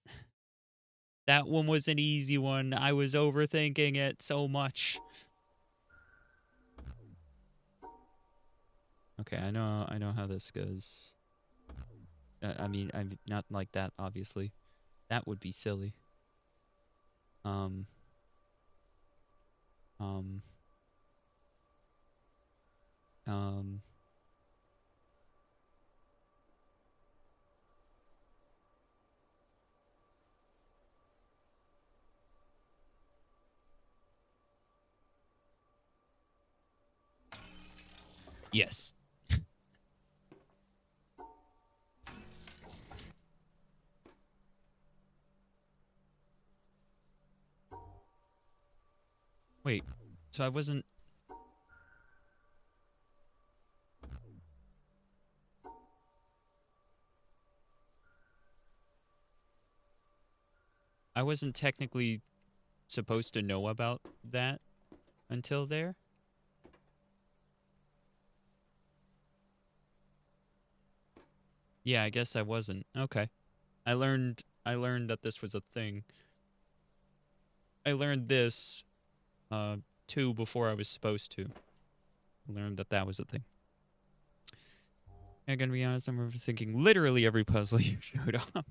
That one was an easy one. I was overthinking it so much. Okay, I know how this goes. I mean, I'm not like that, obviously. That would be silly. Um, um, um, yes. Wait, so I wasn't... I wasn't technically supposed to know about that until there? Yeah, I guess I wasn't. Okay. I learned that this was a thing. I learned this too before I was supposed to. I learned that that was a thing. I'm gonna be honest, I'm overthinking literally every puzzle you showed off.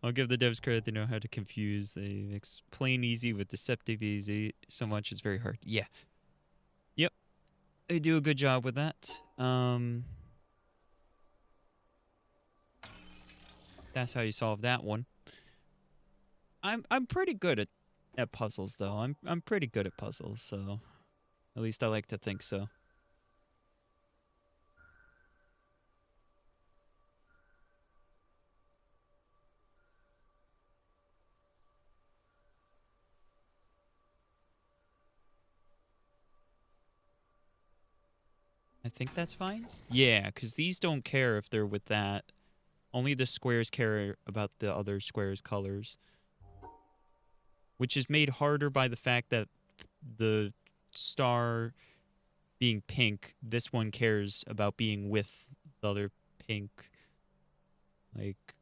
I'll give the devs credit, they know how to confuse. They mix plain easy with deceptive easy so much it's very hard. Yeah. Yep. They do a good job with that. That's how you solve that one. I'm pretty good at puzzles though. I'm pretty good at puzzles, so at least I like to think so. I think that's fine. Yeah, because these don't care if they're with that. Only the squares care about the other squares' colors. Which is made harder by the fact that the star being pink, this one cares about being with the other pink. Like,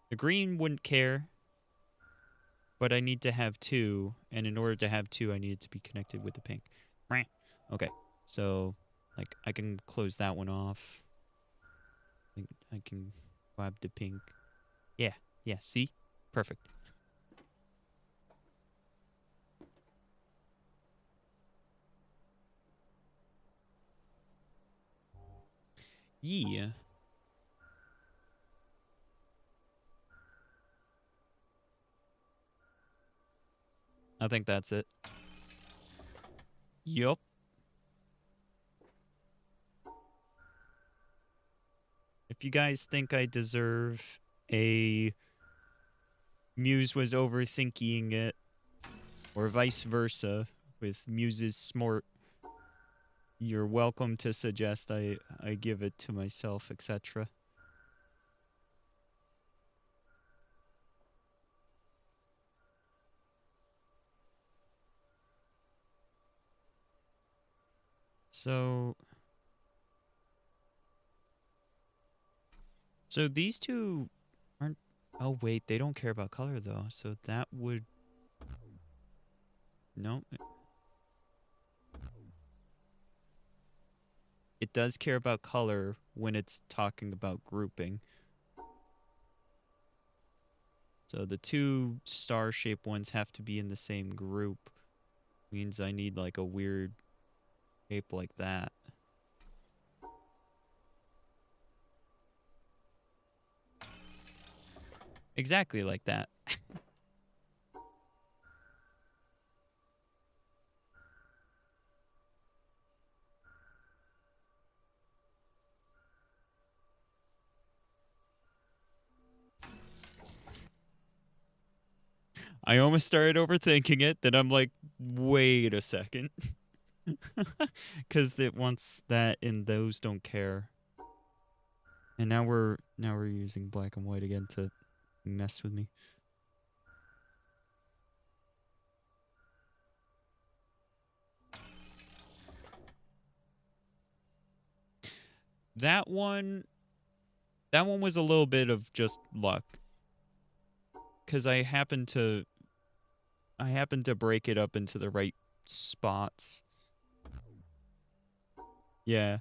the green wouldn't care, but I need to have two, and in order to have two, I need it to be connected with the pink. Okay, so, like, I can close that one off. I can grab the pink. Yeah, see? Perfect. Yeah. I think that's it. Yup. If you guys think I deserve a Muse was overthinking it, or vice versa, with Muse's smart, you're welcome to suggest I give it to myself, etc. So these two aren't... Oh, wait, they don't care about color, though. So that would... No. It does care about color when it's talking about grouping. So the two star-shaped ones have to be in the same group. Means I need like a weird shape like that. Exactly like that. I almost started overthinking it, then I'm like, wait a second. Because it wants that and those don't care. And now we're using black and white again to mess with me. That one was a little bit of just luck. Cause I happened to break it up into the right spots. Yeah.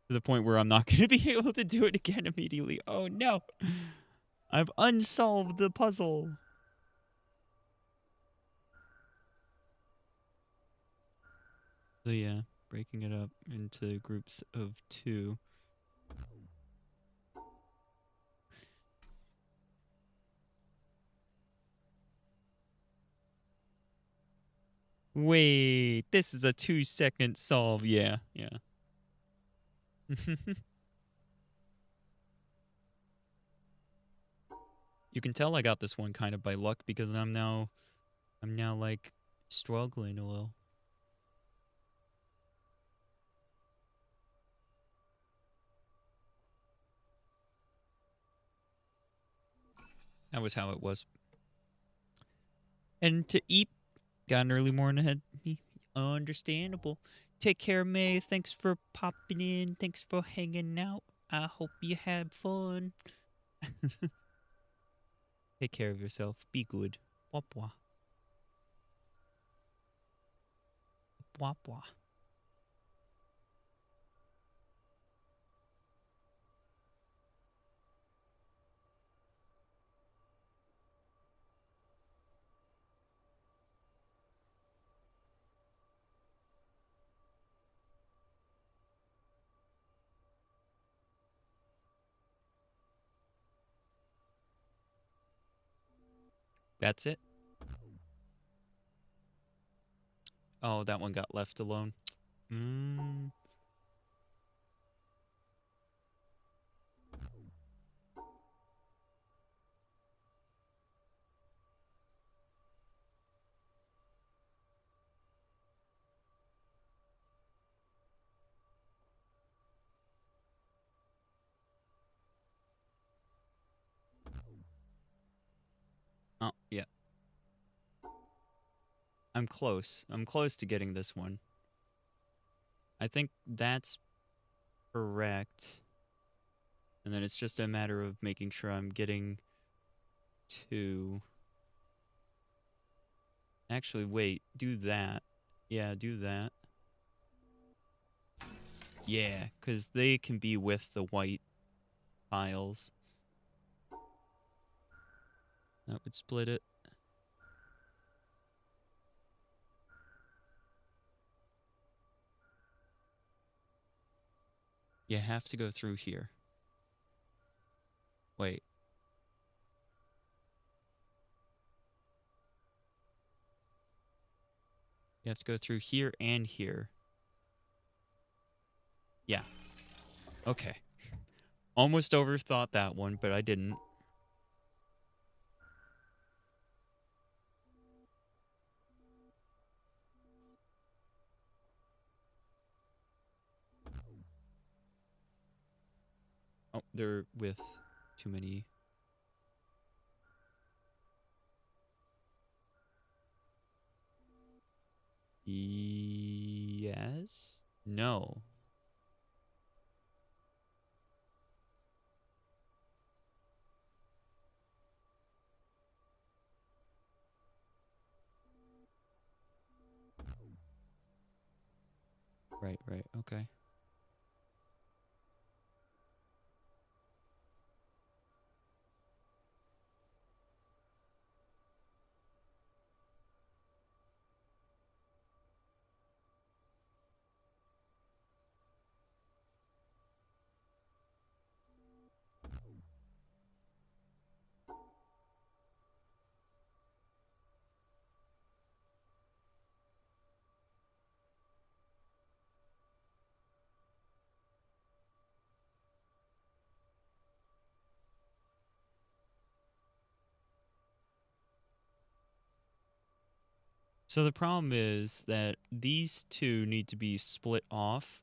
To the point where I'm not gonna be able to do it again immediately. Oh no. I've unsolved the puzzle. So yeah, breaking it up into groups of 2. Wait, this is a 2-second solve. Yeah, yeah. You can tell I got this one kind of by luck because I'm now like struggling a little. That was how it was. And to eat, got an early morning ahead. Understandable. Take care, May. Thanks for popping in. Thanks for hanging out. I hope you had fun. Take care of yourself. Be good. Wah wah. Wah wah. That's it. Oh, that one got left alone. Oh, yeah. I'm close. I'm close to getting this one. I think that's correct. And then it's just a matter of making sure I'm getting 2. Actually, wait. Do that. Yeah, do that. Yeah, because they can be with the white tiles. That would split it. You have to go through here. Wait. You have to go through here and here. Yeah. Okay. Almost overthought that one, but I didn't. Oh, they're with too many. Yes? No. Right, okay. So the problem is that these two need to be split off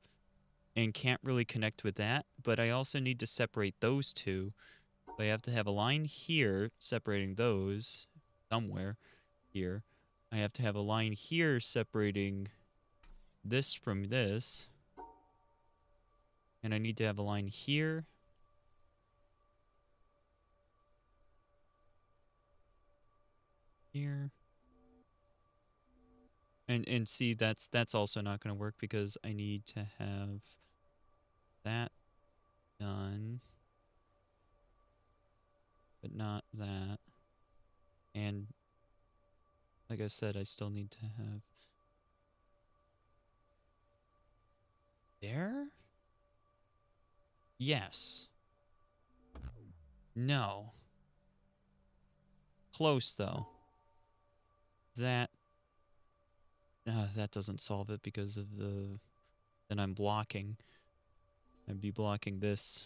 and can't really connect with that, but I also need to separate those two. So I have to have a line here separating those somewhere here. I have to have a line here separating this from this. And I need to have a line here. Here. And see, that's also not going to work because I need to have that done, but not that. And like I said, I still need to have there? Yes. No. Close though. That that doesn't solve it because of the then I'm blocking. I'd be blocking this.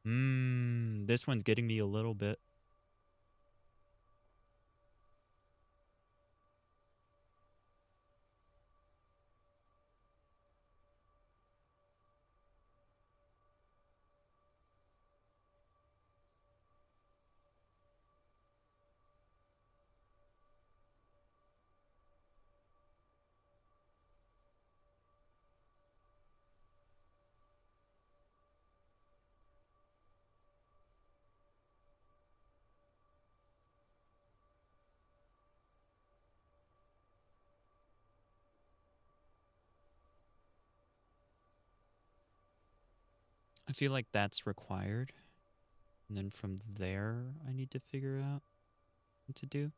This one's getting me a little bit. I feel like that's required. And then from there, I need to figure out what to do.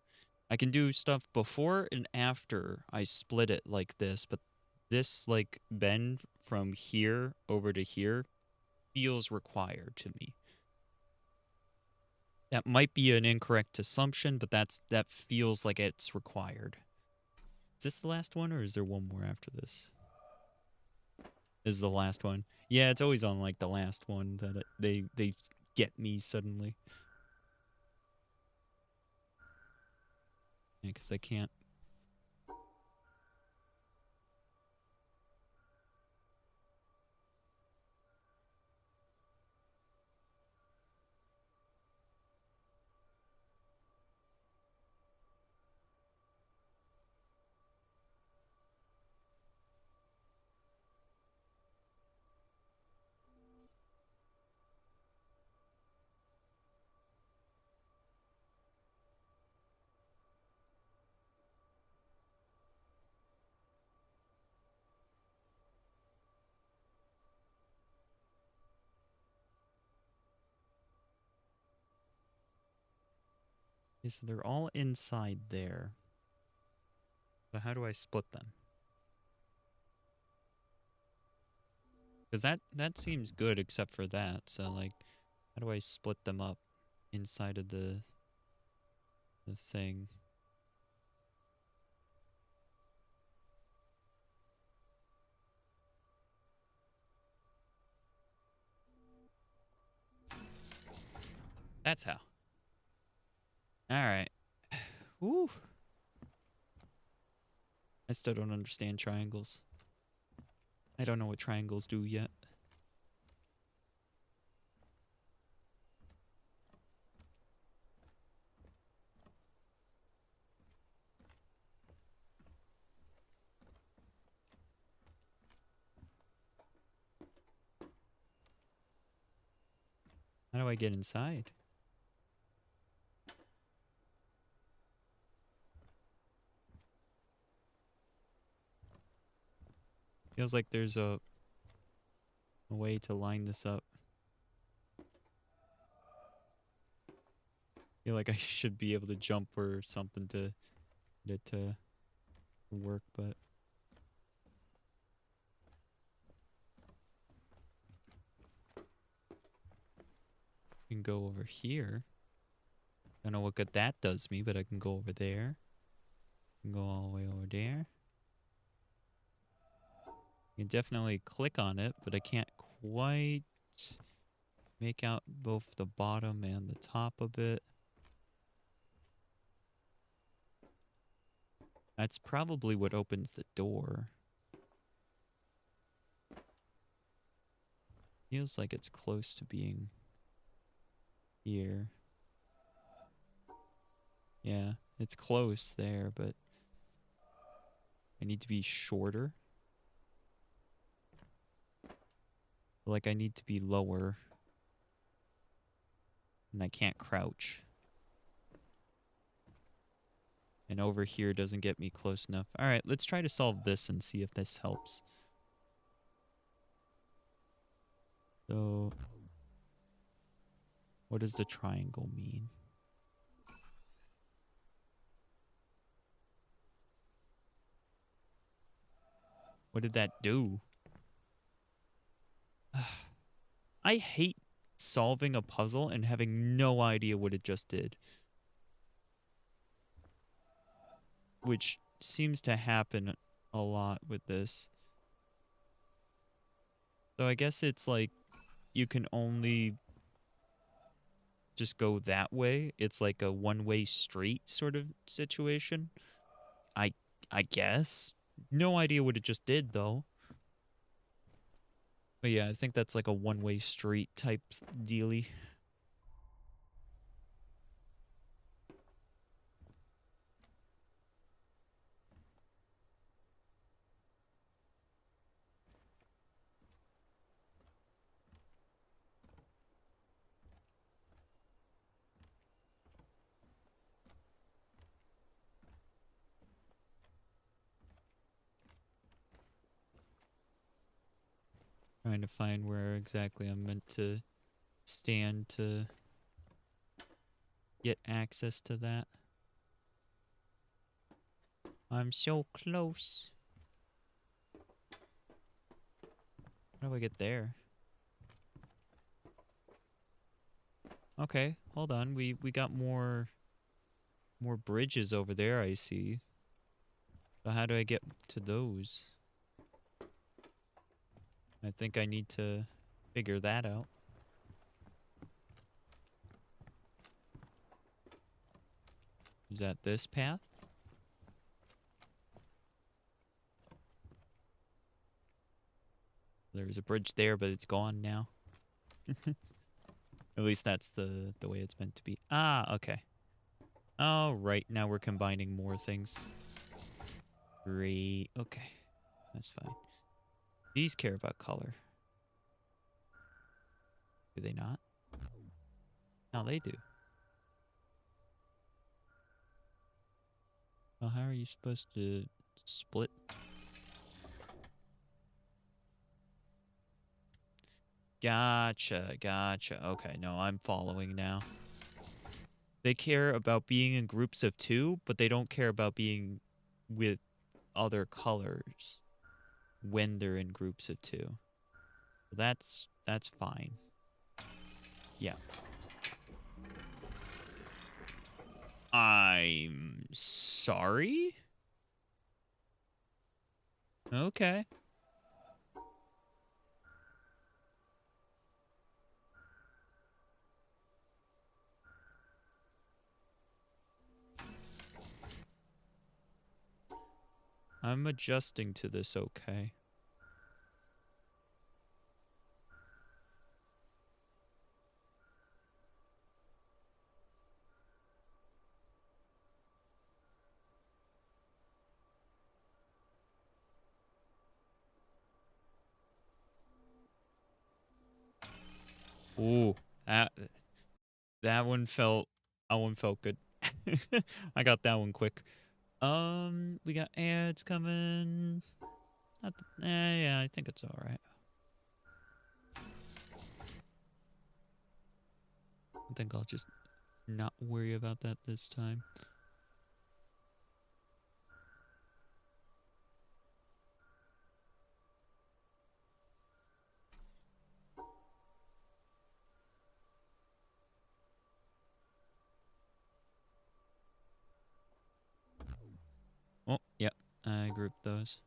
I can do stuff before and after I split it like this, but this like bend from here over to here feels required to me. That might be an incorrect assumption, but that feels like it's required. Is this the last one, or is there one more after this? This is the last one. Yeah, it's always on like the last one that they get me suddenly. Yeah, because I can't. Yes, they're all inside there. So how do I split them? Because that seems good except for that. So like, how do I split them up inside of the thing? That's how. All right. Woo. I still don't understand triangles. I don't know what triangles do yet. How do I get inside? Feels like there's a way to line this up. Feel like I should be able to jump or something to get it to work, but I can go over here. I don't know what good that does me, but I can go over there. I can go all the way over there. You can definitely click on it, but I can't quite make out both the bottom and the top of it. That's probably what opens the door. Feels like it's close to being here. Yeah, it's close there, but I need to be shorter. Like I need to be lower. And I can't crouch. And over here doesn't get me close enough. All right, let's try to solve this and see if this helps. So, what does the triangle mean? What did that do? I hate solving a puzzle and having no idea what it just did. Which seems to happen a lot with this. So I guess it's like you can only just go that way. It's like a one-way street sort of situation. I I guess. No idea what it just did though. But yeah, I think that's like a one-way street type dealy. Trying to find where exactly I'm meant to stand to get access to that. I'm so close. How do I get there? Okay, hold on. We got more bridges over there, I see. So how do I get to those? I think I need to figure that out. Is that this path? There was a bridge there, but it's gone now. At least that's the way it's meant to be. Ah, okay. All right, now we're combining more things. Great. Okay, that's fine. These care about color. Do they not? No, they do. Well, how are you supposed to split? Gotcha, gotcha. Okay, no, I'm following now. They care about being in groups of 2, but they don't care about being with other colors when they're in groups of 2. That's fine. Yeah. I'm sorry? Okay. I'm adjusting to this okay. Ooh, that one felt good. I got that one quick. We got ads coming. Not yeah, I think it's all right. I think I'll just not worry about that this time. Oh, yep. I grouped those.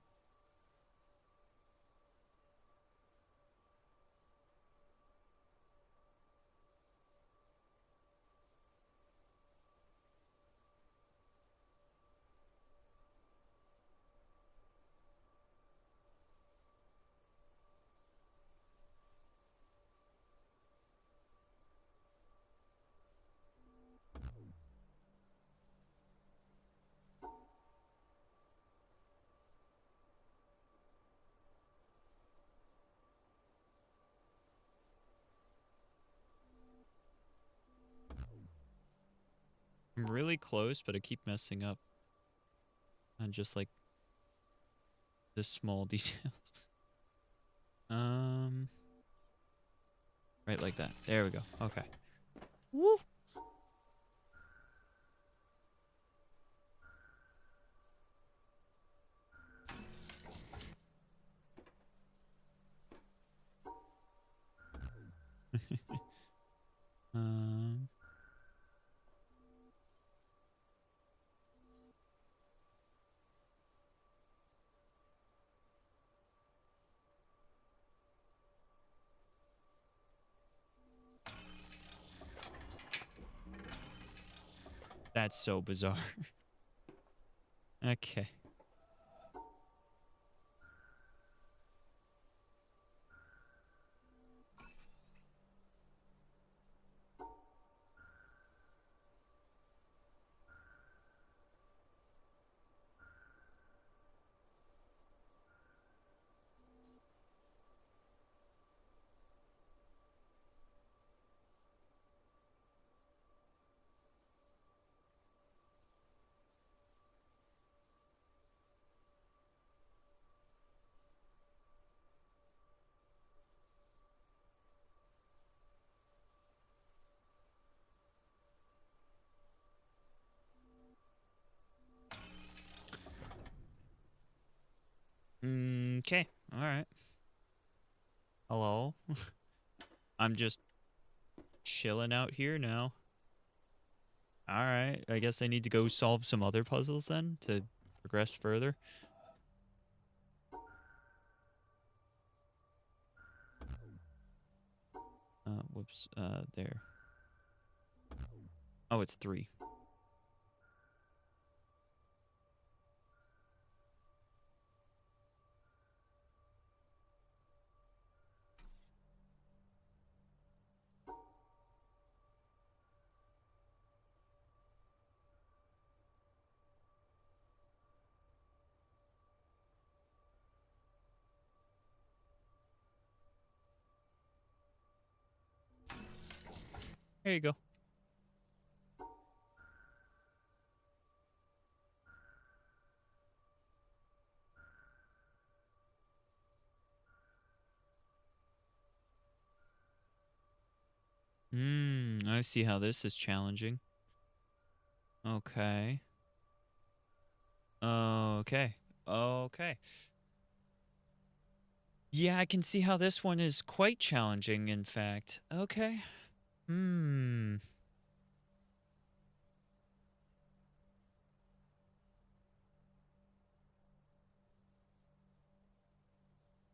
I'm really close, but I keep messing up on just like the small details. Right like that. There we go. Okay. Woo. um. That's so bizarre. Okay. Okay. All right. Hello. I'm just chilling out here now. All right. I guess I need to go solve some other puzzles then to progress further. Whoops. There. Oh, it's 3. There you go. I see how this is challenging. Okay. Okay. Okay. Yeah, I can see how this one is quite challenging, in fact. Okay.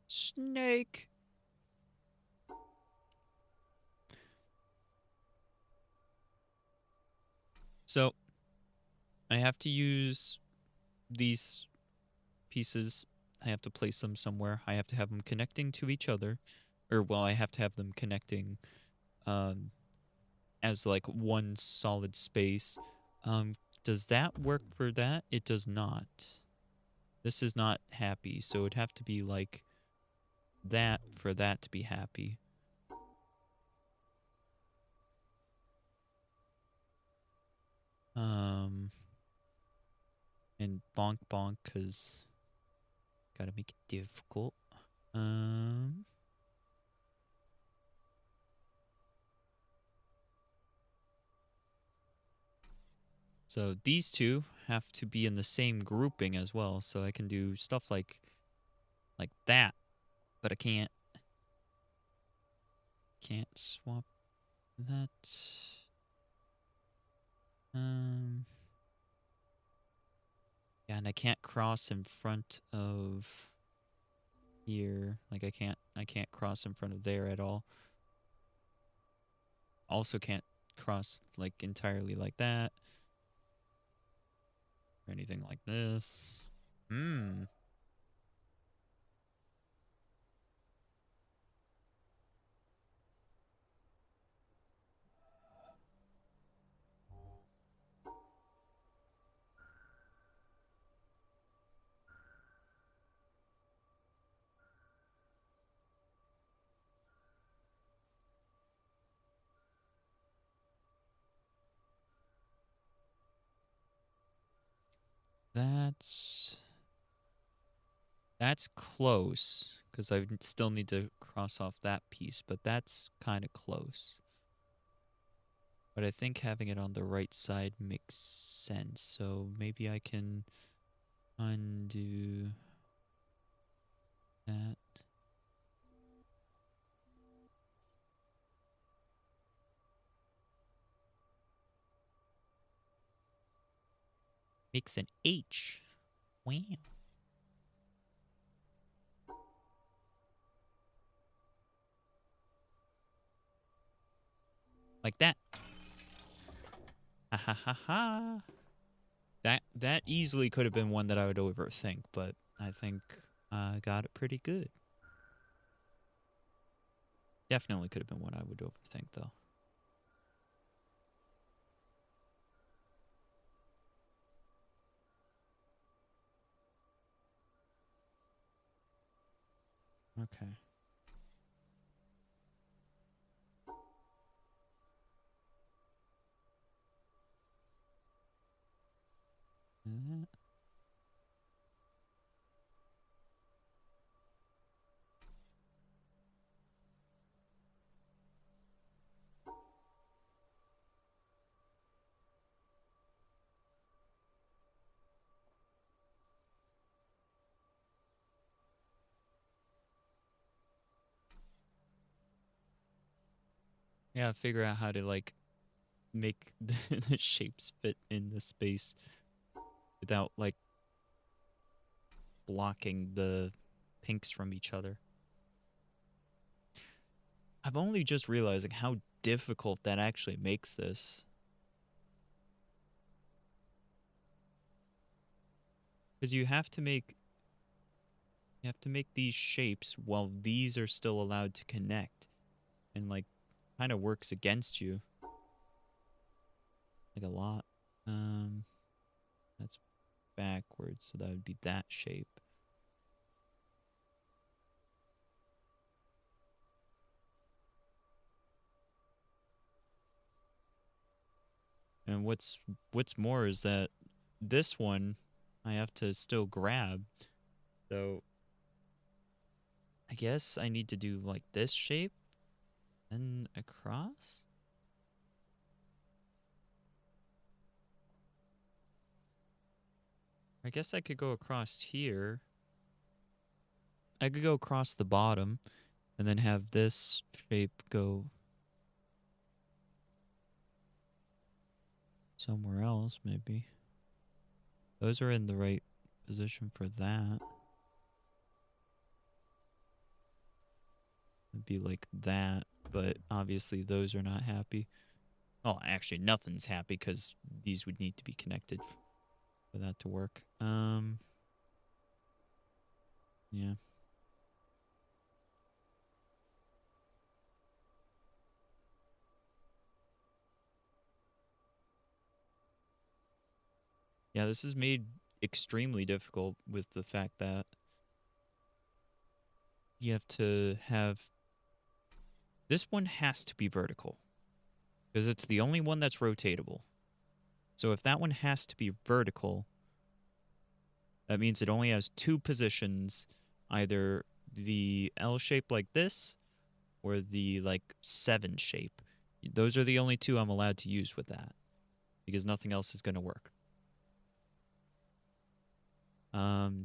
Snake. So, I have to use these pieces. I have to place them somewhere. I have to have them connecting to each other. Or, well, I have to have them connecting as like one solid space. Does that work for that? It does not. This is not happy, so it'd have to be like that for that to be happy. And bonk bonk, cause gotta make it difficult. So these two have to be in the same grouping as well, so I can do stuff like that, but I can't swap that. Yeah, and I can't cross in front of here. Like I can't cross in front of there at all. Also can't cross like entirely like that or anything like this. That's close, because I still need to cross off that piece, but that's kind of close. But I think having it on the right side makes sense, so maybe I can undo that. Makes an H. Wow. Like that. Ha ha ha ha. That easily could have been one that I would overthink, but I think I got it pretty good. Definitely could have been one I would overthink, though. Okay. Uh, yeah, figure out how to, like, make the shapes fit in the space without, like, blocking the pinks from each other. I'm only just realizing how difficult that actually makes this. Because you have to make these shapes while these are still allowed to connect, and, like, kind of works against you, like, a lot. That's backwards, so that would be that shape. And what's more is that this one I have to still grab. So I guess I need to do, like, this shape and across. I guess I could go across here. I could go across the bottom and then have this shape go somewhere else, maybe. Those are in the right position for that. It'd be like that, but obviously those are not happy. Well, actually, nothing's happy because these would need to be connected for that to work. Yeah. Yeah, this is made extremely difficult with the fact that you have to have... This one has to be vertical because it's the only one that's rotatable. So if that one has to be vertical, that means it only has two positions, either the L shape like this or the, like, 7 shape. Those are the only two I'm allowed to use with that because nothing else is going to work.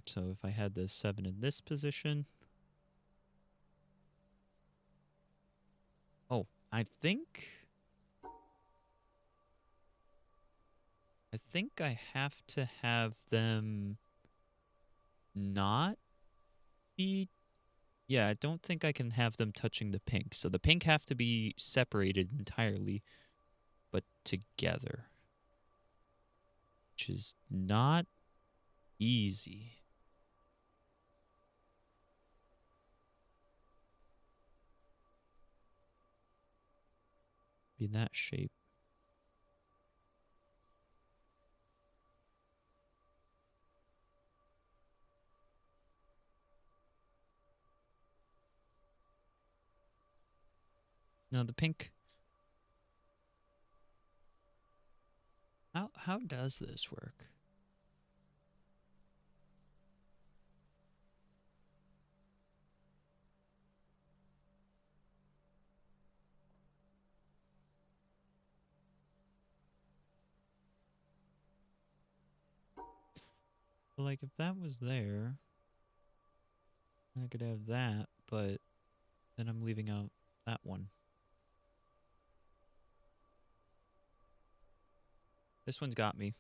So if I had the 7 in this position... Oh, I think I have to have them not be... Yeah, I don't think I can have them touching the pink. So the pink have to be separated entirely, but together, which is not easy. Be that shape. No, the pink... How does this work? But like, if that was there, I could have that, but then I'm leaving out that one. This one's got me.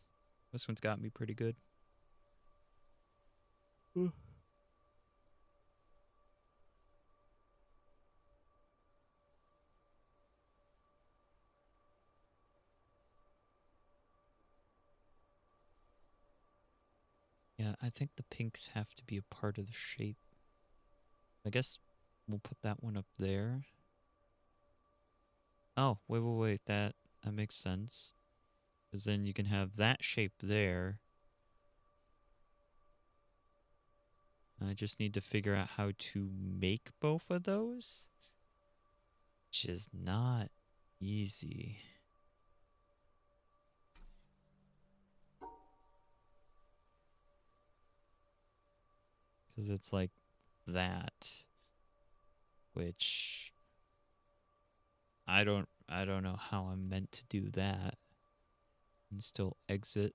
This one's got me pretty good. Ooh. Yeah, I think the pinks have to be a part of the shape. I guess we'll put that one up there. Oh, wait. That makes sense. Because then you can have that shape there. I just need to figure out how to make both of those. Which is not easy. Because it's like that. Which I don't know how I'm meant to do that. And still exit.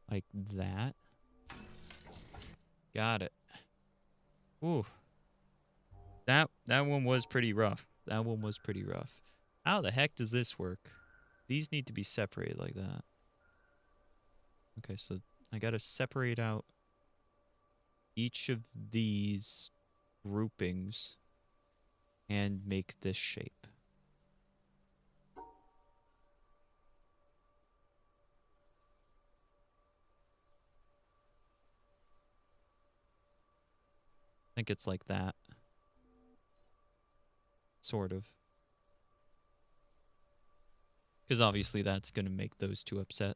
Like that. Got it. Ooh. That one was pretty rough. That one was pretty rough. How the heck does this work? These need to be separated like that. Okay, so I gotta separate out each of these groupings and make this shape. I think it's like that. Sort of. Because obviously that's going to make those two upset.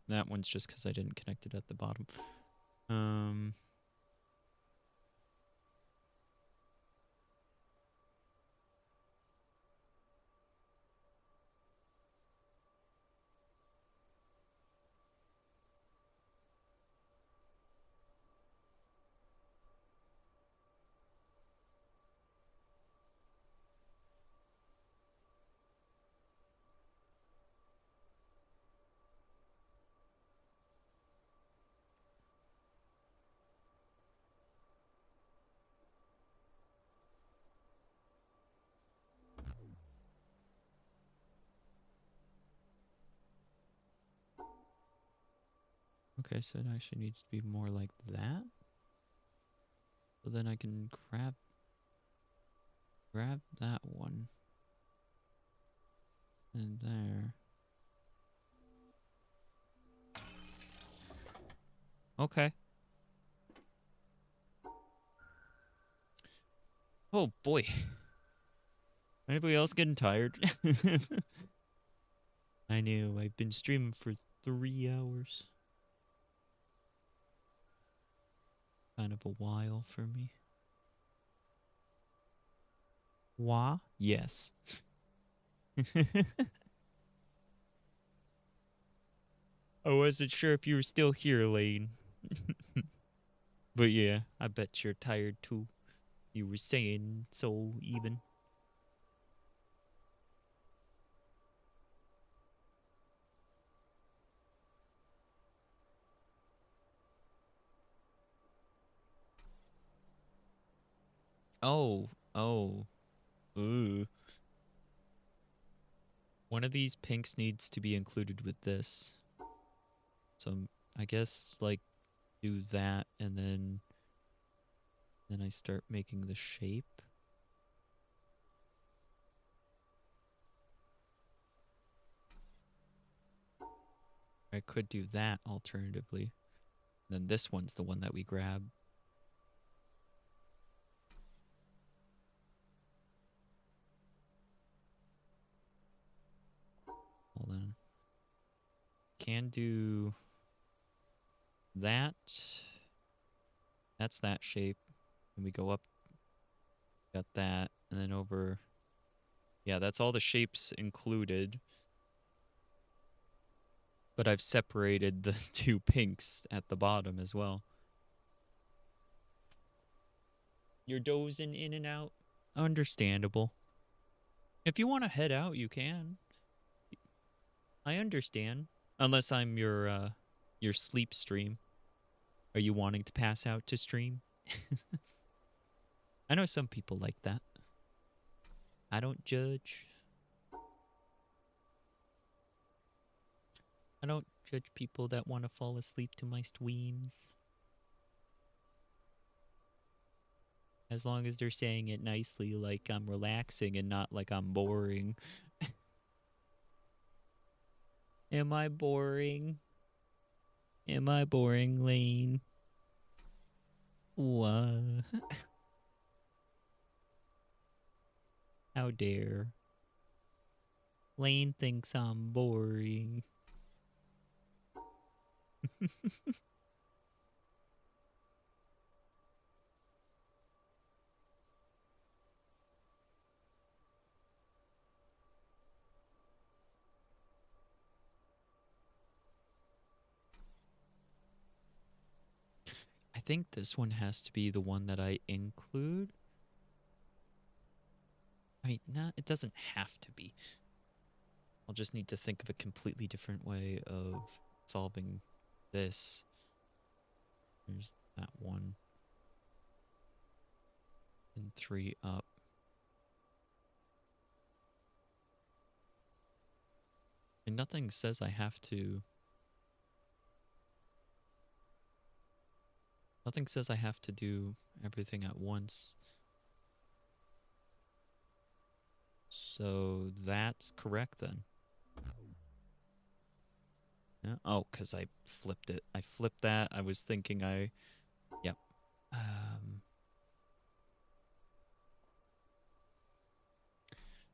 That one's just because I didn't connect it at the bottom. Okay, so it actually needs to be more like that. So then I can grab that one. And there. Okay. Oh boy. Anybody else getting tired? I know. I've been streaming for 3 hours. Kind of a while for me. Wah? Yes. I wasn't sure if you were still here, Lane. But yeah, I bet you're tired too. You were saying so even. Oh. Ooh. One of these pinks needs to be included with this. So I guess like do that and then I start making the shape. I could do that alternatively. Then this one's the one that we grab. Hold on. Can do that. That's that shape. And we go up. Got that. And then over. Yeah, that's all the shapes included. but I've separated the two pinks at the bottom as well. You're dozing in and out. Understandable. If you want to head out, you can. I understand. Unless I'm your sleep stream. Are you wanting to pass out to stream? I know some people like that. I don't judge. I don't judge people that want to fall asleep to my streams. As long as they're saying it nicely, like I'm relaxing and not like I'm boring. Am I boring? Am I boring, Lane? What? How dare. Lane thinks I'm boring. I think this one has to be the one that I include. I mean, no, it doesn't have to be. I'll just need to think of a completely different way of solving this. There's that one. And 3 up. And nothing says I have to... Nothing says I have to do everything at once. So that's correct then. Yeah. Oh, because I flipped it. I flipped that. I was thinking Yep.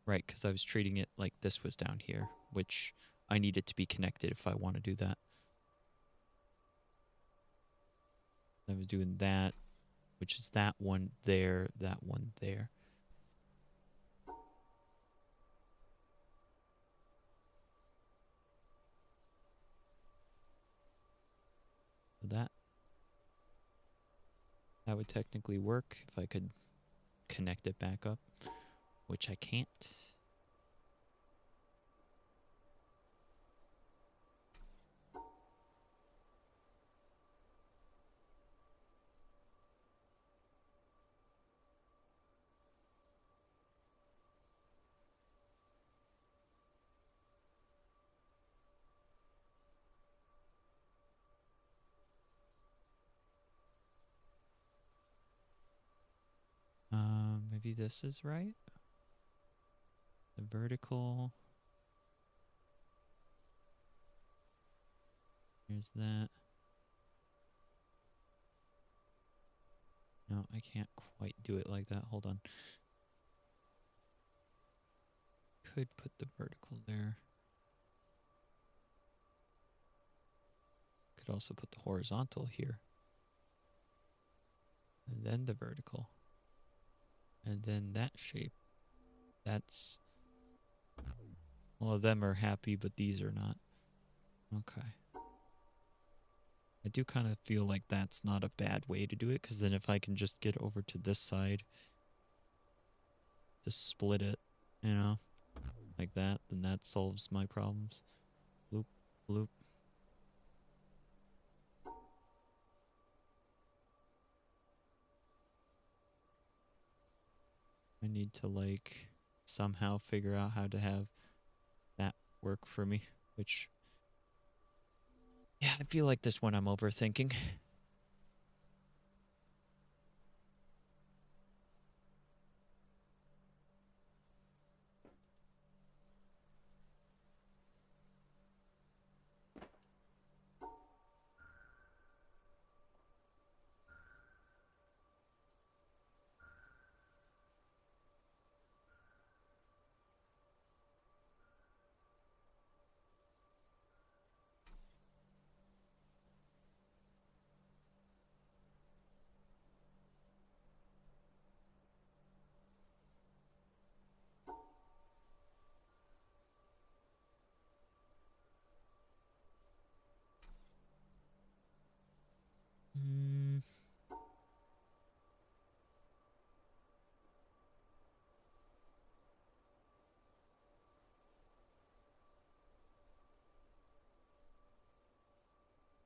Right, because I was treating it like this was down here, which I need it to be connected if I want to do that. I was doing that, which is that one there, that one there. So that would technically work if I could connect it back up, which I can't. Maybe this is right. The vertical. Here's that. No, I can't quite do it like that. Hold on. Could put the vertical there. Could also put the horizontal here. And then the vertical. And then that shape. That's... All of them are happy, but these are not. Okay. I do kind of feel like that's not a bad way to do it, because then if I can just get over to this side, just split it, you know, like that, then that solves my problems. Bloop, bloop. I need to, like, somehow figure out how to have that work for me, which... Yeah, I feel like this one I'm overthinking.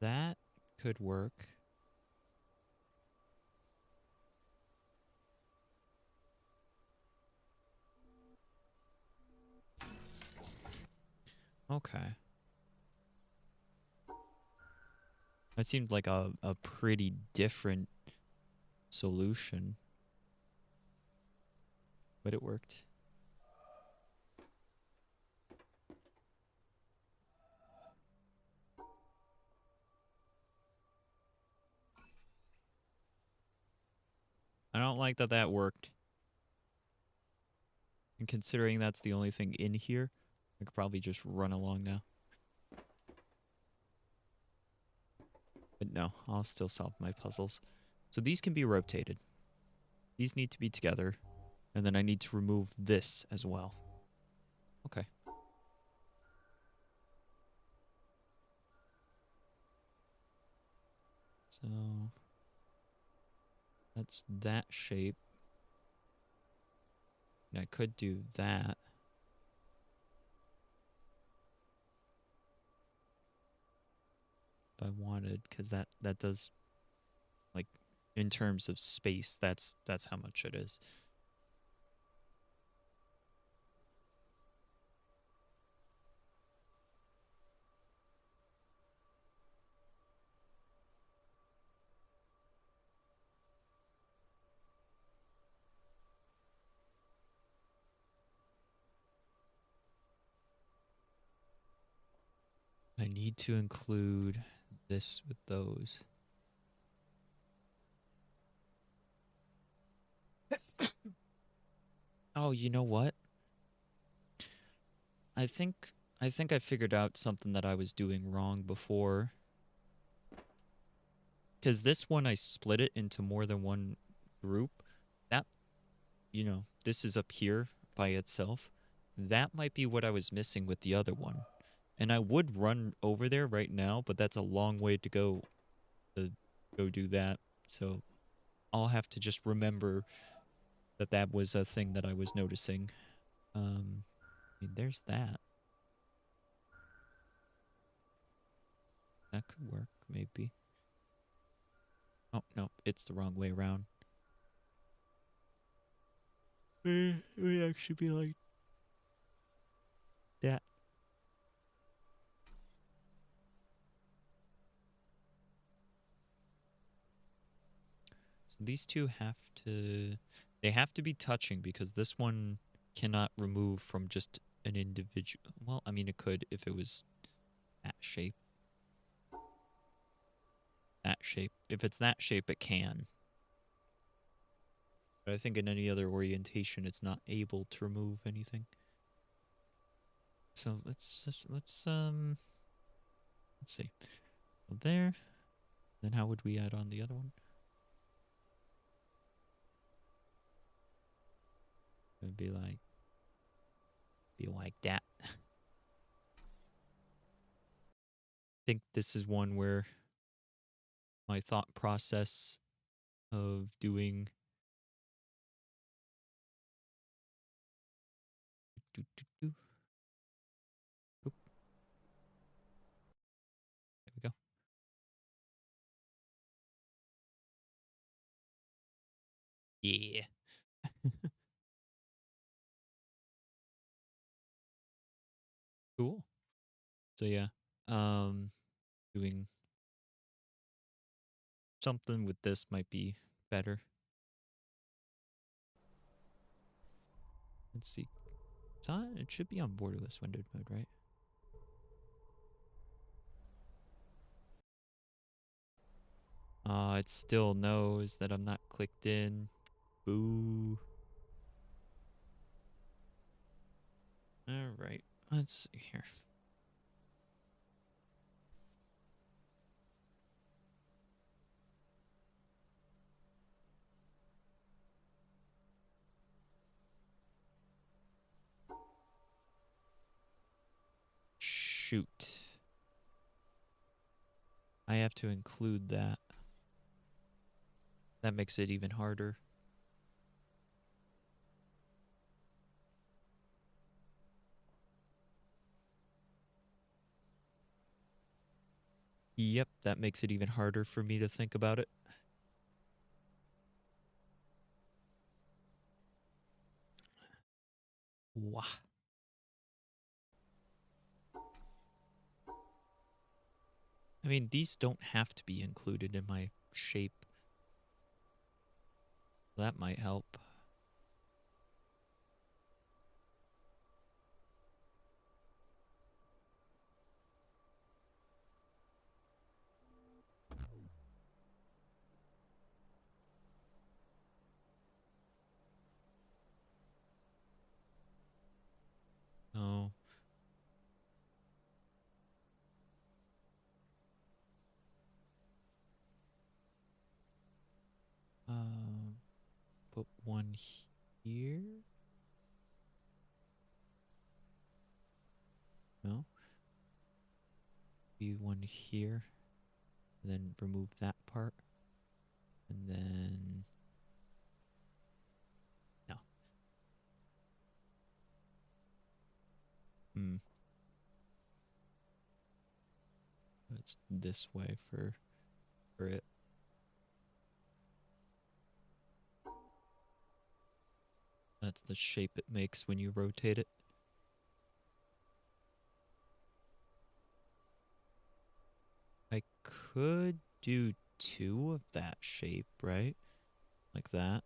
That could work. Okay. That seemed like a pretty different solution, but it worked. I don't like that that worked. And considering that's the only thing in here, I could probably just run along now. But no, I'll still solve my puzzles. So these can be rotated. These need to be together. And then I need to remove this as well. Okay. So that's that shape. And I could do that. If I wanted, because that does, like, in terms of space, that's how much it is. I need to include this with those. Oh, you know what? I think I figured out something that I was doing wrong before. Because this one, I split it into more than one group. That, this is up here by itself. That might be what I was missing with the other one. And I would run over there right now, but that's a long way to go do that. So I'll have to just remember that that was a thing that I was noticing. I mean, there's that. That could work, maybe. Oh, no, it's the wrong way around. It would actually be like that. So these two they have to be touching because this one cannot remove from just an individual. Well, I mean, it could if it was that shape. That shape. If it's that shape, it can. But I think in any other orientation, it's not able to remove anything. So let's see. So there. Then how would we add on the other one? It would be like that. I think this is one where my thought process of doing there we go. Yeah. Cool. So yeah, doing something with this might be better. Let's see. It's on. It should be on borderless windowed mode, right? It still knows that I'm not clicked in. Boo. All right. Let's see here. Shoot. I have to include that. That makes it even harder. Yep, that makes it even harder for me to think about it. Wah. I mean, these don't have to be included in my shape. That might help. Oh. Um, put one here. No. Be one here. And then remove that part. And then no. Hmm. It's this way for it. That's the shape it makes when you rotate it. I could do 2 of that shape, right? Like that.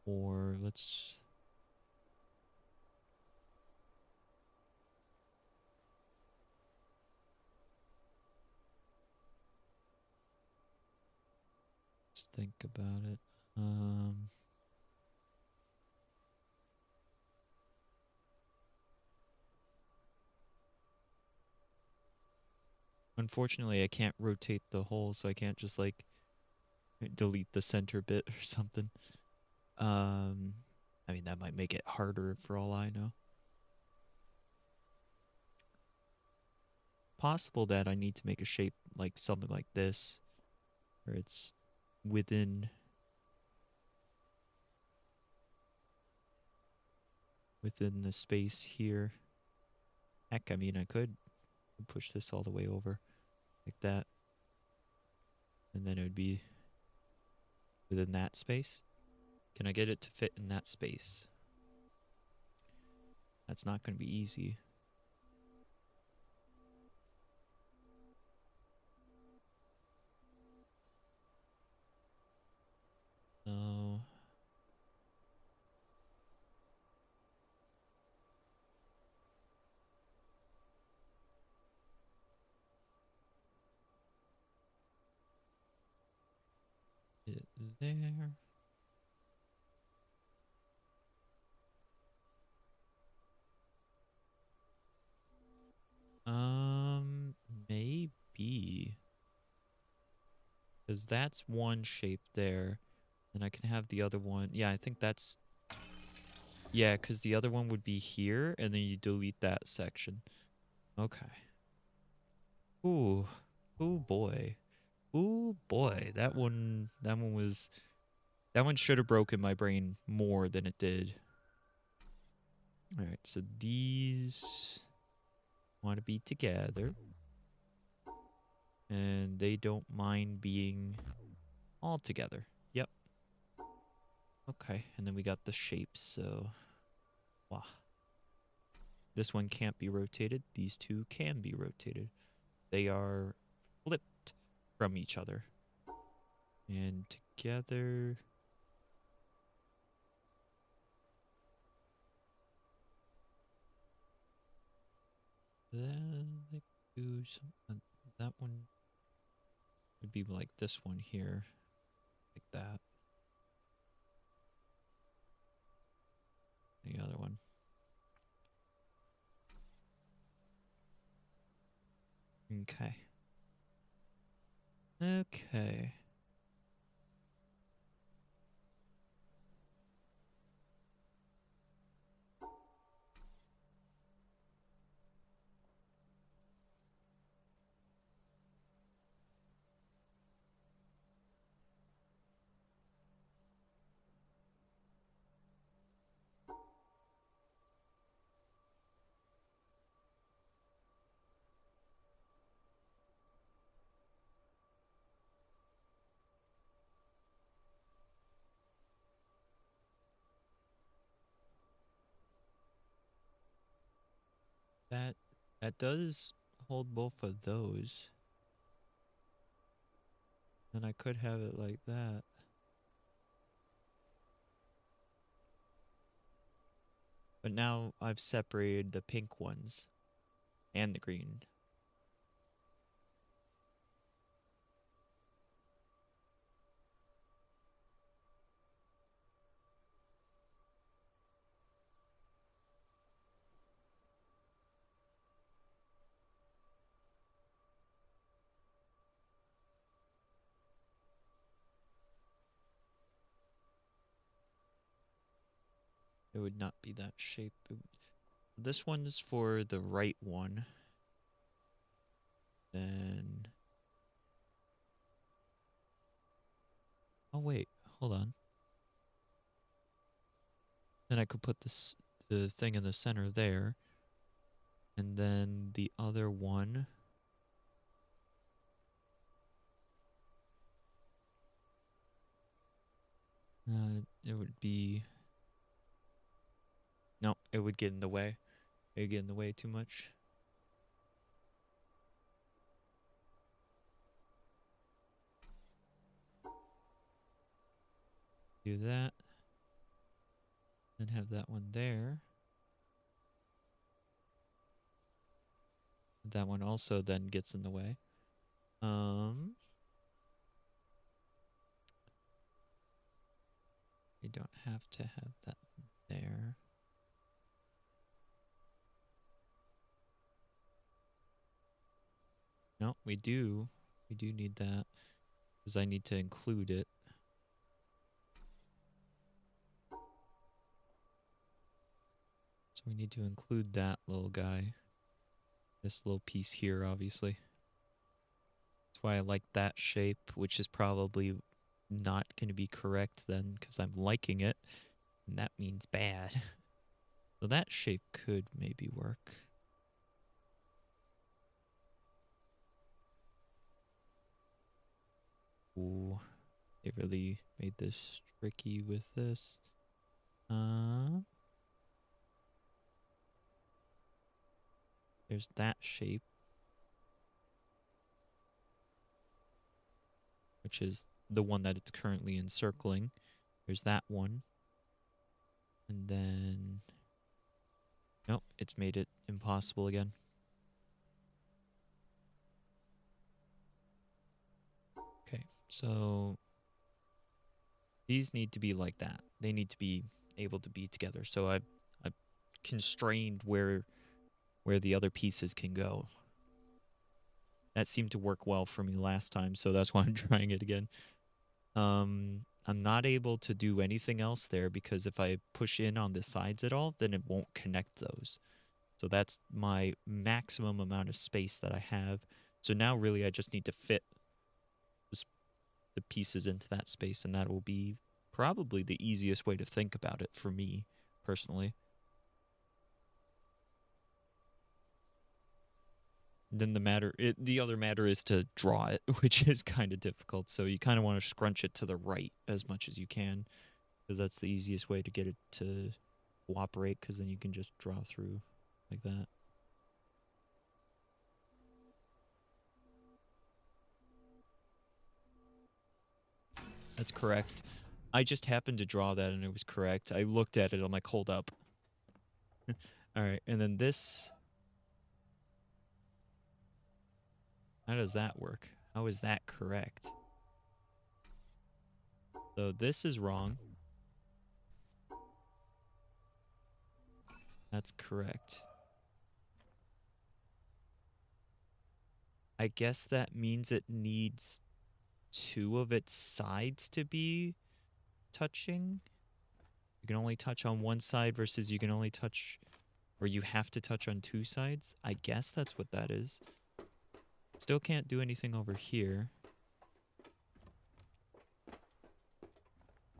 Or let's think about it. Unfortunately, I can't rotate the hole, so I can't just like delete the center bit or something. I mean, that might make it harder for all I know. Possible that I need to make a shape like something like this, where it's within the space here. Heck, I mean, I could push this all the way over like that, and then it would be within that space. Can I get it to fit in that space? That's not going to be easy. So it there. Maybe. Because that's one shape there. And I can have the other one. Yeah, I think that's... Yeah, because the other one would be here, and then you delete that section. Okay. Ooh. Ooh, boy. Ooh, boy. That one was... That one should have broken my brain more than it did. Alright, so these want to be together. And they don't mind being all together. Yep. Okay, and then we got the shapes, so... Wow. This one can't be rotated. These two can be rotated. They are flipped from each other. And together... Then they do something. That one would be like this one here. Like that. The other one. Okay. Okay. That that does hold both of those. Then I could have it like that. But now I've separated the pink ones and the green. It would not be that shape. This one's for the right one. Then... Oh, wait. Hold on. Then I could put the thing in the center there. And then the other one... it would be... No, it would get in the way. It would get in the way too much. Do that. Then have that one there. That one also then gets in the way. We don't have to have that there. No, we do. We do need that. Because I need to include it. So we need to include that little guy. This little piece here, obviously. That's why I like that shape, which is probably not going to be correct then, because I'm liking it. And that means bad. So that shape could maybe work. Ooh, they really made this tricky with this. There's that shape, which is the one that it's currently encircling. There's that one. And then... Nope, it's made it impossible again. Okay, so... These need to be like that. They need to be able to be together. So I've constrained where the other pieces can go. That seemed to work well for me last time, so that's why I'm trying it again. I'm not able to do anything else there because if I push in on the sides at all, then it won't connect those. So that's my maximum amount of space that I have. So now really I just need to fit the pieces into that space, and that will be probably the easiest way to think about it for me personally. Then the other matter is to draw it, which is kind of difficult. So you kind of want to scrunch it to the right as much as you can, because that's the easiest way to get it to cooperate, because then you can just draw through like that. That's correct. I just happened to draw that and it was correct. I looked at it, I'm like, hold up. All right, and then this... How does that work? How is that correct? So this is wrong. That's correct. I guess that means it needs two of its sides to be touching. You can only touch on one side versus you can only touch, or you have to touch on two sides. I guess that's what that is. Still can't do anything over here.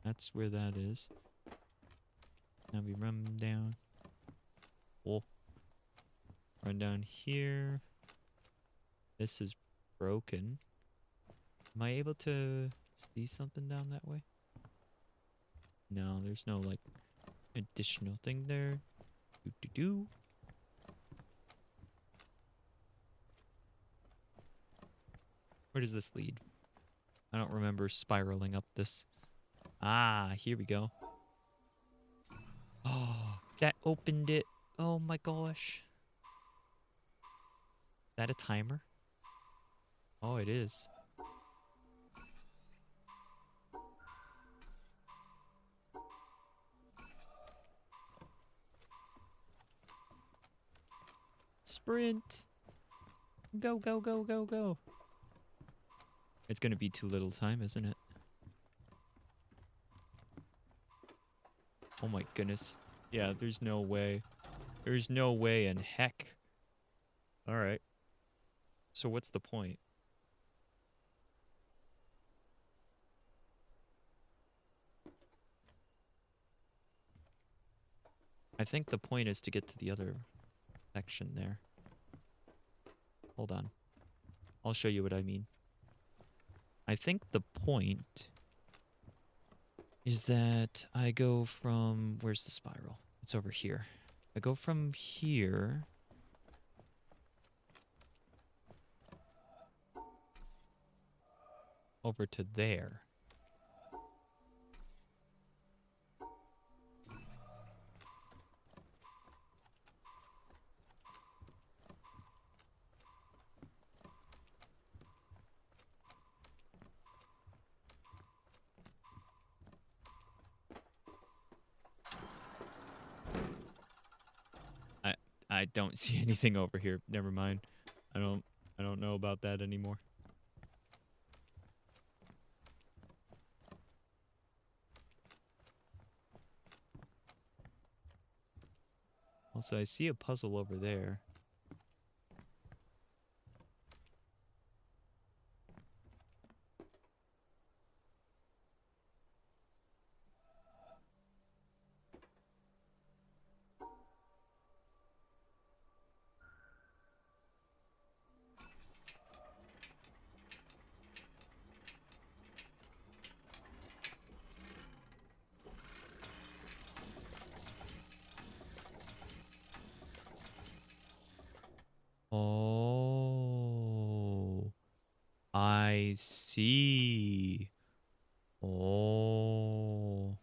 That's where that is. Now we run down. Oh. Run down here. This is broken. Am I able to see something down that way? No, there's no, like, additional thing there. Do-do-do. Where does this lead? I don't remember spiraling up this. Ah, here we go. Oh, that opened it. Oh my gosh. Is that a timer? Oh, it is. Sprint. Go, go, go, go, go. It's gonna be too little time, isn't it? Oh my goodness. Yeah, there's no way. There's no way in heck. Alright. So what's the point? I think the point is to get to the other section there. Hold on. I'll show you what I mean. I think the point is that I go from... Where's the spiral? It's over here. I go from here... over to there. I don't see anything over here. Never mind. I don't know about that anymore. Also, I see a puzzle over there. Oh, I see. Oh.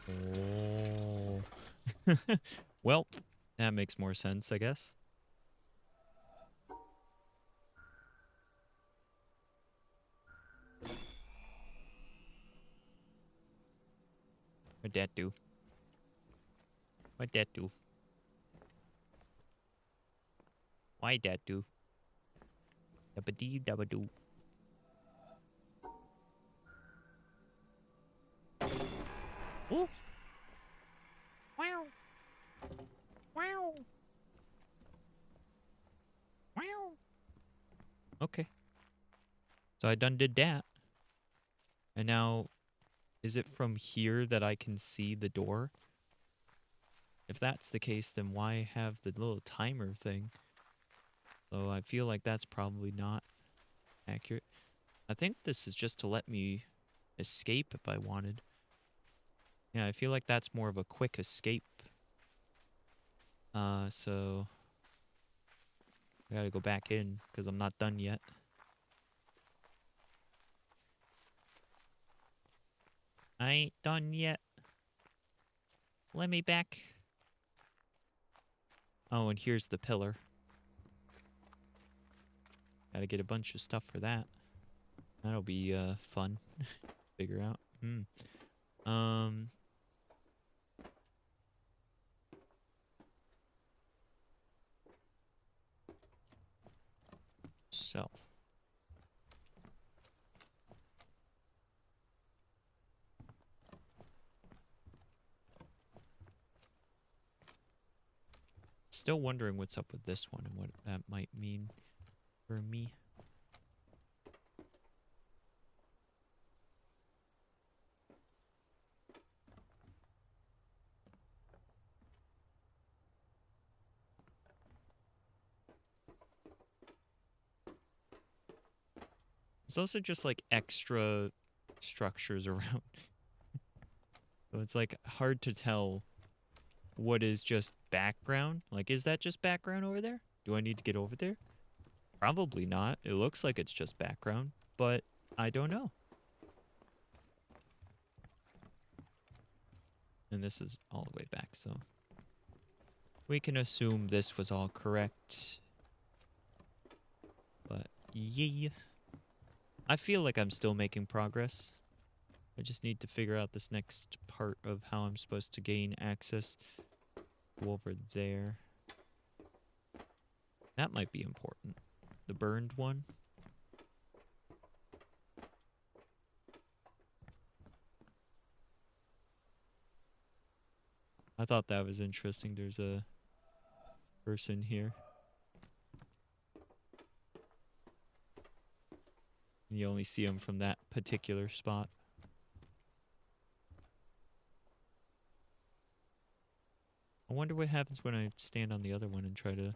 Oh. Well, that makes more sense, I guess. What'd that do? What'd that do? Why'd that do? Dabba-dee, dabba-doo. Oh! Wow! Wow! Wow! Okay. So I done did that. And now, is it from here that I can see the door? If that's the case, then why have the little timer thing? So I feel like that's probably not accurate. I think this is just to let me escape if I wanted. Yeah, I feel like that's more of a quick escape. So I gotta go back in because I'm not done yet. I ain't done yet. Let me back. Oh, and here's the pillar. Gotta get a bunch of stuff for that. That'll be fun. Figure out. So. Still wondering what's up with this one and what that might mean for me. There's also just like extra structures around. So it's like hard to tell what is just background. Like, is that just background over there? Do I need to get over there? Probably not. It looks like it's just background, but I don't know. And this is all the way back, so we can assume this was all correct. But yeah, I feel like I'm still making progress. I just need to figure out this next part of how I'm supposed to gain access. Go over there. That might be important. The burned one. I thought that was interesting. There's a person here. You only see him from that particular spot. I wonder what happens when I stand on the other one and try to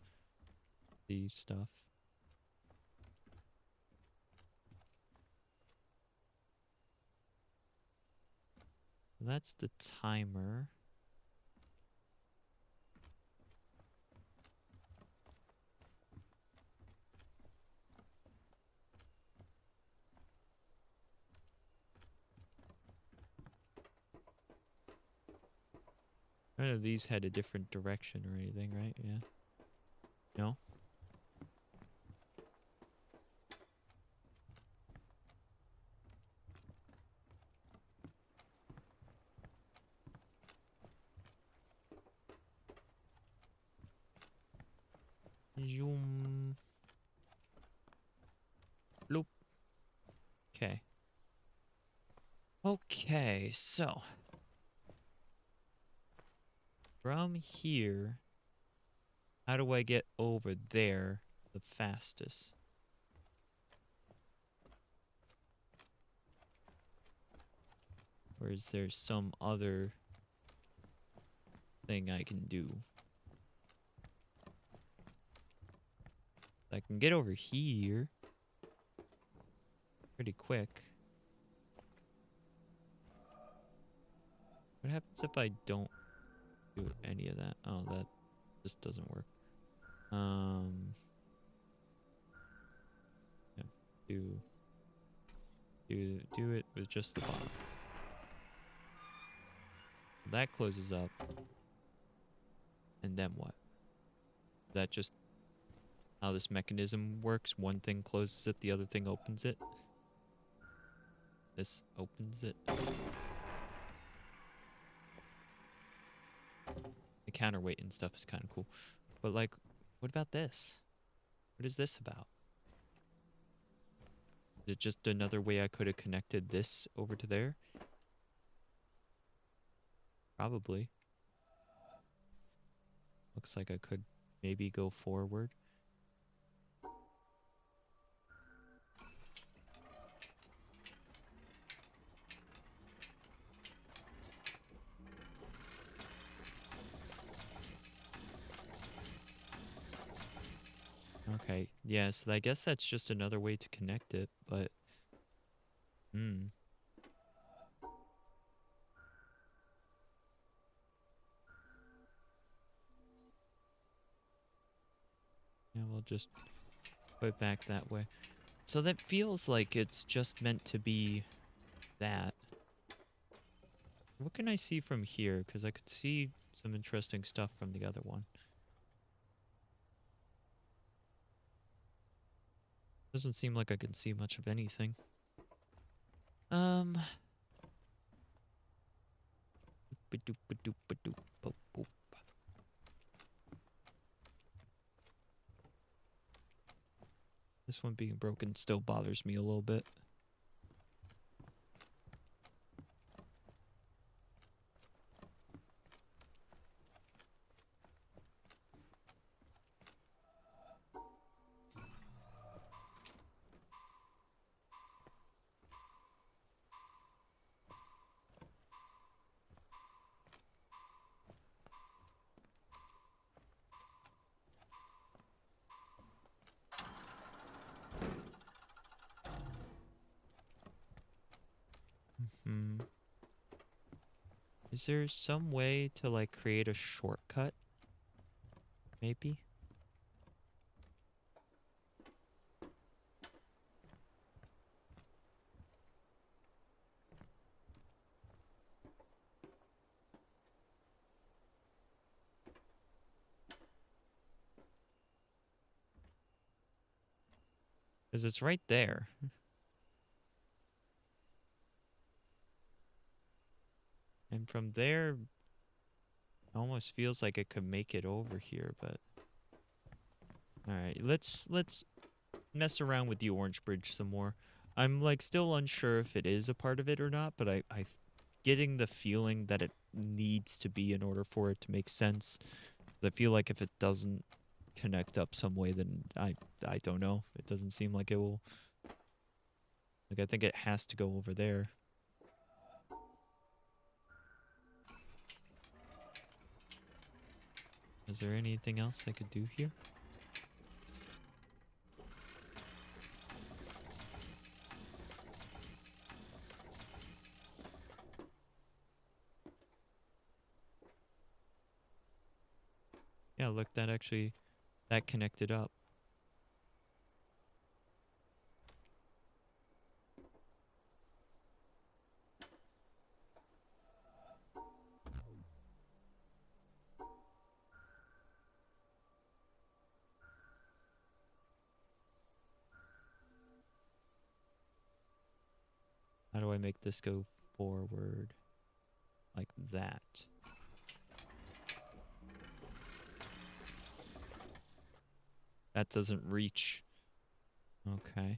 see stuff. That's the timer. None of these had a different direction or anything, right? Yeah. No? Zoom. Bloop. Okay. Okay, so from here, how do I get over there the fastest? Or is there some other thing I can do? I can get over here pretty quick. What happens if I don't do any of that? Oh, that just doesn't work. Yeah, do it with just the bottom. That closes up. And then what? Is that just how this mechanism works? One thing closes it, the other thing opens it. This opens it. The counterweight and stuff is kind of cool. But like, what about this? What is this about? Is it just another way I could have connected this over to there? Probably. Looks like I could maybe go forward. Okay, yeah, so I guess that's just another way to connect it, but... Yeah, we'll just put it back that way. So that feels like it's just meant to be that. What can I see from here? Because I could see some interesting stuff from the other one. Doesn't seem like I can see much of anything. This one being broken still bothers me a little bit. Is there some way to, like, create a shortcut? Maybe? Because it's right there. And from there, it almost feels like it could make it over here, but... Alright, let's mess around with the orange bridge some more. I'm, like, still unsure if it is a part of it or not, but I'm getting the feeling that it needs to be in order for it to make sense. I feel like if it doesn't connect up some way, then I don't know. It doesn't seem like it will. Like, I think it has to go over there. Is there anything else I could do here? Yeah, look, that connected up. How do I make this go forward like that? That doesn't reach. Okay.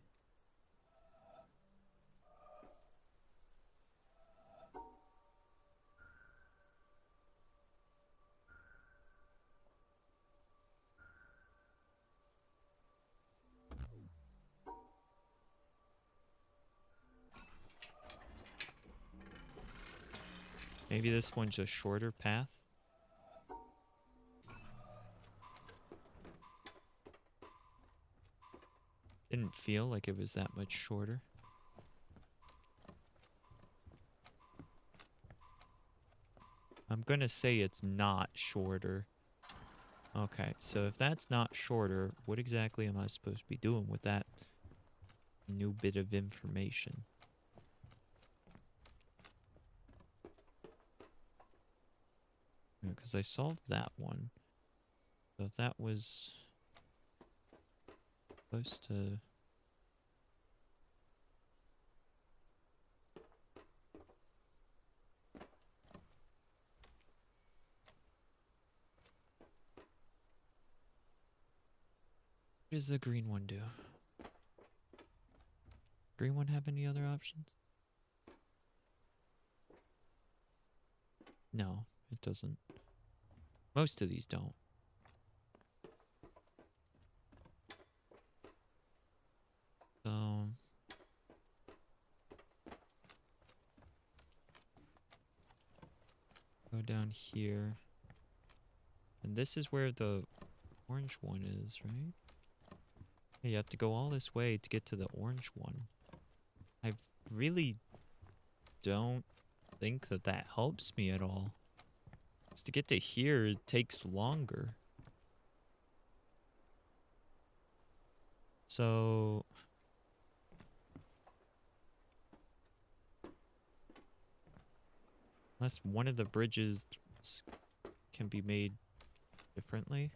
Maybe this one's a shorter path? Didn't feel like it was that much shorter. I'm gonna say it's not shorter. Okay, so if that's not shorter, what exactly am I supposed to be doing with that new bit of information? Because I solved that one. So if that was supposed to... What does the green one do? Green one have any other options? No, it doesn't. Most of these don't. So... Go down here. And this is where the orange one is, right? Yeah, you have to go all this way to get to the orange one. I really don't think that that helps me at all. 'Cause to get to here, it takes longer. So... Unless one of the bridges can be made differently.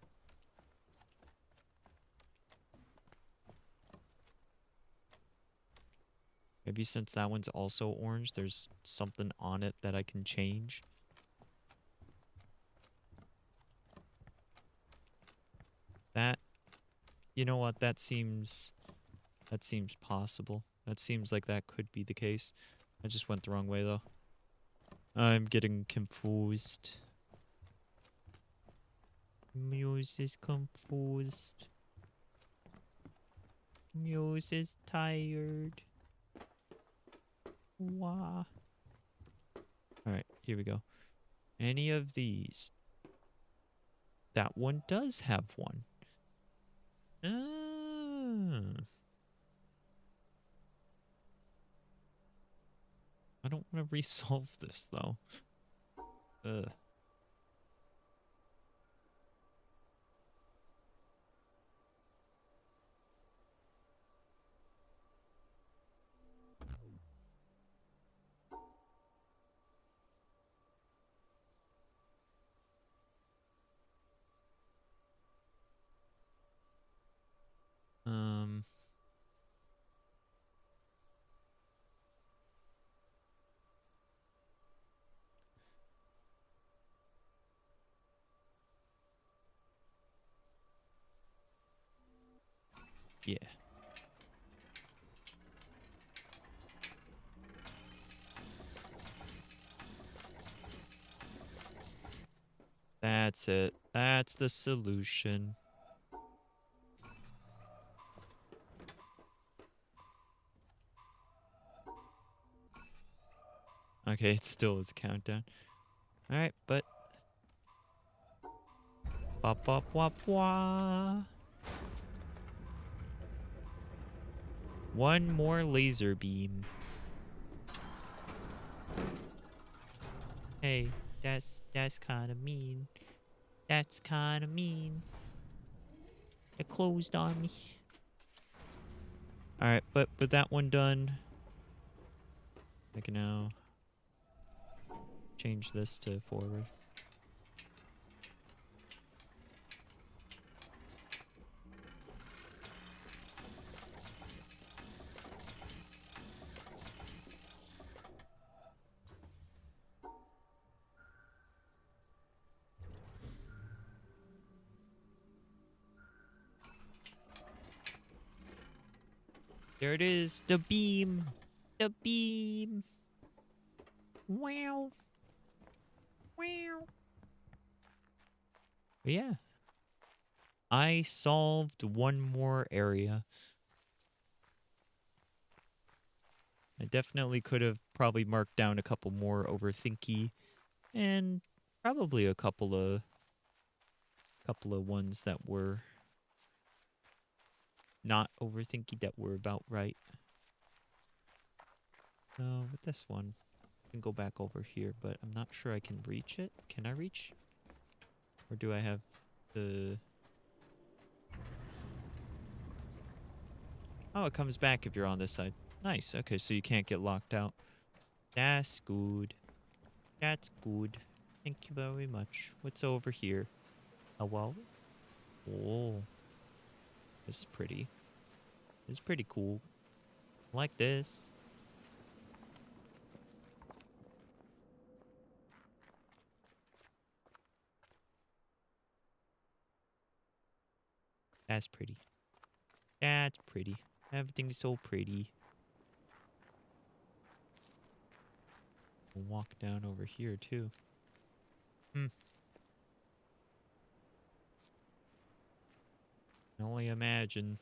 Maybe since that one's also orange, there's something on it that I can change. That, you know what, that seems possible. That seems like that could be the case. I just went the wrong way though. I'm getting confused. Muse is confused. Muse is tired. Wah. Alright, here we go. Any of these? That one does have one. Ah. I don't want to resolve this though. Ugh. Um. Yeah. That's it. That's the solution. Okay, it still is a countdown. All right, but bop bop wop wah. One more laser beam. Hey, that's kind of mean. That's kind of mean. It closed on me. All right, but with that one done, I can now change this to forward. There it is, the beam. The beam. Wow. Wow. But yeah. I solved one more area. I definitely could have probably marked down a couple more overthinky and probably a couple of ones that were not overthinky that were about right. So with this one, I can go back over here, but I'm not sure I can reach it. Can I reach? Or do I have the... Oh, it comes back if you're on this side. Nice. Okay, so you can't get locked out. That's good. That's good. Thank you very much. What's over here? A wall? Oh, this is pretty. This is pretty cool. I like this. That's pretty. That's pretty. Everything's so pretty. We'll walk down over here, too. Hmm. I can only imagine.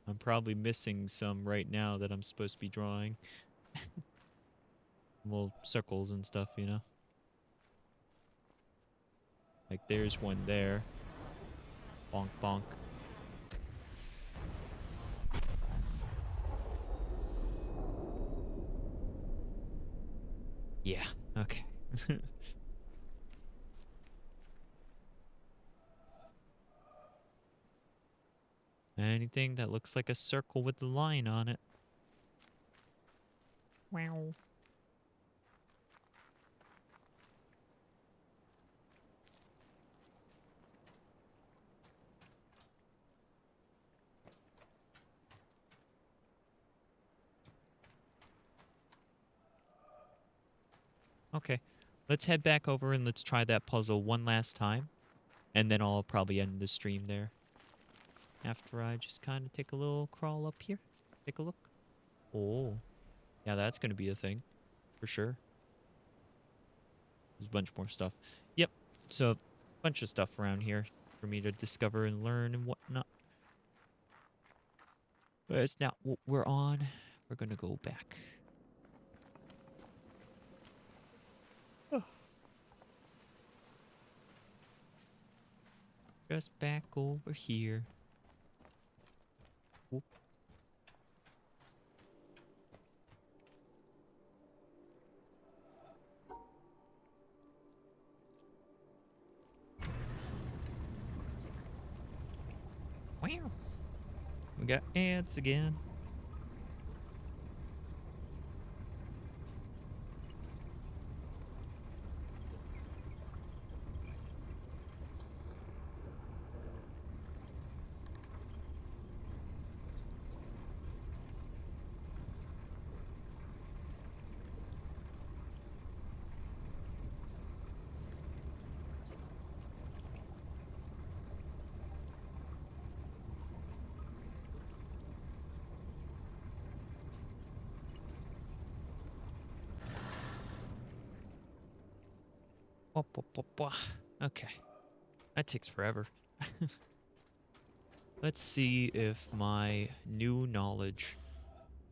I'm probably missing some right now that I'm supposed to be drawing. Little circles and stuff, you know? Like, there's one there. Bonk, bonk. Yeah, okay. Anything that looks like a circle with a line on it. Wow. Okay. Let's head back over and let's try that puzzle one last time. And then I'll probably end the stream there. After I just kind of take a little crawl up here. Take a look. Oh. Yeah, that's going to be a thing. For sure. There's a bunch more stuff. Yep. So, a bunch of stuff around here for me to discover and learn and whatnot. But it's not what we're on. We're going to go back. Oh. Just back over here. Whoop. We got ants again. Okay. That takes forever. Let's see if my new knowledge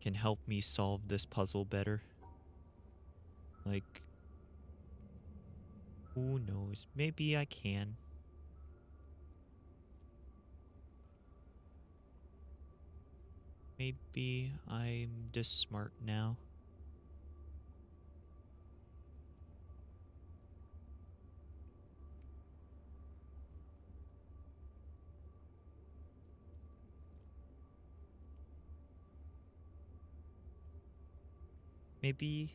can help me solve this puzzle better. Like, who knows? Maybe I can. Maybe I'm just smart now. Maybe.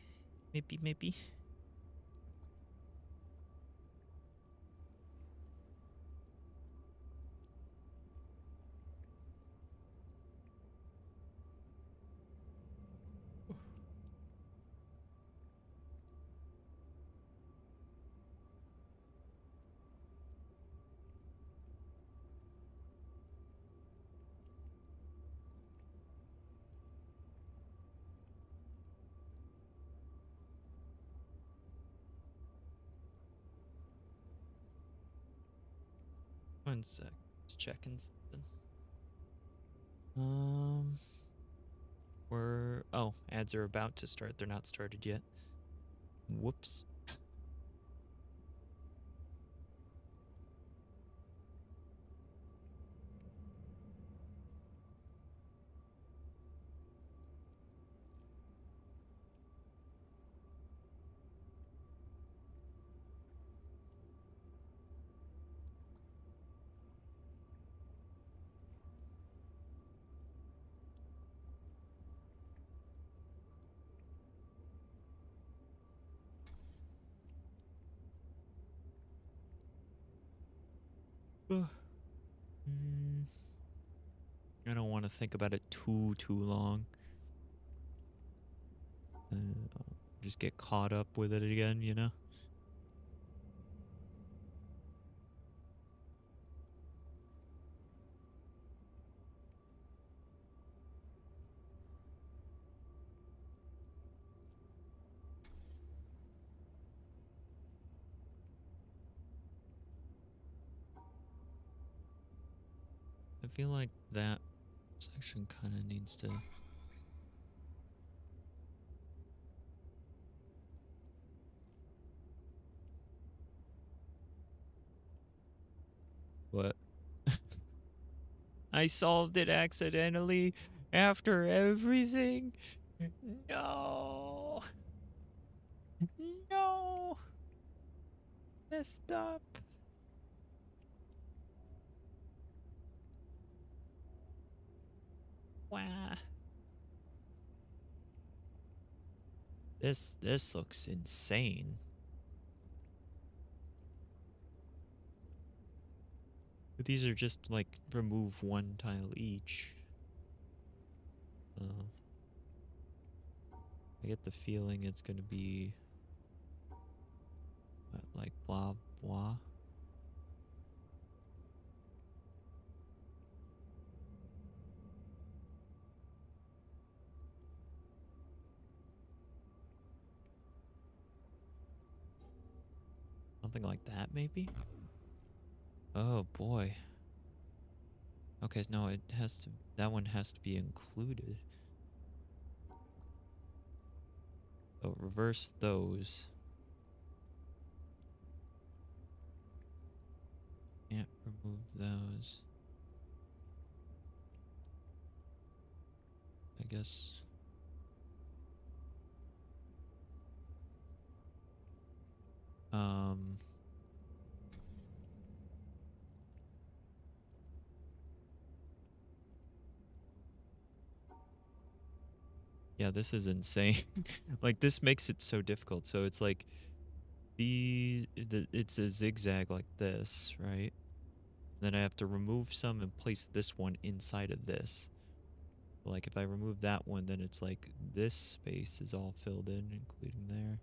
One sec. Just checking something. Ads are about to start. They're not started yet. Whoops. I don't want to think about it too long. I'll just get caught up with it again, you know? I feel like that section kind of needs to... What? I solved it accidentally after everything? No! No! Messed up. Wow. This looks insane. These are just like remove one tile each. I get the feeling it's gonna be like blah blah. Something like that, maybe? Oh boy. Okay, no, it has to, that one has to be included. So reverse those. Can't remove those. I guess. Yeah, this is insane. Like, this makes it so difficult. So it's like it's a zigzag like this, right? Then I have to remove some and place this one inside of this. Like, if I remove that one, then it's like this space is all filled in, including there.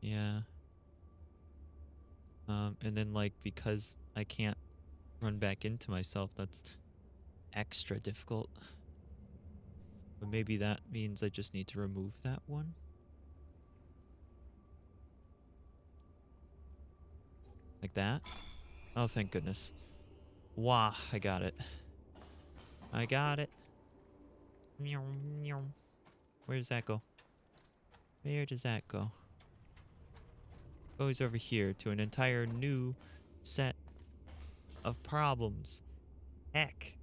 Yeah. And then, like, because I can't run back into myself, that's extra difficult. But maybe that means I just need to remove that one. Like that. Oh, thank goodness. Wow, I got it. I got it. Meow, meow. Where does that go? Where does that go? Goes over here to an entire new set of problems. Heck.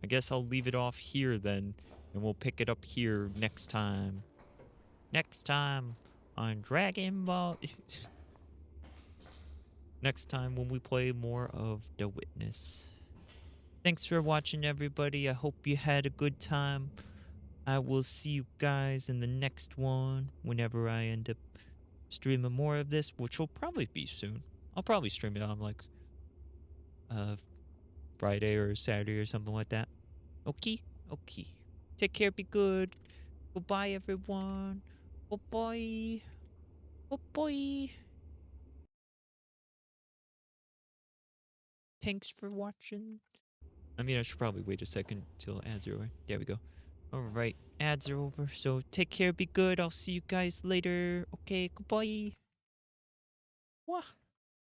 I guess I'll leave it off here then, and we'll pick it up here next time. Next time on Dragon Ball. Next time when we play more of The Witness. Thanks for watching, everybody. I hope you had a good time. I will see you guys in the next one whenever I end up streaming more of this, which will probably be soon. I'll probably stream it on like Friday or Saturday or something like that. Okay? Okay. Take care, be good. Goodbye, everyone. Bye-bye. Bye-bye. Thanks for watching. I mean, I should probably wait a second till ads are over. There we go. Alright, ads are over. So take care, be good. I'll see you guys later. Okay, goodbye. Wah.